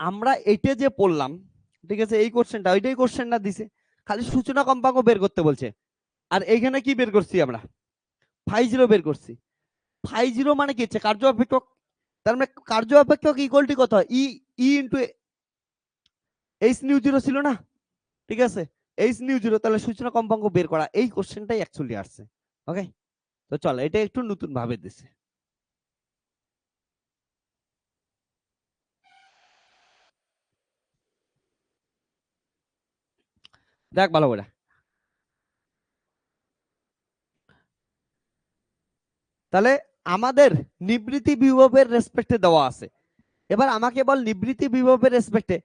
আমরা এটা যে পড়লাম, ঠিক আছে, এই কোশ্চেনটা ওইটাই কোশ্চেনটা দিছে, খালি সূচনা কম্পাঙ্ক বের করতে বলছে। আর এইখানে কি বের করছি আমরা? φ0 বের করছি। φ0 মানে কি হচ্ছে? কার্য অপেক্ষক। তার মানে কার্য অপেক্ষক ইকুয়াল টু কত হয়? ই ই ইনটু এইচ নিউ 0 ছিল না? ঠিক আছে, এইচ নিউ 0, তাহলে সূচনা কম্পাঙ্ক বের করা, এই কোশ্চেনটাই অ্যাকচুয়ালি আসছে। ওকে, তো চল এটা একটু নতুন ভাবে দিছে। দেখ ভালো করে, তাহলে আমাদের নিবৃত্তি বিভবের রেসপেক্টে দেওয়া আছে। এবার আমাকে বল নিবৃত্তি বিভবের রেসপেক্টে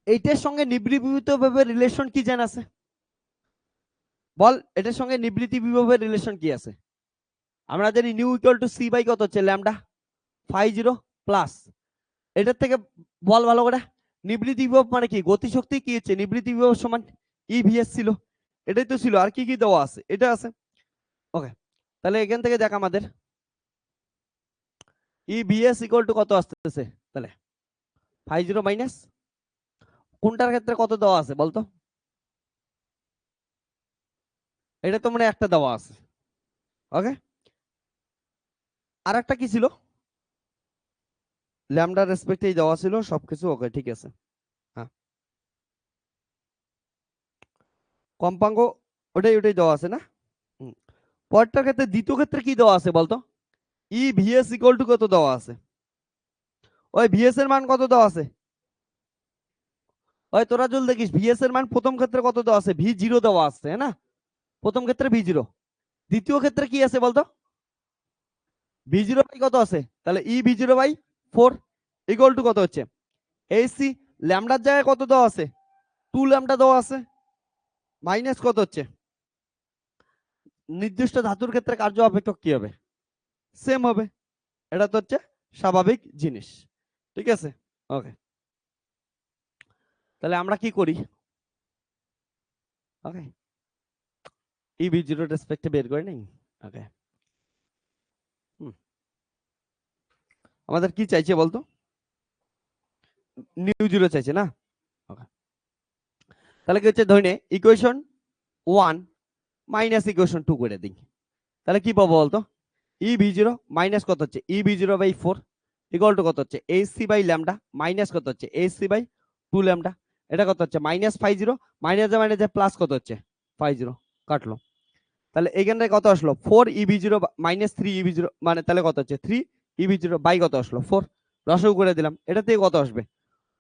এইটার সঙ্গে নিবৃত্তি বিভবের রিলেশন কি জানা আছে? বল এটার সঙ্গে নিবৃত্তি বিভবের রিলেশন কি আছে? আমরা জানি nu equal to C by কত হচ্ছে ল্যামডা φ0 প্লাস, এটার থেকে বল ভালো করে, নিবৃত্তি বিভব মানে কি? গতিশক্তি কি হচ্ছে? নিবৃত্তি বিভব সমান ইভিএস ছিল, এটাই তো ছিল। আর কি কি দেওয়া আছে? এটা আছে। ওকে, তাহলে এখান থেকে দেখ আমাদের ইভিএস ইকুয়াল টু কত আসতেছে, তাহলে φ0 মাইনাস কোনটার ক্ষেত্রে কত দেওয়া আছে বলতো? এটা তো মানে একটা দেওয়া আছে। ওকে, আর একটা কি ছিল? ল্যামডা রেসপেক্টেই দেওয়া ছিল সবকিছু। ওকে ঠিক আছে, হ্যাঁ কম্পাঙ্ক ওটাই ওটাই দেওয়া আছে না? পরেরটার ক্ষেত্রে দ্বিতীয় ক্ষেত্রে কি দেওয়া আছে বলতো? ই ভিএস ইকুয়াল টু কত দেওয়া আছে? ওই ভিএস এর মান কত দেওয়া আছে? ওই তোরা জল দেখিস ভিএস এর মান প্রথম ক্ষেত্রে কত দেওয়া আছে? v0 দেওয়া আছে না, প্রথম ক্ষেত্রে v0। দ্বিতীয় ক্ষেত্রে কি আছে বলতো? v0 বাই কত আছে? তাহলে ই v0/4 ইকুয়াল টু কত হচ্ছে? এইচসি ল্যামডার জায়গায় কত দেওয়া আছে? 2 ল্যামডা দেওয়া আছে, মাইনাস কত হচ্ছে? নির্দিষ্ট ধাতুর ক্ষেত্রে কার্য অপেক্ষক কি হবে? সেম হবে। এটা তো হচ্ছে স্বাভাবিক জিনিস। ঠিক আছে, ওকে, তাহলে আমরা কি করি? ওকে, ই v0 রেসপেক্টে বের করে নেই। ওকে, আমাদের কি চাইছে বলতো? নিউ 0 চাইছে না? ওকে, তাহলে কি হচ্ছে, ধরে নে ইকুয়েশন 1 মাইনাস ইকুয়েশন 2 করে দিই, তাহলে কি পাবো বলতো? ই v0 মাইনাস কত হচ্ছে? ই v0/4 ইকুয়াল টু কত হচ্ছে? এইচসি বাই ল্যামডা মাইনাস কত হচ্ছে? H C by 2 lambda. এটা কত হচ্ছে? মাইনাস φ0, মাইনাস প্লাস কত হচ্ছে? φ0 কাটলো, তাহলে এইখানটায় কত আসলো? 4 ইভি0 মাইনাস 3 ইভি0, মানে তাহলে কত হচ্ছে? 3 ইভি0 বাই কত আসলো? 4। রসগু করে দিলাম, এটা থেকে কত আসবে?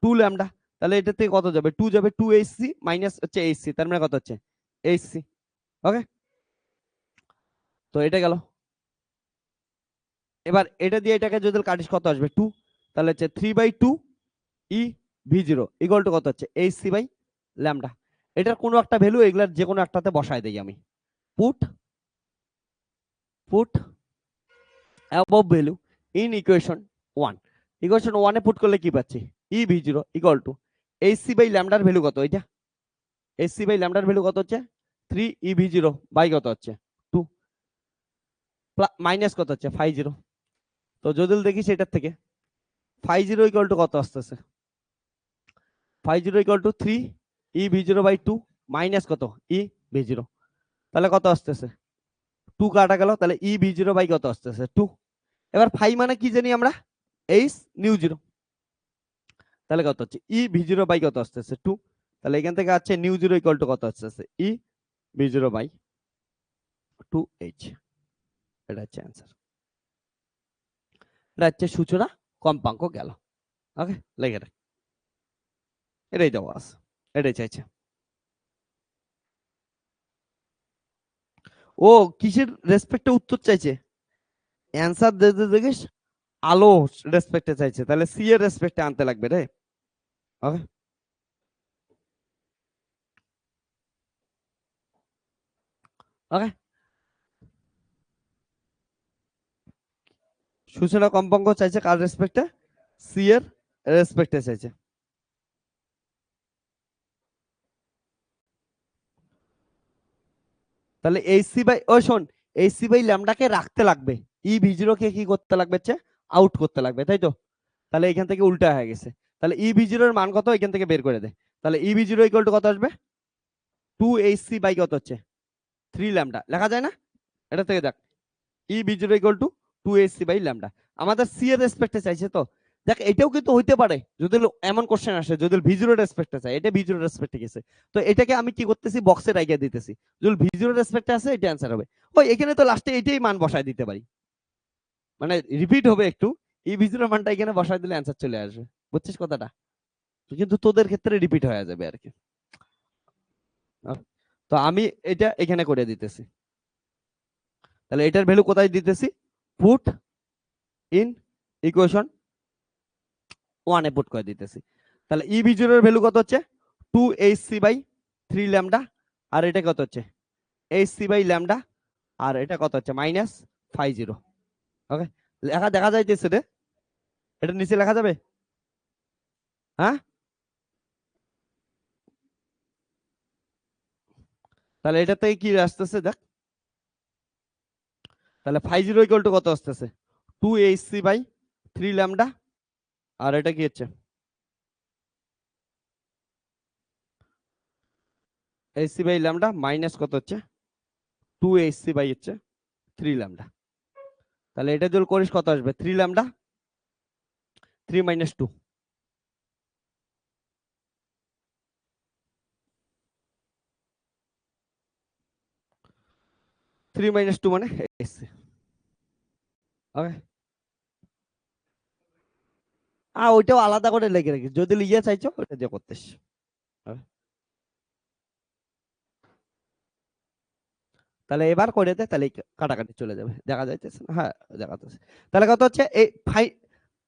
2 ল্যামডা। তাহলে এটা থেকে কত যাবে? 2 যাবে, 2 এইচসি মাইনাস হচ্ছে এইচসি, তার মানে কত হচ্ছে? এইচসি। ওকে, তো এটা গেল। এবার এটা দিয়ে এটাকে যদি কাটিস কত আসবে? 2, তাহলে হচ্ছে 3/2 ই v0 ইকুয়াল টু কত হচ্ছে? H C by lambda. এটার কোনো একটা ভ্যালু এগুলার যে কোনো একটাতে বসায় দেই আমি। Put put above value in equation 1। Equation 1 এ পুট করলে কি পাচ্ছি? E v0 equal to HC by ল্যামডার ভ্যালু কত? এটা এইচসি বাই ল্যামডার ভ্যালু কত হচ্ছে? 3 ই v0 বাই কত হচ্ছে? 2 মাইনাস কত হচ্ছে? φ0। তো যদি দেখিস এটার থেকে φ0 ইকুয়াল টু কত আসতেছে? φ0 equal to 3 E v0/2 minus কত? ই v0, তাহলে কত আসতেছে? 2 কাটা গেল, তাহলে ই v0 বাই কত আসতেছে? 2। এবার ফাই মানে কি জানি আমরা? এইচ নিউ 0, তাহলে কত হচ্ছে? ই v0 বাই কত আসতেছে? 2। তাহলে এখান থেকে আছে নিউ 0 ইকুয়াল টু কত আসতেছে? ই v0 বাই 2h, এটা হচ্ছে অ্যান্সার। এটা হচ্ছে সূচনা কম্পাঙ্ক গেল। ওকে, লেগে রাখ, এটাই দেওয়া আছে, এটাই চাইছে। ও কিসের রেসপেক্টে উত্তর চাইছে? অ্যান্সার দিতে দেখিস আলো রেসপেক্টে চাইছে, তাহলে সি এর রেসপেক্টে আনতে লাগবে রে। ওকে, ওকে, সূচনা কম্পাঙ্ক চাইছে কার রেসপেক্টে? সি এর রেসপেক্টে চাইছে। তাহলে এইচসি বাই, ও শোন, এইচসি বাই ল্যামডাকে রাখতে লাগবে, ই ভি0 কে কি করতে লাগবে? আউট করতে লাগবে, তাই তো? তাহলে এখান থেকে উল্টা হয়ে গেছে। তাহলে ই ভি0 এর মান কত এখান থেকে বের করে দে। তাহলে ই ভি0 ইকুয়াল টু কত আসবে? 2hc বাই কত হচ্ছে? 3 ল্যামডা লেখা যায় না? এটা থেকে দেখ, ই ভি0 equal to 2hc by lambda. আমাদের সি এর রেসপেক্টে চাইছে তো। দেখ এটাও কিন্তু হইতে পারে যদি এমন কোশ্চেন আসে, যদি ভি0 রেসপেক্টে চাই, এটা ভি0 রেসপেক্টে গেছে, তো এটাকে আমি কি করতেছি, বক্সে রাখিয়ে দিতেছি। যদি ভি0 রেসপেক্টে আসে এটা অ্যান্সার হবে। ওই এখানে তো লাস্টে এটাই মান বসায় দিতে পারি, মানে রিপিট হবে একটু, ই ভি0 মানটা এখানে বসায় দিলে অ্যান্সার চলে আসবে। বুঝছিস কথাটা? কিন্তু তোদের ক্ষেত্রে রিপিট হয়ে যাবে আর কি। তো আমি এটা এখানে করে দিতেছি। তাহলে এটার ভ্যালু কোথায় দিতেছি? পুট ইন ইকুয়েশন 1 এ পুট করে দিতেছি। তাহলে ই ভি0 এর ভ্যালু কত হচ্ছে? 2hc বাই 3 ল্যামডা, আর এটা কত হচ্ছে? hc বাই ল্যামডা, আর এটা কত হচ্ছে? -50। ওকে, লেখা দেখা যাইতেছে রে? এটা নিচে লেখা যাবে? হ্যাঁ, তাহলে এটা থেকে কি আসতেছে দেখ। তাহলে 50 ইকুয়াল টু কত আসতেছে? 2hc বাই 3 ল্যামডা, আর এটা কি হচ্ছে? hc বাই ল্যামডা মাইনাস কত হচ্ছে? 2hc বাই হচ্ছে 3 ল্যামডা। তাহলে এটা যদি করিস কত আসবে? 3 ল্যামডা, 3 মাইনাস 2, 3 মাইনাস 2 মানে hc। ওকে, ওইটাও আলাদা করে লিখে রাখিস, যদি লিখে চাইছো ওটা দিয়ে করতেস। তাহলে এবার করে দে, তাহলে কাটাকাটি চলে যাবে, দেখা যাইতেছে না? হ্যাঁ, দেখা যাচ্ছে। তাহলে কত হচ্ছে? এই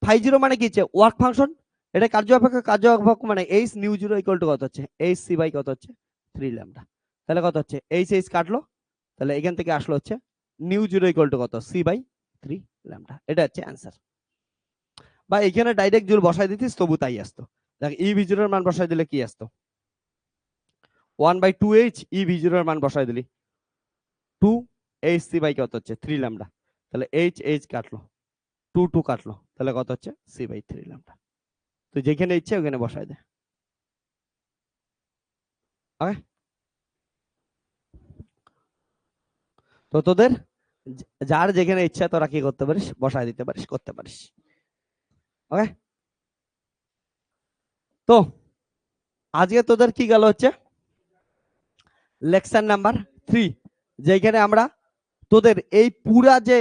50 মানে কি হচ্ছে? ওয়ার্ক ফাংশন, এটা কার্য অপেক্ষক, কার্য অপেক্ষক মানে H new zero equal to কত হচ্ছে? এইচ সি বাই কত হচ্ছে? 3 ল্যামডা। তাহলে কত হচ্ছে? এইচ এইচ কাটলো, তাহলে এখান থেকে আসলো হচ্ছে নিউ জিরো ইকুয়াল টু কত? C by 3 lambda. এটা হচ্ছে অ্যান্সার। বা এখানে ডাইরেক্ট জুল বসাই দিতিস তবু তাই আসতো। দেখ ই ভি0 এর মান বসাই দিলে কি আসতো? 1/2h, ই ভি0 এর মান বসাই দিলি 2hc বাই কত হচ্ছে? 3 ল্যামডা। তাহলে এইচ এইচ কাটলো, 2 2 কাটলো, তাহলে কত হচ্ছে? C by 3 lambda. তো যেখানে ইচ্ছে ওখানে বসাই দে। ওকে, তো তোদের যার যেখানে ইচ্ছা তোরা কি করতে পারিস, বসায় দিতে পারিস, করতে পারিস। ওকে, তো আজকে তোদের কি গেল হচ্ছে লেকচার নাম্বার 3, যেখানে আমরা তোদের এই পুরা যে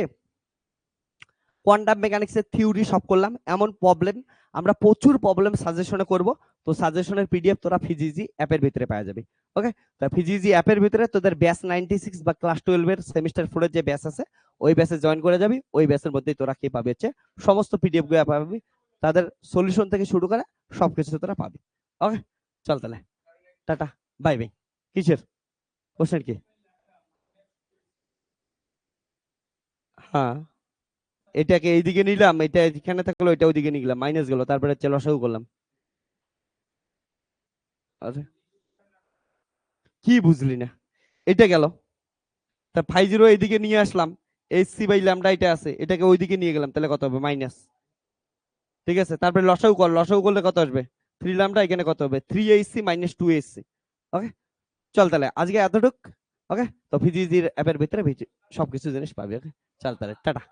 কোয়ান্টাম মেকানিক্সের থিওরি সব করলাম, এমন প্রবলেম আমরা প্রচুর প্রবলেম সাজেশনে করব। তো সাজেশনের পিডিএফ তোরা ফিজিজি অ্যাপের ভিতরে পাওয়া যাবে। ওকে, তা ফিজিজি অ্যাপের ভিতরে তোদের ব্যাচ 96 বা ক্লাস 12 এর সেমিস্টার 4 এর যে ব্যাচ আছে ওই ব্যাচে জয়েন করে যাবি। ওই ব্যাচের মধ্যেই তোরা কি পাবি হচ্ছে সমস্ত পিডিএফ গুলো পাবি, তাদের সলিউশন থেকে শুরু করে সবকিছু তোরা পাবি। ওকে, চল তাহলে টাটা, বাই বাই। কিসের কোশ্চেন কি? হ্যাঁ, এটাকে এইদিকে নিলাম, এটা এখানে থাকলো, এটা ওইদিকে নিলাম, মাইনাস গেল, তারপরে লসাগু করলাম। আচ্ছা, কি বুঝলি না? এটা গেল, তা 50 এইদিকে নিয়ে আসলাম, এইচ সি বাই ল্যামডা এটা আছে, এটাকে ওইদিকে নিয়ে গেলাম, তাহলে কত হবে? মাইনাস। ঠিক আছে, তারপরে লসাগু কর, লসাগু করলে কত আসবে? 3 ল্যামডা, এখানে কত হবে? 3hc minus 2hc। ওকে, চল তাহলে আজকে এতটুক। ওকে, তো ফিজিক্স অ্যাপের ভিতরে সবকিছু জিনিস পাবি। ওকে, চল তাহলে টাটা।